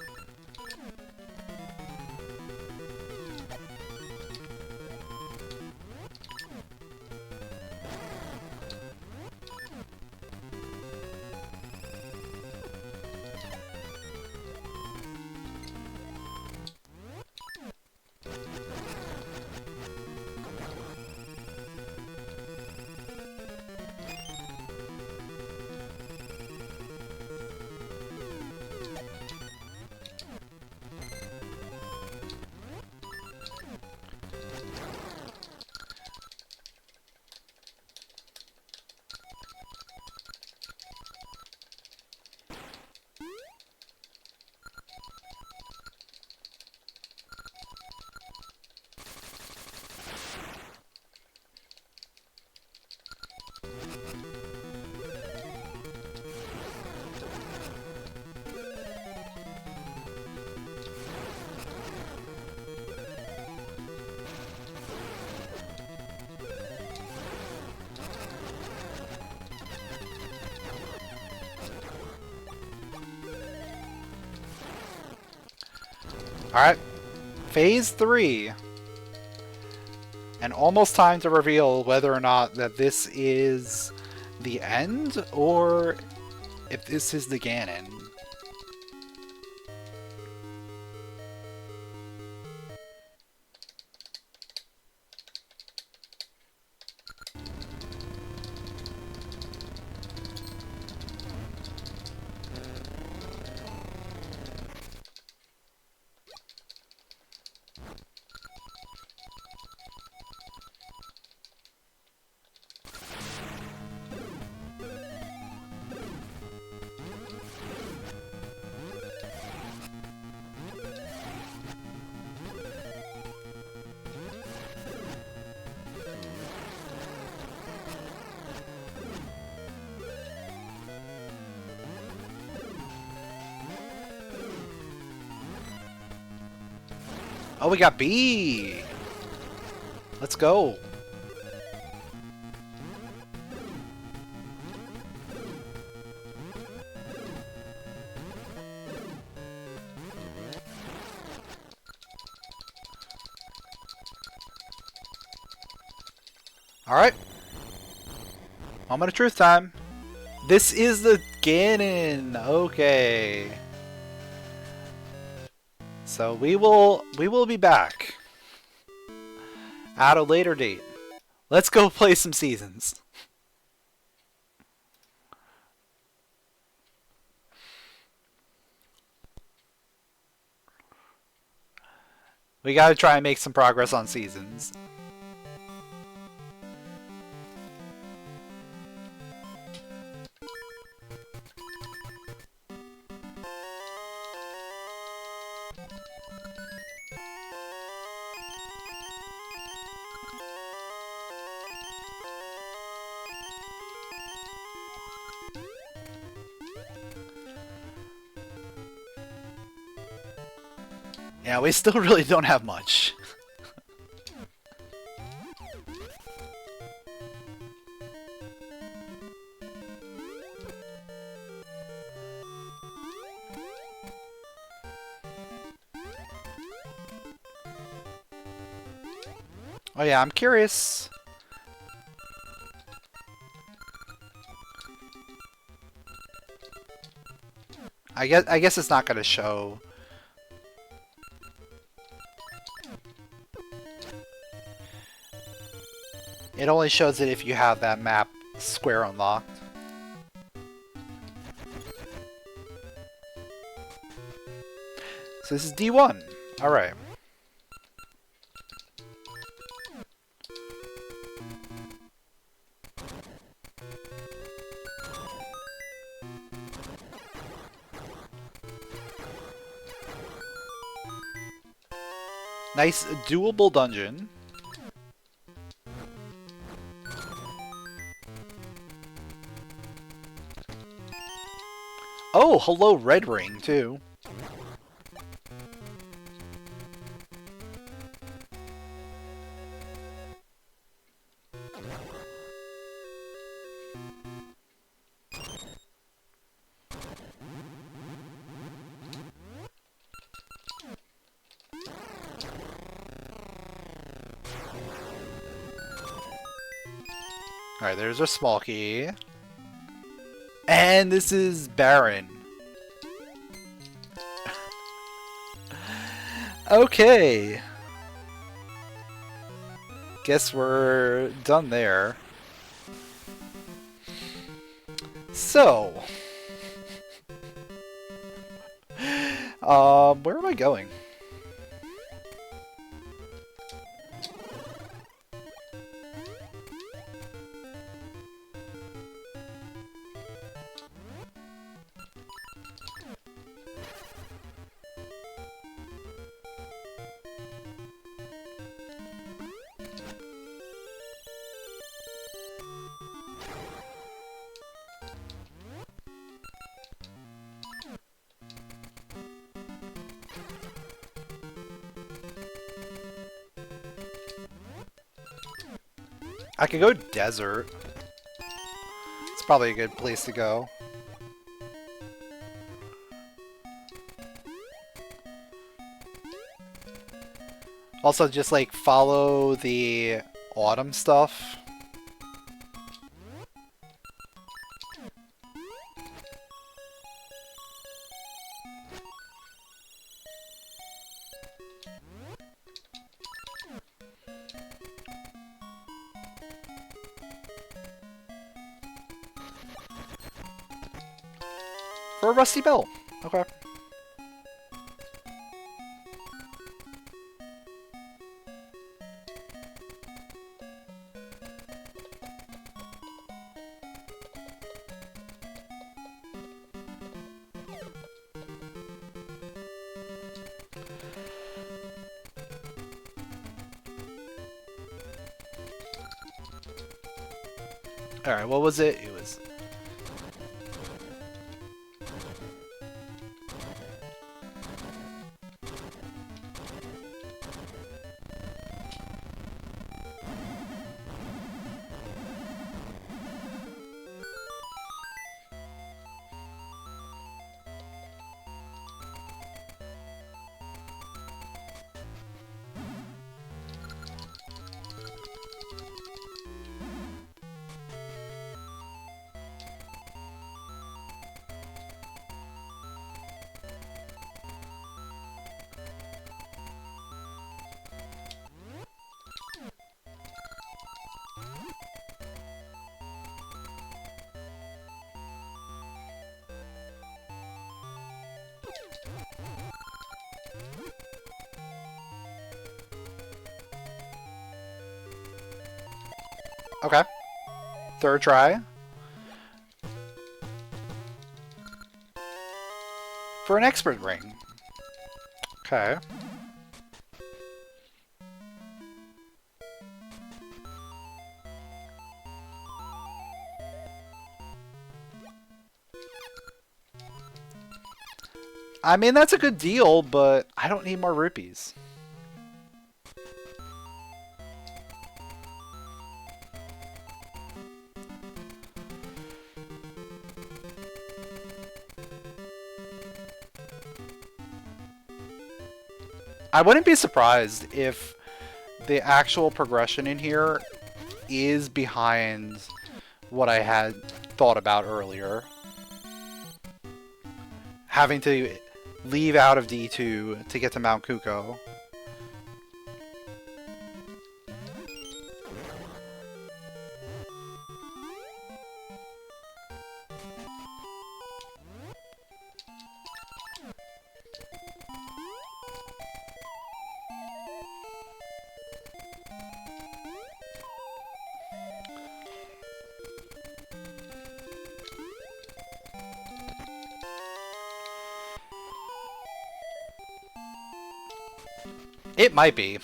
Alright, Phase 3. And almost time to reveal whether or not that this is the end, or if this is the Ganon. Oh, we got B! Let's go! Alright. Moment of truth time. This is the Ganon! Okay. So we will be back at a later date. Let's go play some seasons. We gotta try and make some progress on seasons. Yeah, we still really don't have much. Oh yeah, I'm curious. I guess it's not gonna show. It only shows it if you have that map square unlocked. So this is D1. Alright. Nice doable dungeon. Oh, hello, Red Ring, too. Alright, there's a small key. And this is Baron. Okay. Guess we're done there. So. Where am I going? I could go desert. It's probably a good place to go. Also, just like follow the autumn stuff. For a rusty bell. Okay. Alright, what was it? It was... Okay. Third try. For an expert ring. Okay. I mean, that's a good deal, but I don't need more rupees. I wouldn't be surprised if the actual progression in here is behind what I had thought about earlier. Having to leave out of D2 to get to Mount Kuko. It might be.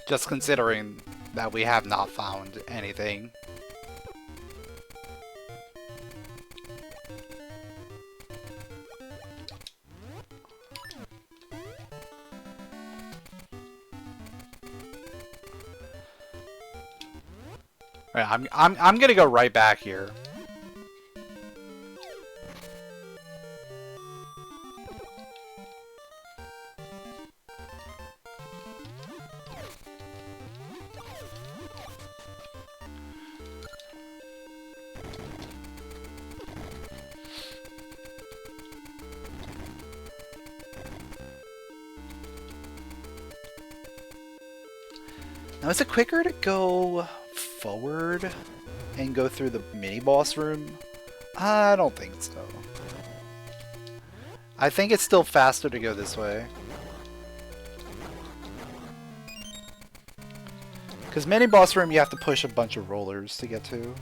Just considering that we have not found anything. Alright, I'm gonna go right back here. Now, is it quicker to go forward and go through the mini-boss room? I don't think so. I think it's still faster to go this way. Because mini-boss room, you have to push a bunch of rollers to get to.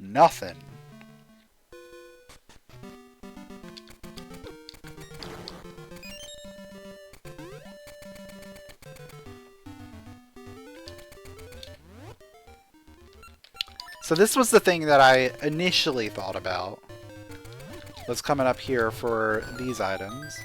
Nothing. So this was the thing that I initially thought about. What's coming up here for these items.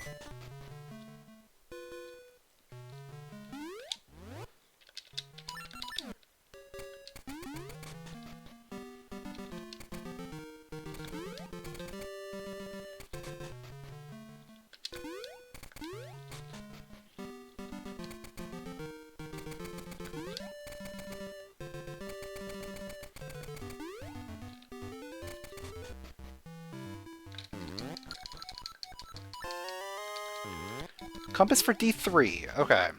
Compass for D3, okay.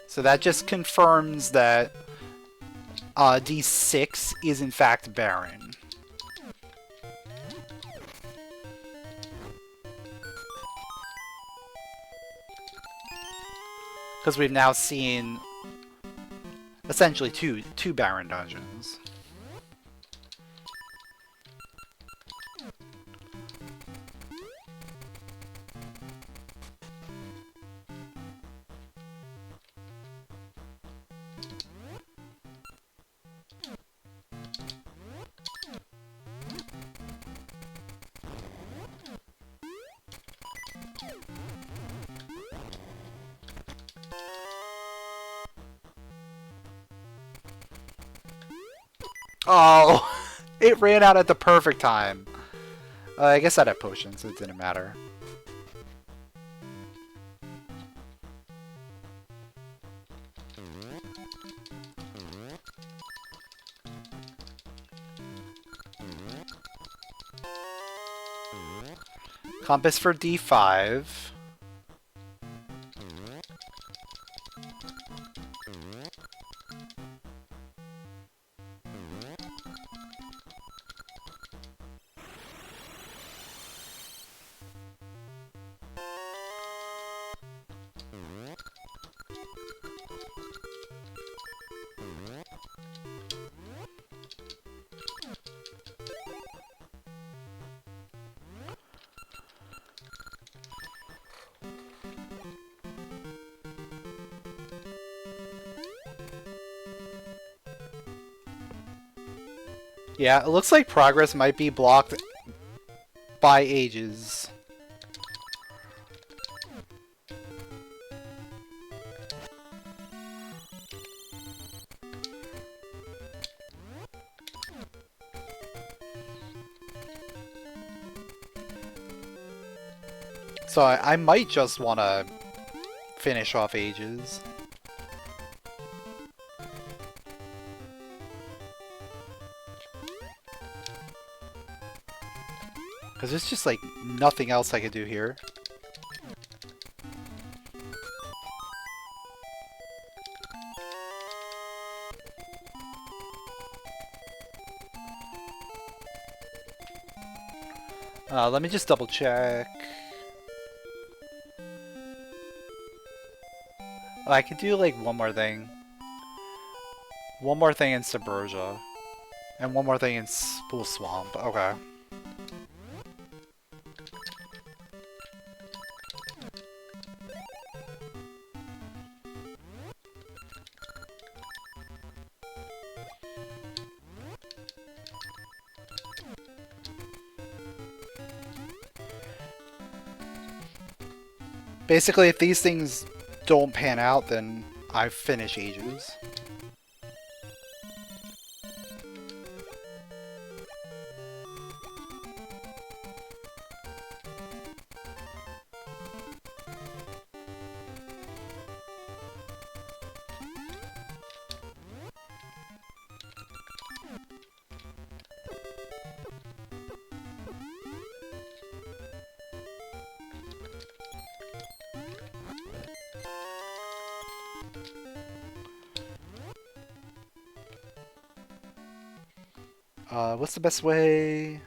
So that just confirms that D6 is in fact barren. Because we've now seen essentially two barren dungeons. Oh, it ran out at the perfect time. I guess I had potions, so it didn't matter. Compass for D5. Yeah, it looks like progress might be blocked by Ages. So I might just want to finish off Ages. Because there's just, like, nothing else I could do here. Let me just double check. Oh, I could do, like, one more thing. One more thing in Suburbia. And one more thing in Spool Swamp. Okay. Basically, if these things don't pan out, then I finish Ages. What's the best way?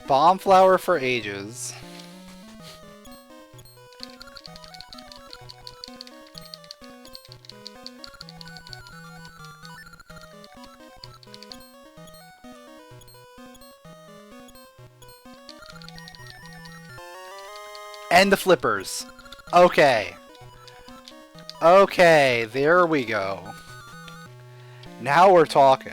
Bomb flower for Ages. And the flippers. Okay. Okay, there we go. Now we're talking.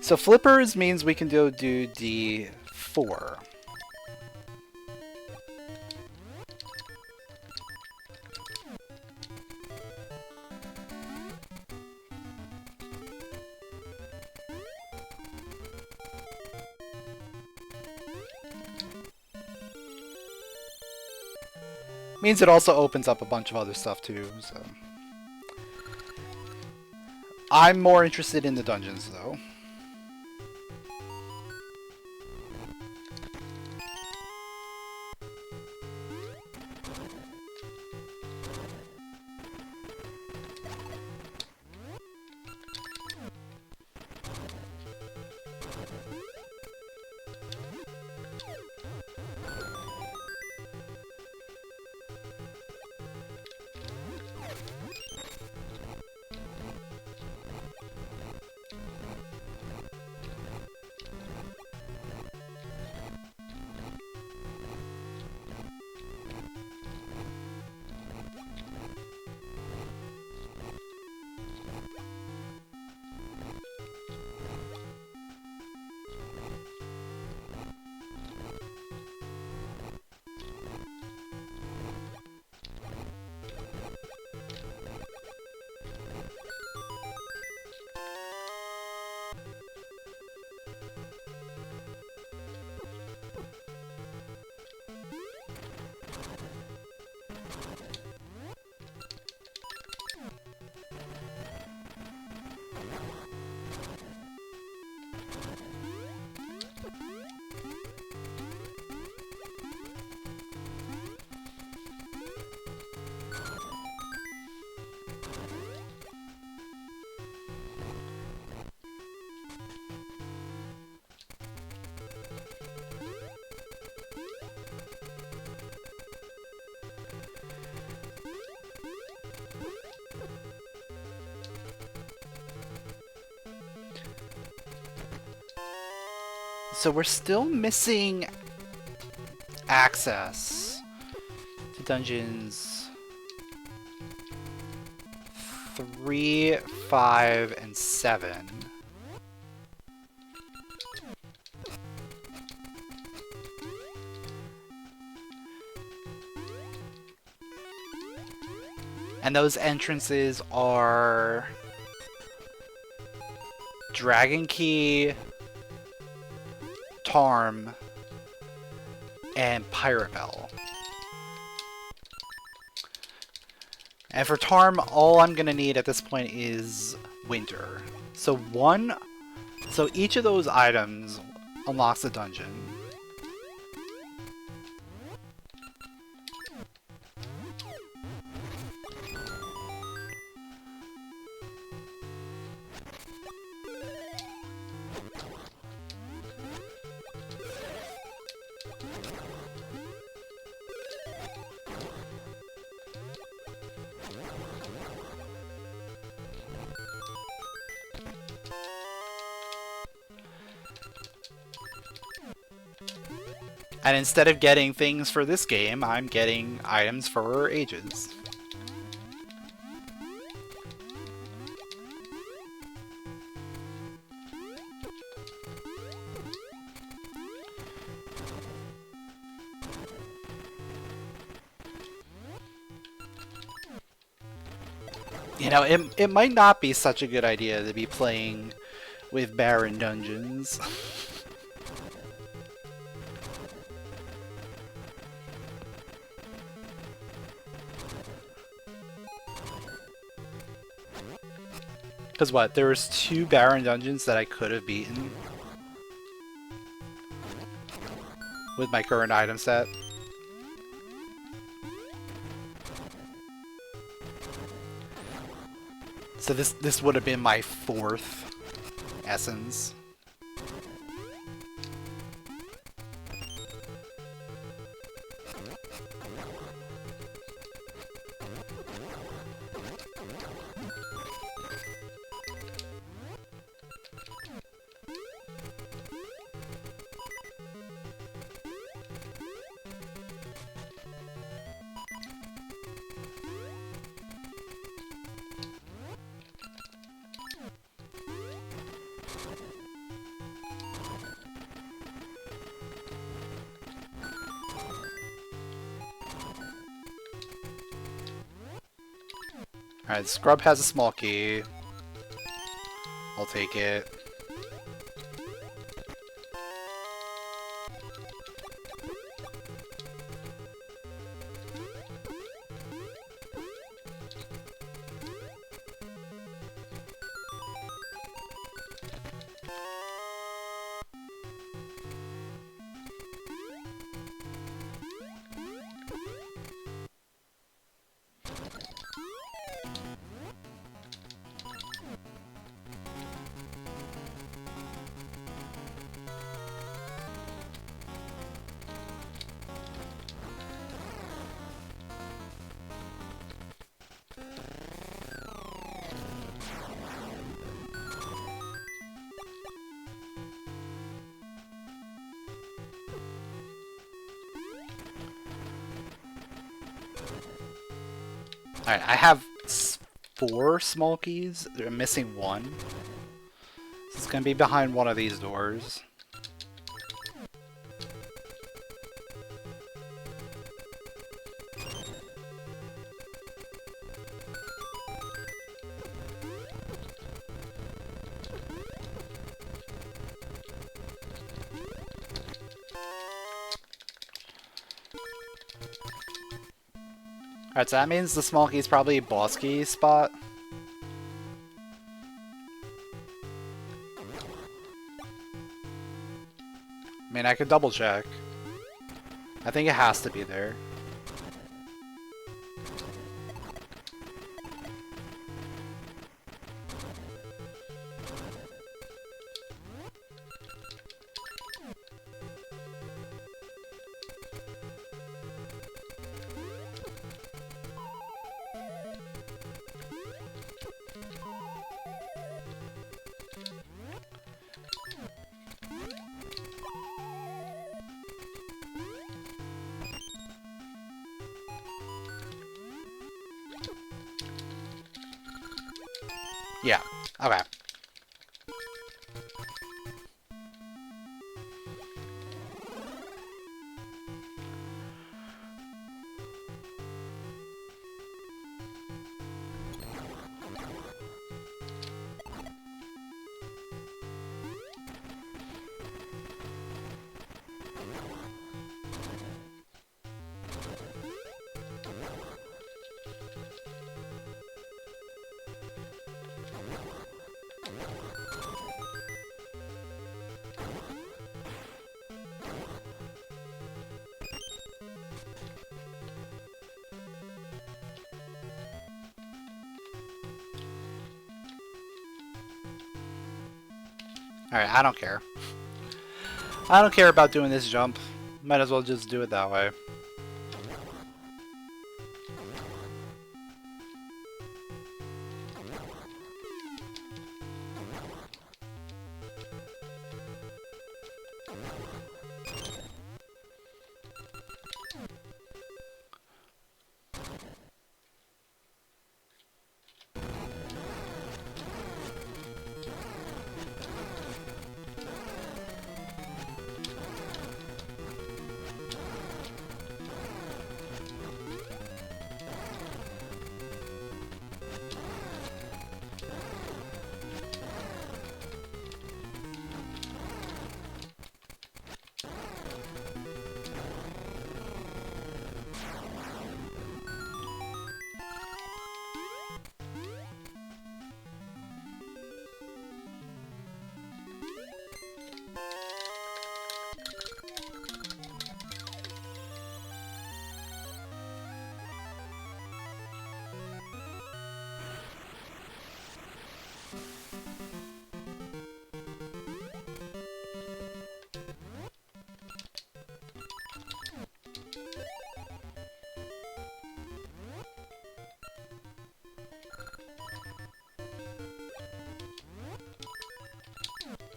So flippers means we can do D4. Means it also opens up a bunch of other stuff too, so. I'm more interested in the dungeons though. So we're still missing access to dungeons 3, 5, and 7. And those entrances are Dragon Key, Tarm, and Pirate Bell. And for Tarm, all I'm gonna need at this point is Winter. So each of those items unlocks a dungeon. And instead of getting things for this game, I'm getting items for Ages. You know, it might not be such a good idea to be playing with barren dungeons. Because what, there was 2 barren dungeons that I could have beaten with my current item set. So this would have been my 4th essence. Alright, Scrub has a small key. I'll take it. Alright, I have 4 small keys. I'm missing 1. So it's gonna be behind one of these doors. Alright, so that means the small key is probably a boss key spot. I mean, I could double check. I think it has to be there. Yeah. Okay. Alright, I don't care. I don't care about doing this jump. Might as well just do it that way.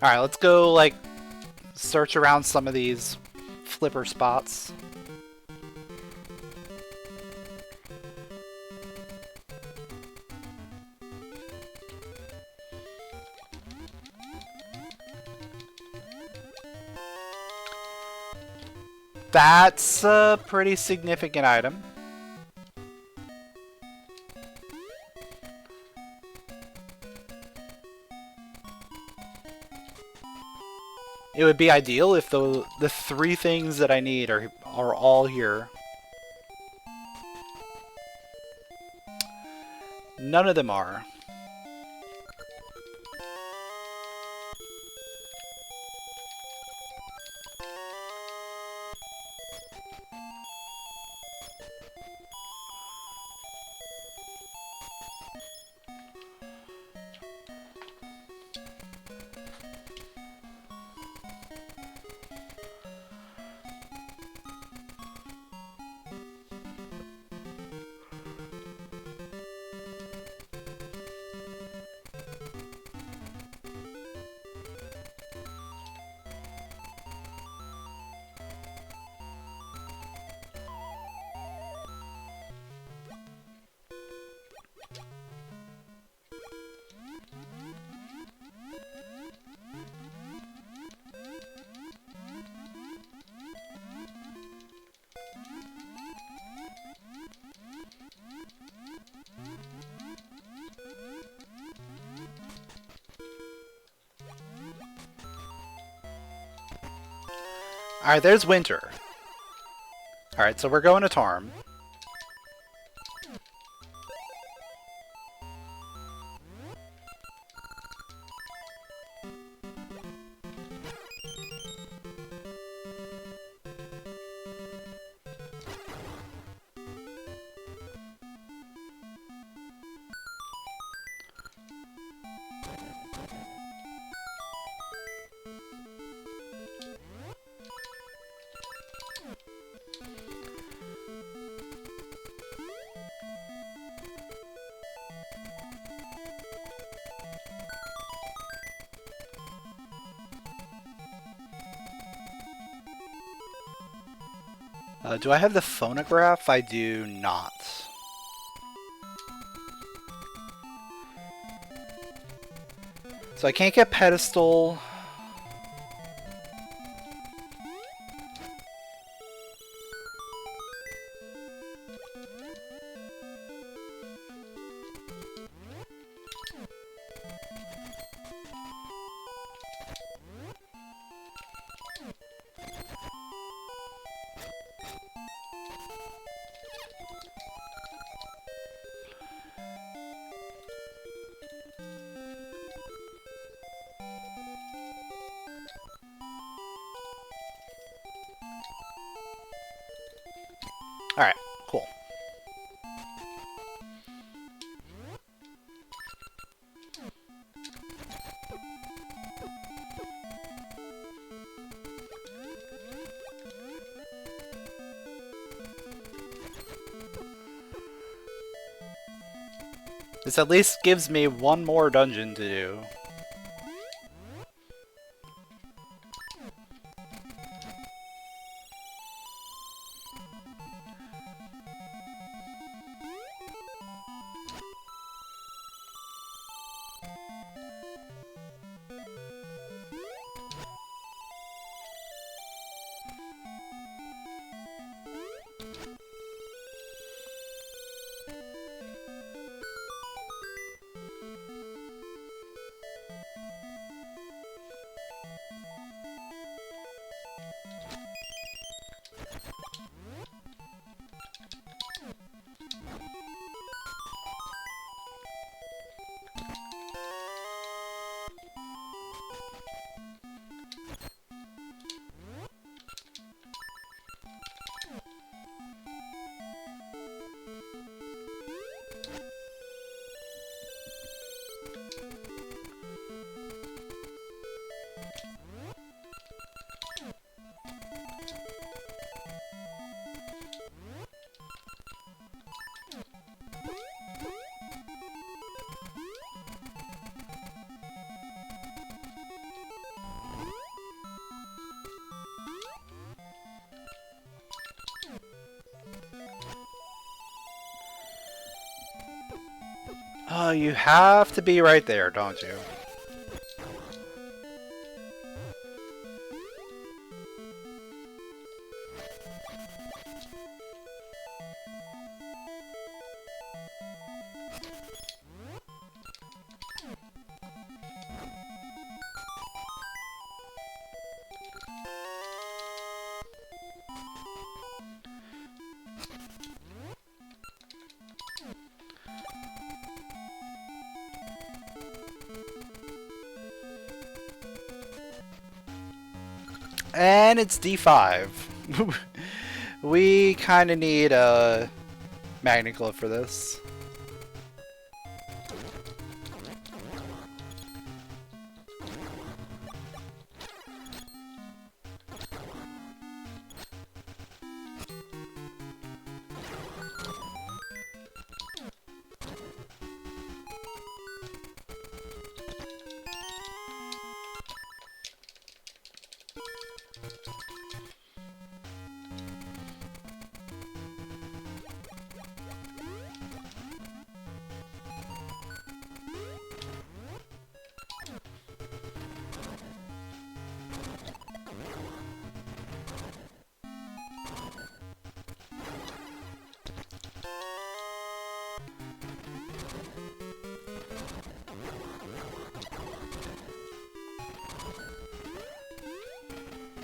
Alright, let's go, like, search around some of these flipper spots. That's a pretty significant item. It would be ideal if the three things that I need are all here. None of them are. Alright, there's winter. Alright, so we're going to Tarm. Do I have the phonograph? I do not. So I can't get pedestal. Alright, cool. This at least gives me one more dungeon to do. Oh, you have to be right there, don't you? And it's D5. We kind of need a magnet glove for this.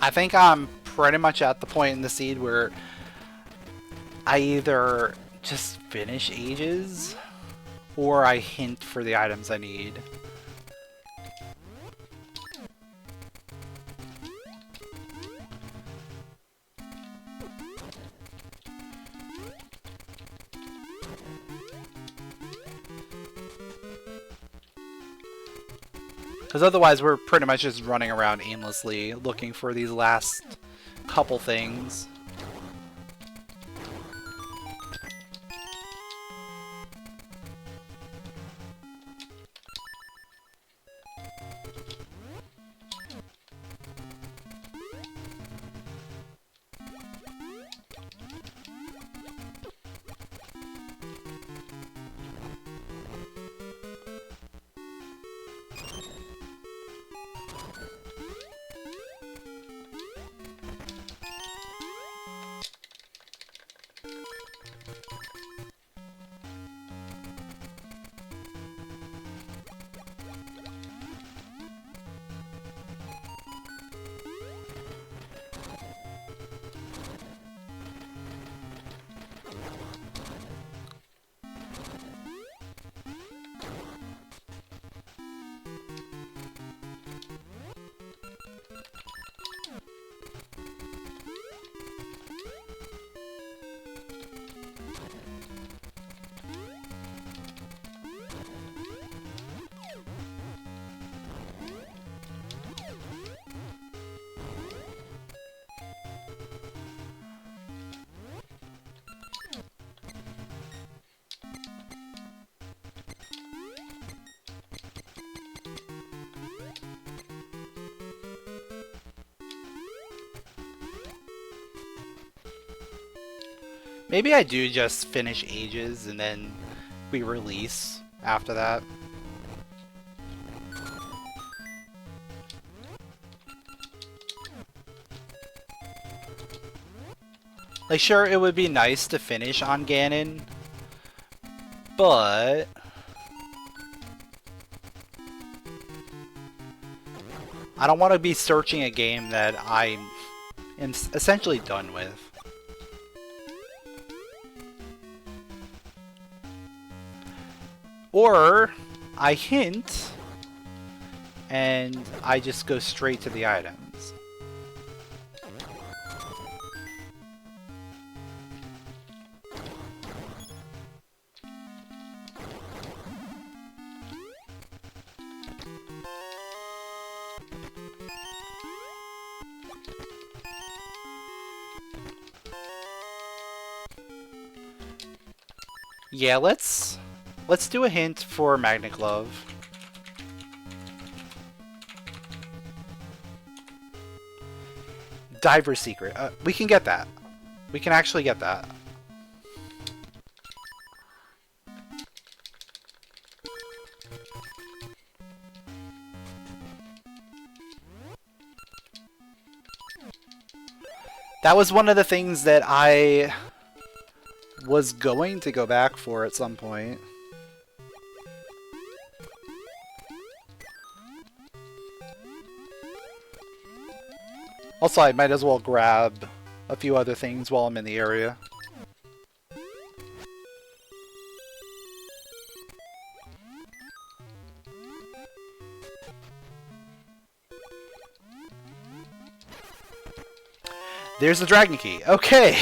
I think I'm pretty much at the point in the seed where I either just finish Ages or I hint for the items I need. Because otherwise we're pretty much just running around aimlessly looking for these last couple things. Maybe I do just finish Ages and then we release after that. Like, sure, it would be nice to finish on Ganon, but I don't want to be searching a game that I am essentially done with. Or I hint and I just go straight to the items. Yeah, let's do a hint for Magnet Glove. Diver Secret. We can get that. We can actually get that. That was one of the things that I was going to go back for at some point. Also, I might as well grab a few other things while I'm in the area. There's the Dragon Key. Okay!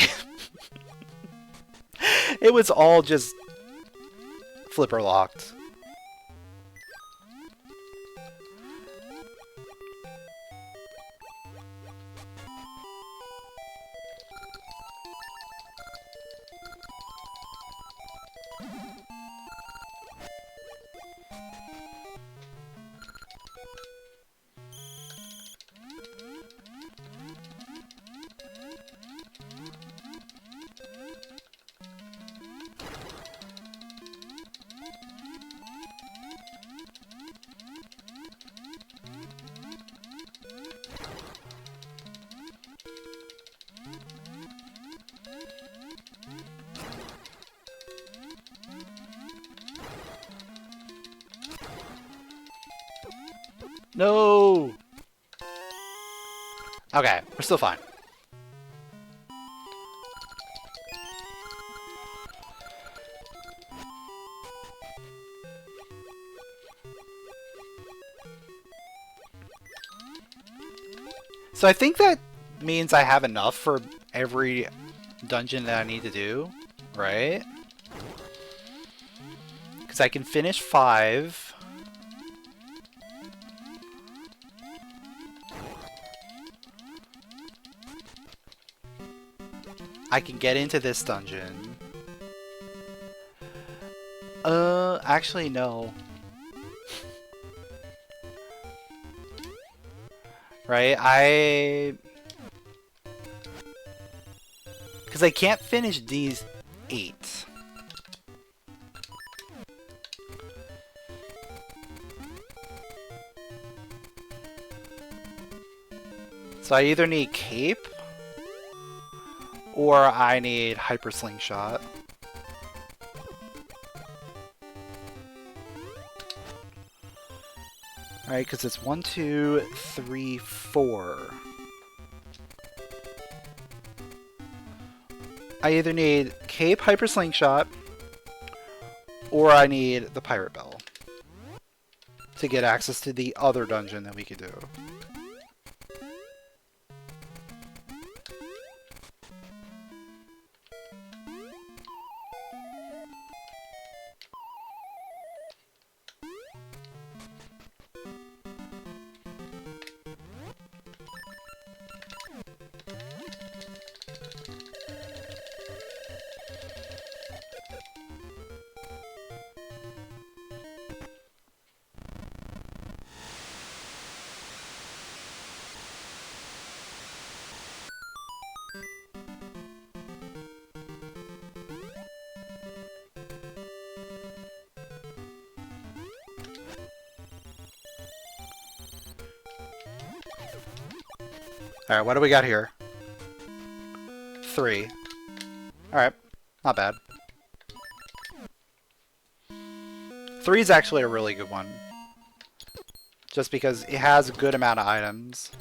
It was all just flipper locked. No! Okay, we're still fine. So I think that means I have enough for every dungeon that I need to do, right? Because I can finish 5. I can get into this dungeon. Actually no. Right, because I can't finish these 8. So I either need Cape, or I need Hyper Slingshot. Alright, because it's 1, 2, 3, 4. I either need Cape, Hyper Slingshot, or I need the Pirate Bell to get access to the other dungeon that we could do. Alright, what do we got here? 3. Alright, not bad. 3 is actually a really good one. Just because it has a good amount of items.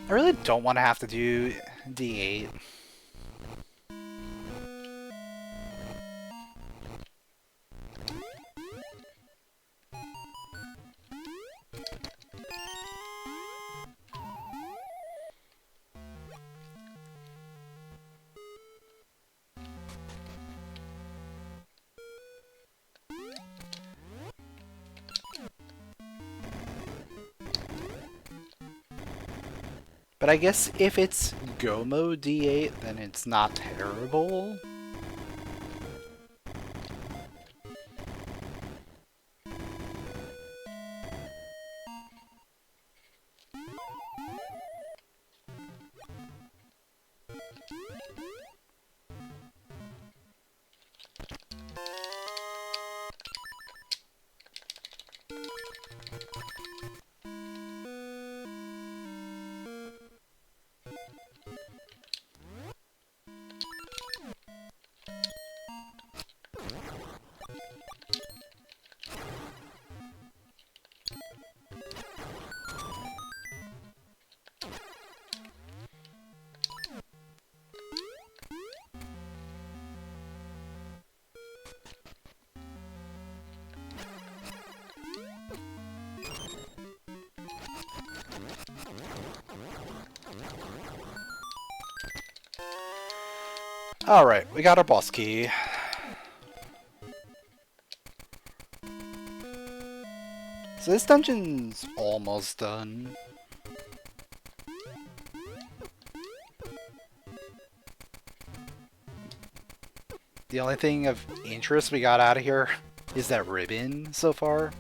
I really don't want to have to do D8. But I guess if it's Gomo D8, then it's not terrible. Alright, we got our boss key. So this dungeon's almost done. The only thing of interest we got out of here is that ribbon so far.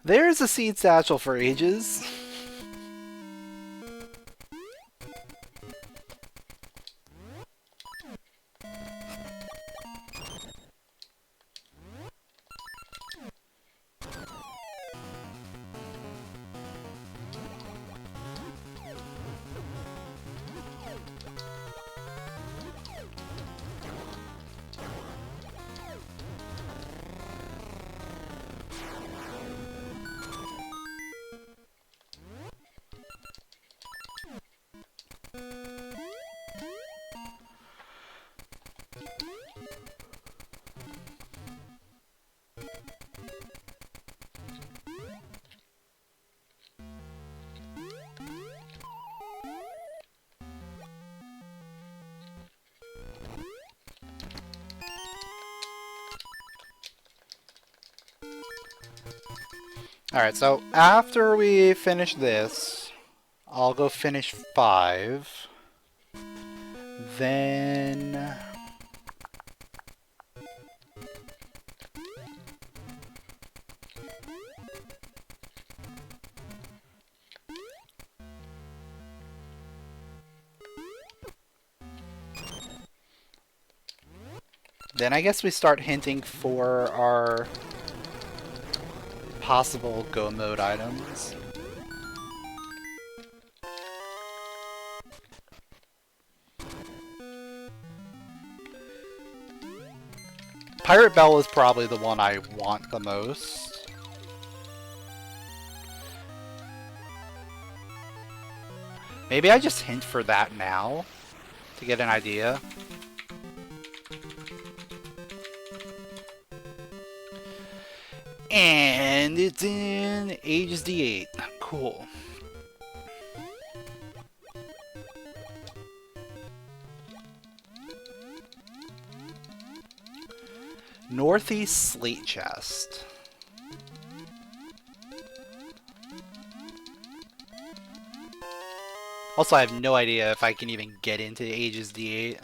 There's a seed satchel for Ages. Alright, so after we finish this, I'll go finish 5. Then... then I guess we start hinting for our possible go mode items. Pirate Bell is probably the one I want the most. Maybe I just hint for that now to get an idea. And it's in Ages D8. Cool. Northeast Slate Chest. Also, I have no idea if I can even get into Ages D8.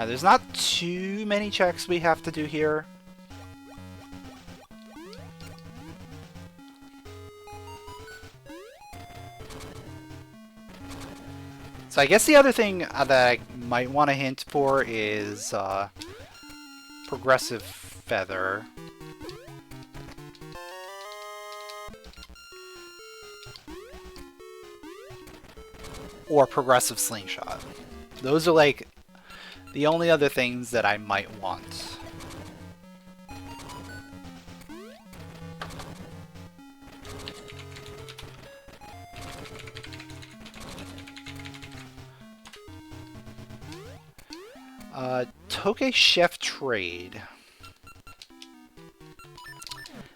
There's not too many checks we have to do here. So I guess the other thing that I might want to hint for is progressive feather. Or progressive slingshot. Those are like the only other things that I might want. Toke Chef Trade.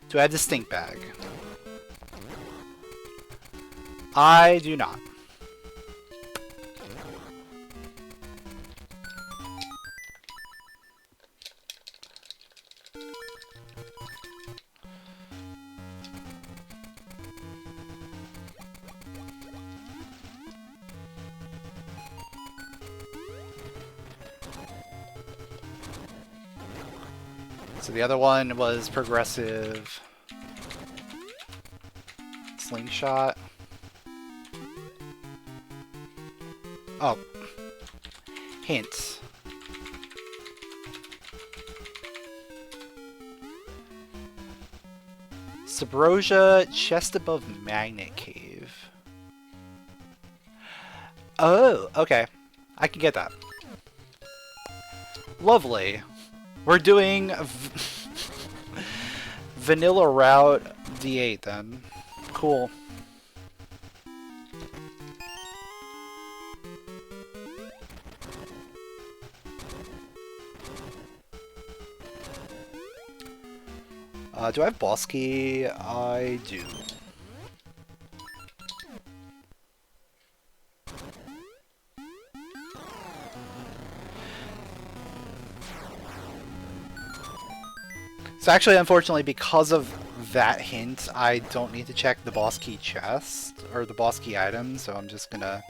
Do I have the stink bag? I do not. So the other one was progressive slingshot. Oh. Hint. Subrosia, chest above magnet cave. Oh, okay. I can get that. Lovely. We're doing vanilla route D8 then. Cool. Do I have boss key? I do. So actually, unfortunately, because of that hint, I don't need to check the boss key chest, or the boss key item, so I'm just gonna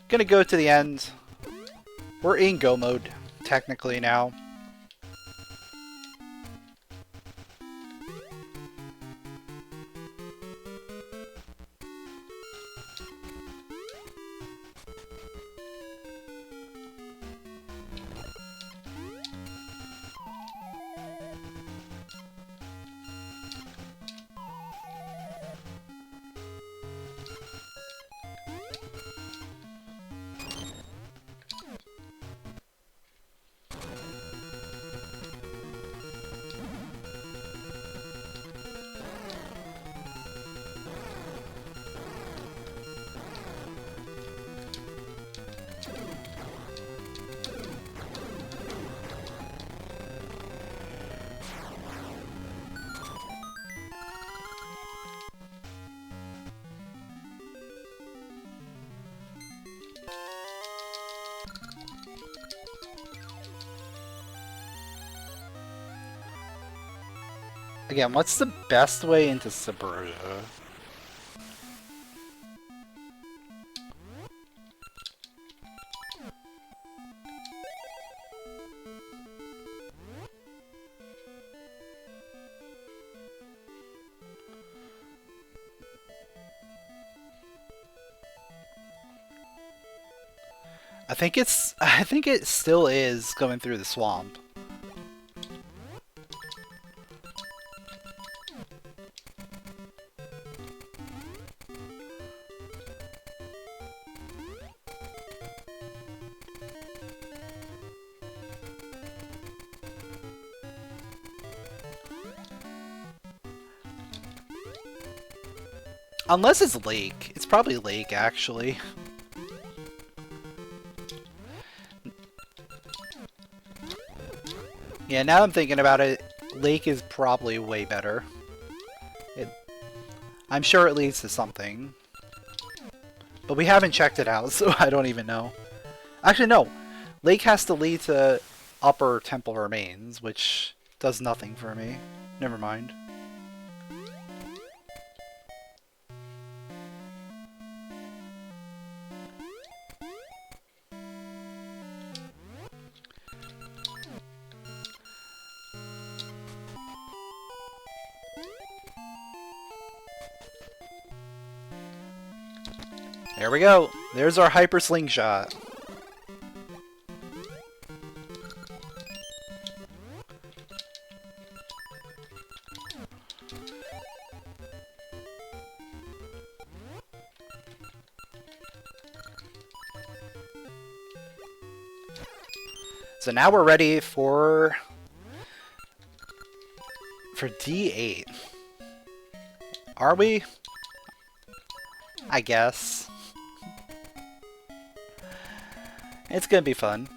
go to the end. We're in go mode, technically, now. Again, what's the best way into Subversia? I think it still is going through the swamp. Unless it's lake. It's probably lake, actually. Yeah, now I'm thinking about it, lake is probably way better. I'm sure it leads to something. But we haven't checked it out, so I don't even know. Actually, no. Lake has to lead to Upper Temple Remains, which does nothing for me. Never mind. There we go. There's our hyper slingshot. So now we're ready for D8. Are we? I guess. It's gonna be fun.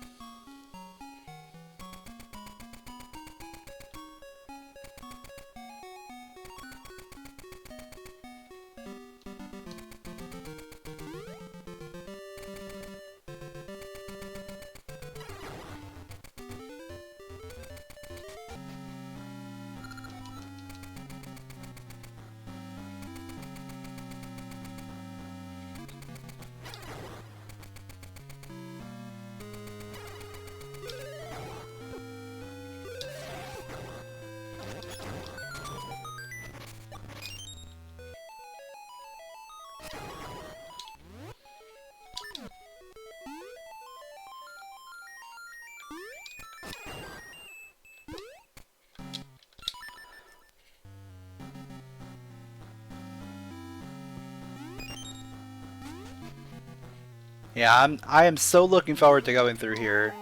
Yeah, I am so looking forward to going through here.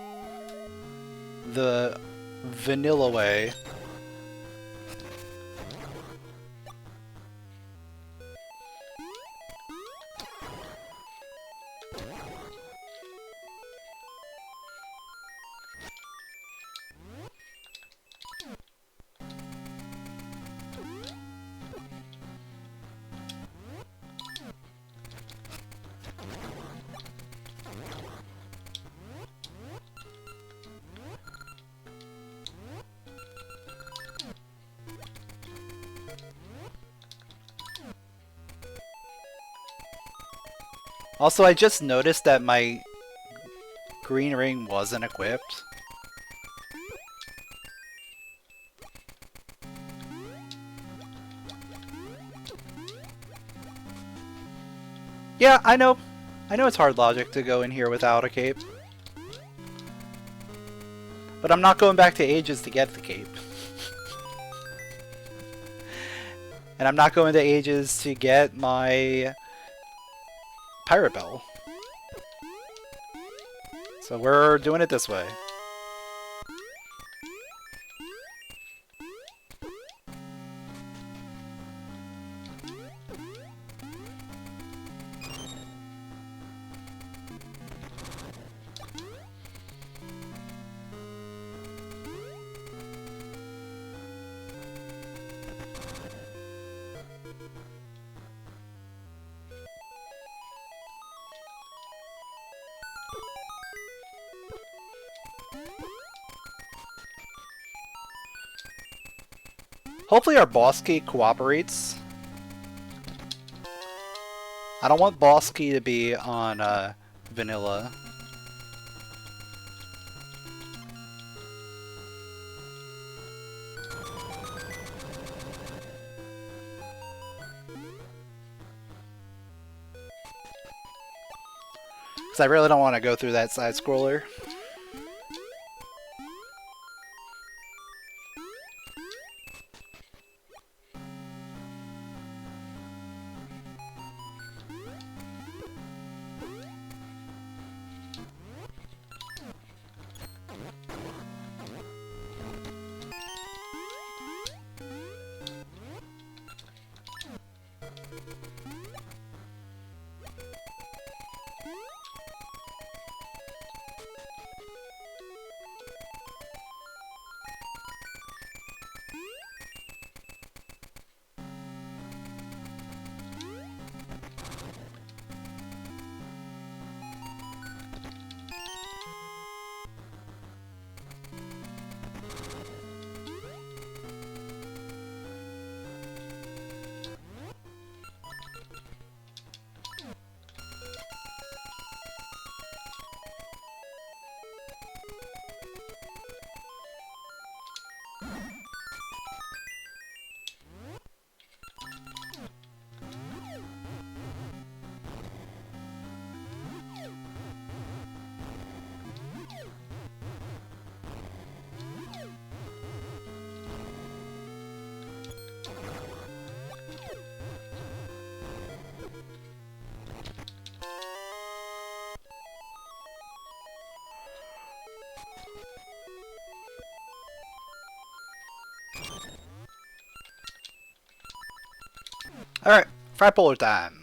The vanilla way. Also, I just noticed that my green ring wasn't equipped. Yeah, I know. I know it's hard logic to go in here without a cape. But I'm not going back to Ages to get the cape. And I'm not going to Ages to get my Pirate Bell. So we're doing it this way. Hopefully our boss key cooperates. I don't want boss key to be on vanilla. Because I really don't want to go through that side scroller. Alright, Fripolar time.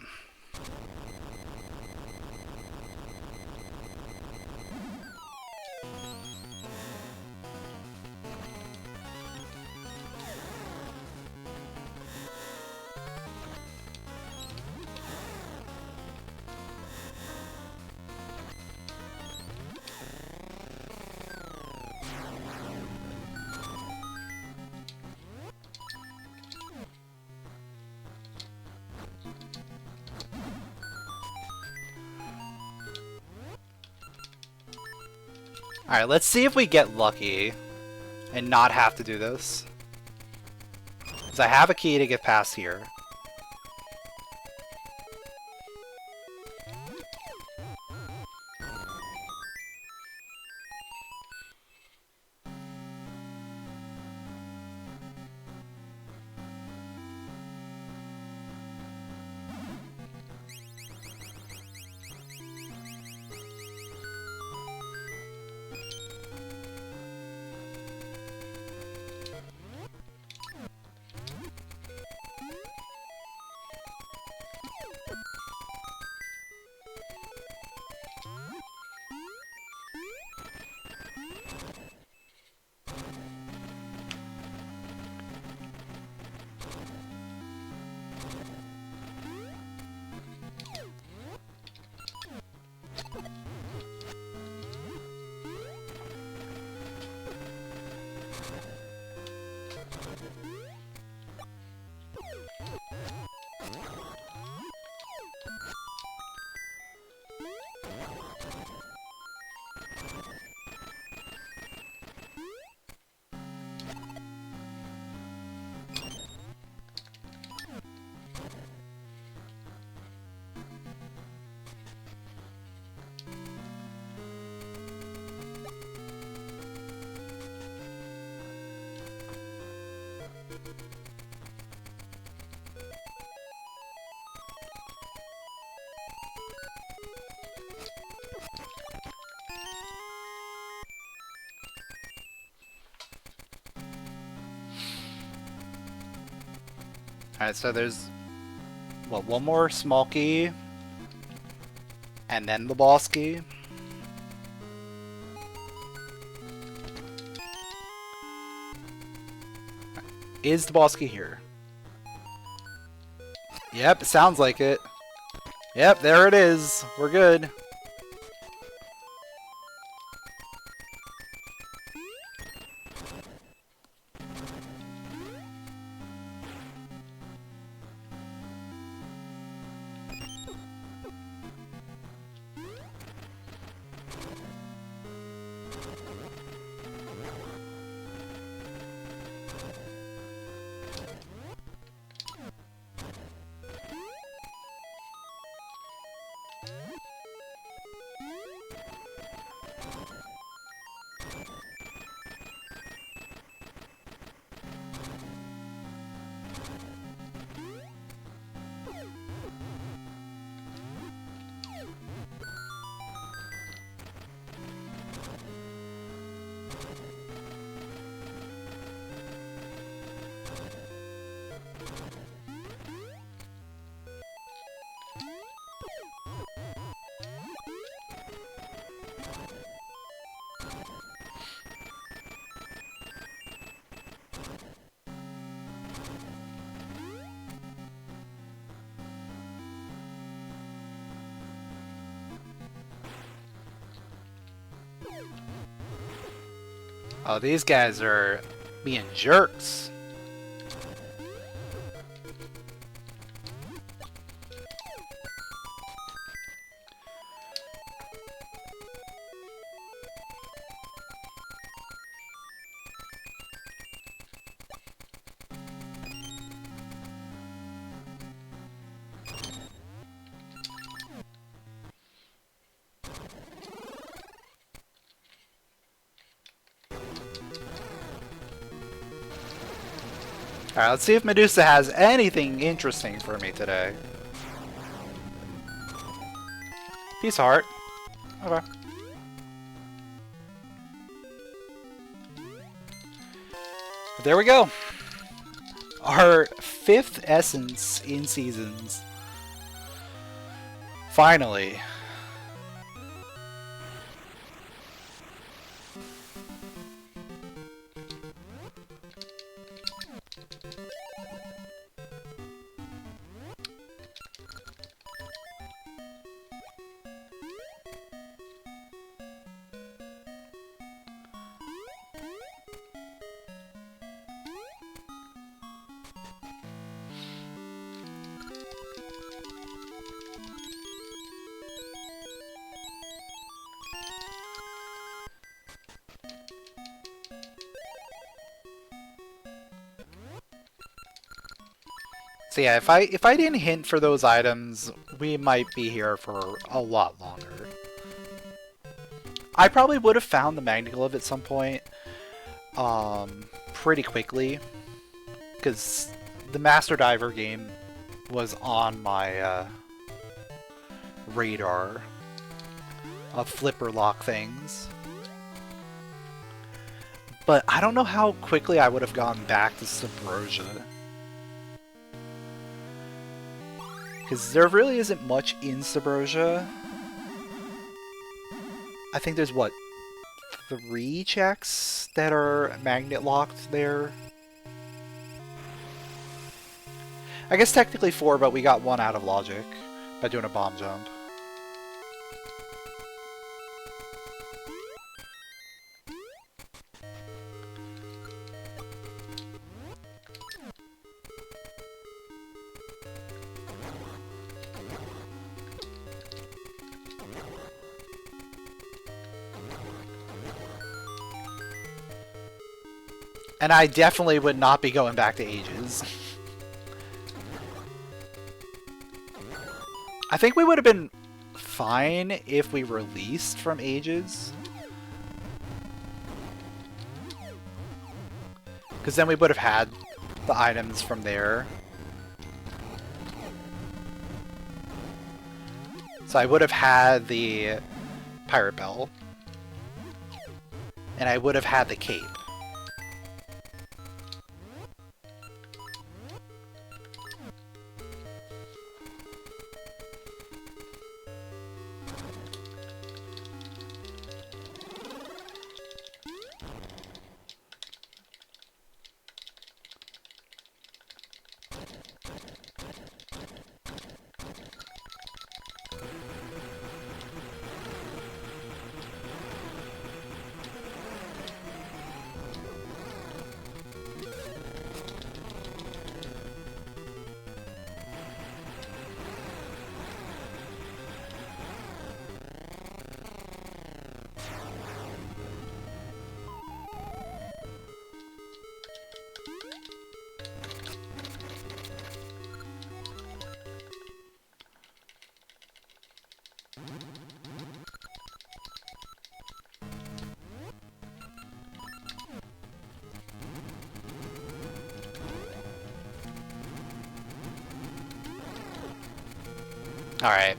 Alright, let's see if we get lucky and not have to do this. Because I have a key to get past here. Alright, so there's, what, one more small key, and then the boss key. Is the boss key here? Yep, it sounds like it. Yep, there it is. We're good. Oh, these guys are being jerks. Alright, let's see if Medusa has anything interesting for me today. Peace heart. Okay. There we go. Our 5th essence in Seasons. Finally. So yeah, if I didn't hint for those items, we might be here for a lot longer. I probably would have found the Magna Glove at some point, pretty quickly, because the Master Diver game was on my radar of flipper lock things. But I don't know how quickly I would have gone back to Subrosia. Because there really isn't much in Subrosia. I think there's, what, 3 checks that are magnet locked there? I guess technically 4, but we got 1 out of logic by doing a bomb jump. And I definitely would not be going back to Ages. I think we would have been fine if we released from Ages. Because then we would have had the items from there. So I would have had the Pirate Bell. And I would have had the cape. Alright.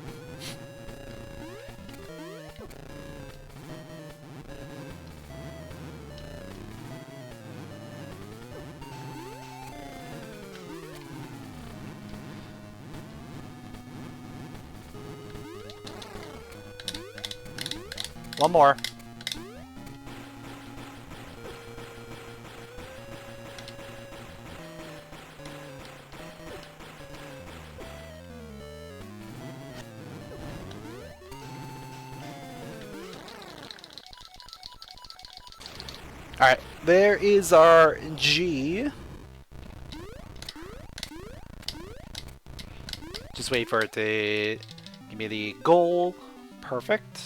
One more. Alright, there is our G. Just wait for it to give me the goal. Perfect.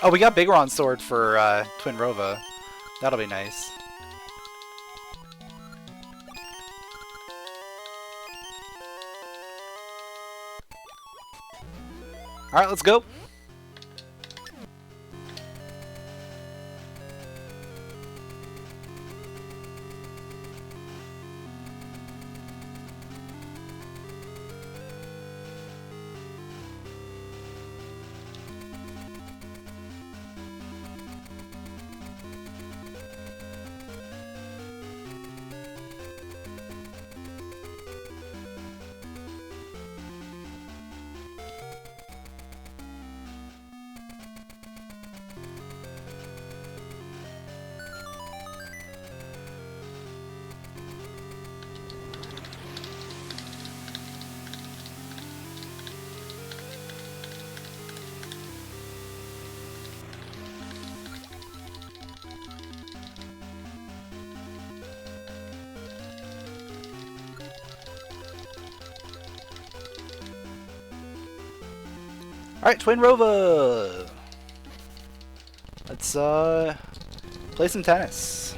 Oh, we got Bigoron's sword for Twin Rova. That'll be nice. Alright, let's go. Alright, Twin Rova! Let's play some tennis.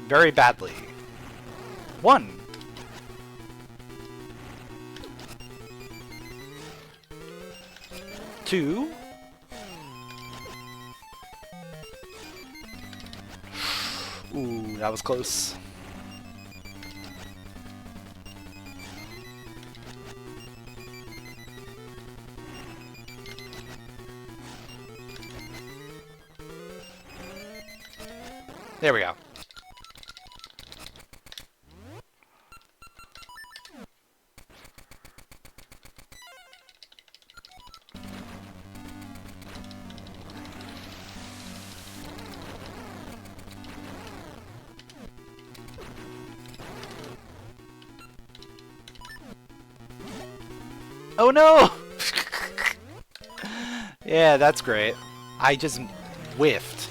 Very badly. 1. 2. Ooh, that was close. There we go. Oh no! Yeah, that's great. I just whiffed.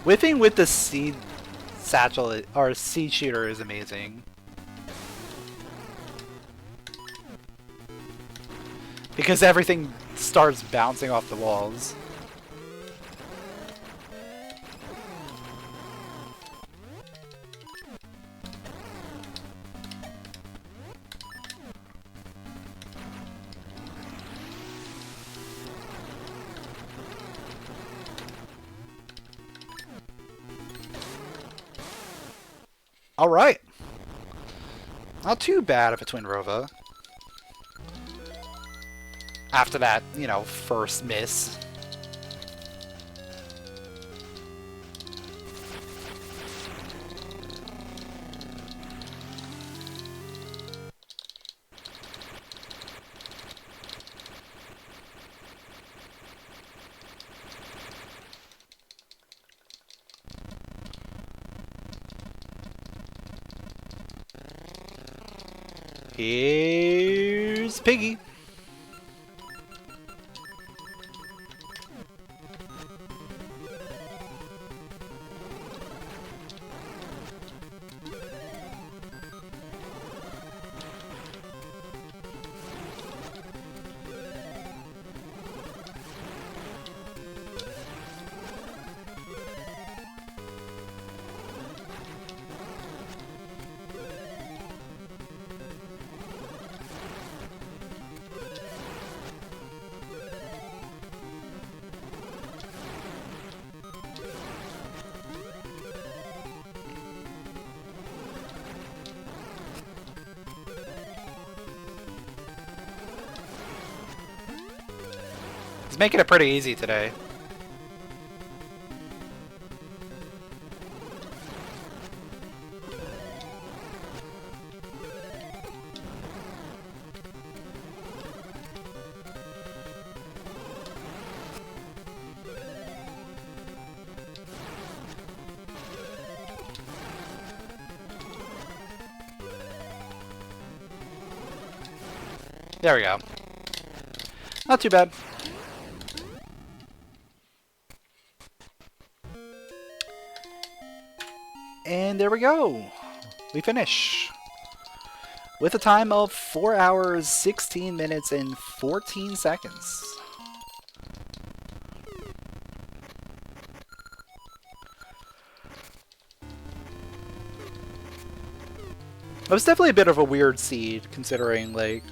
Whiffing with the seed satchel or seed shooter is amazing. Because everything starts bouncing off the walls. Alright. Not too bad of a Twin Rova. After that, you know, first miss. Here's Piggy. He's making it pretty easy today. There we go. Not too bad. And there we go. We finish. With a time of 4 hours, 16 minutes, and 14 seconds. It was definitely a bit of a weird seed, considering, like,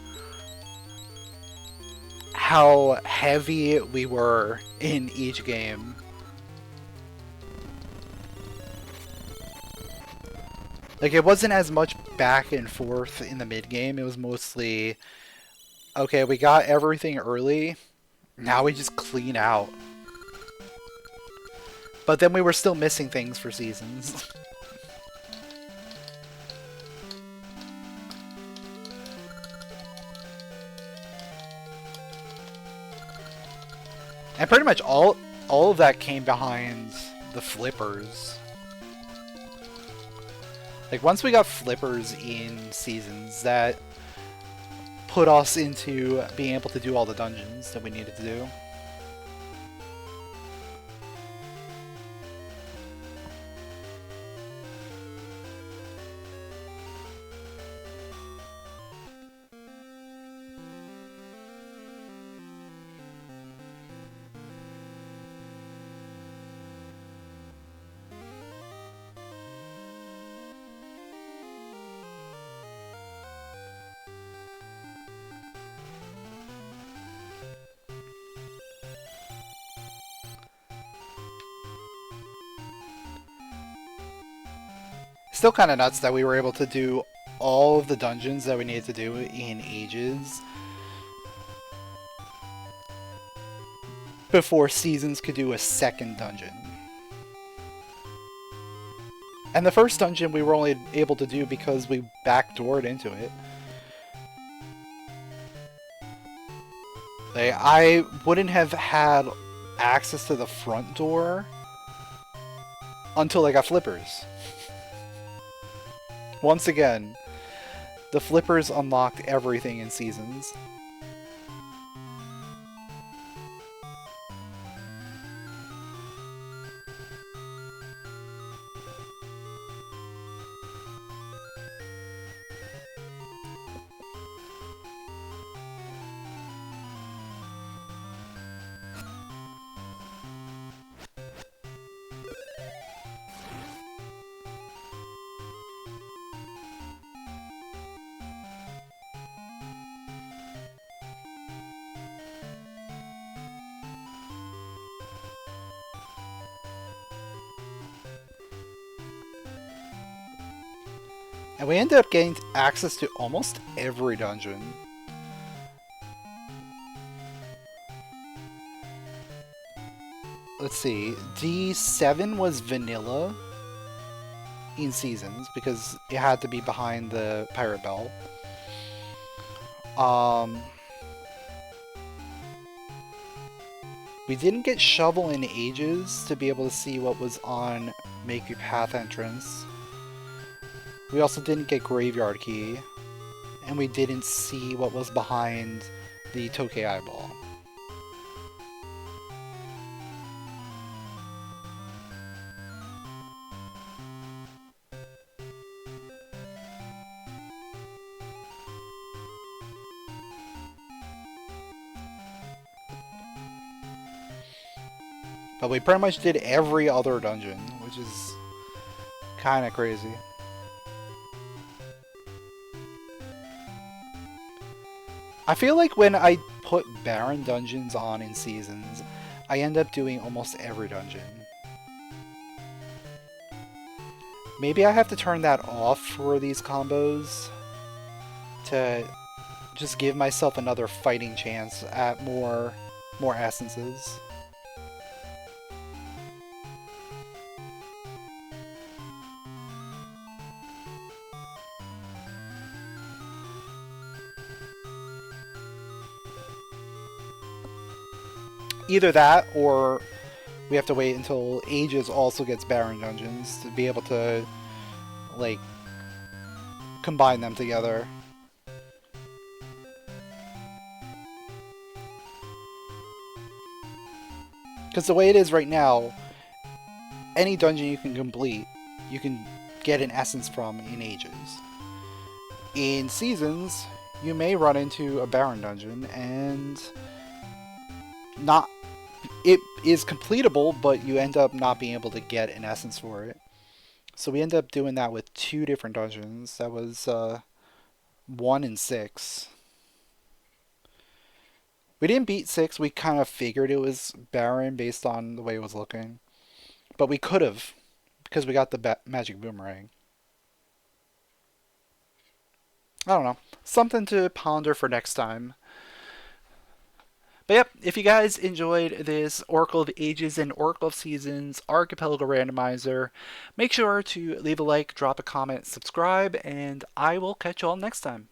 how heavy we were in each game. Like, it wasn't as much back and forth in the mid-game. It was mostly, okay, we got everything early, now we just clean out. But then we were still missing things for seasons. And pretty much all of that came behind the flippers. Like, once we got flippers in seasons, that put us into being able to do all the dungeons that we needed to do. Still kind of nuts that we were able to do all of the dungeons that we needed to do in Ages before Seasons could do a second dungeon. And the first dungeon we were only able to do because we backdoored into it. Like, I wouldn't have had access to the front door until I got flippers. Once again, the flippers unlocked everything in Seasons. And we ended up getting access to almost every dungeon. Let's see, D7 was vanilla in Seasons because it had to be behind the Pirate Bell. We didn't get Shovel in Ages to be able to see what was on Make Your Path entrance. We also didn't get Graveyard Key. and we didn't see what was behind the Tokay eyeball. But we pretty much did every other dungeon, which is kind of crazy. I feel like when I put Baron dungeons on in Seasons, I end up doing almost every dungeon. Maybe I have to turn that off for these combos to just give myself another fighting chance at more essences. Either that, or we have to wait until Ages also gets Baron dungeons to be able to, like, combine them together. Because the way it is right now, any dungeon you can complete, you can get an essence from in Ages. In Seasons, you may run into a Baron dungeon and it is completable, but you end up not being able to get an essence for it. So we ended up doing that with 2 different dungeons. That was 1 and 6. We didn't beat 6. We kind of figured it was Baron based on the way it was looking. But we could have, because we got the magic boomerang. I don't know. Something to ponder for next time. But yep, if you guys enjoyed this Oracle of Ages and Oracle of Seasons Archipelago Randomizer, make sure to leave a like, drop a comment, subscribe, and I will catch you all next time.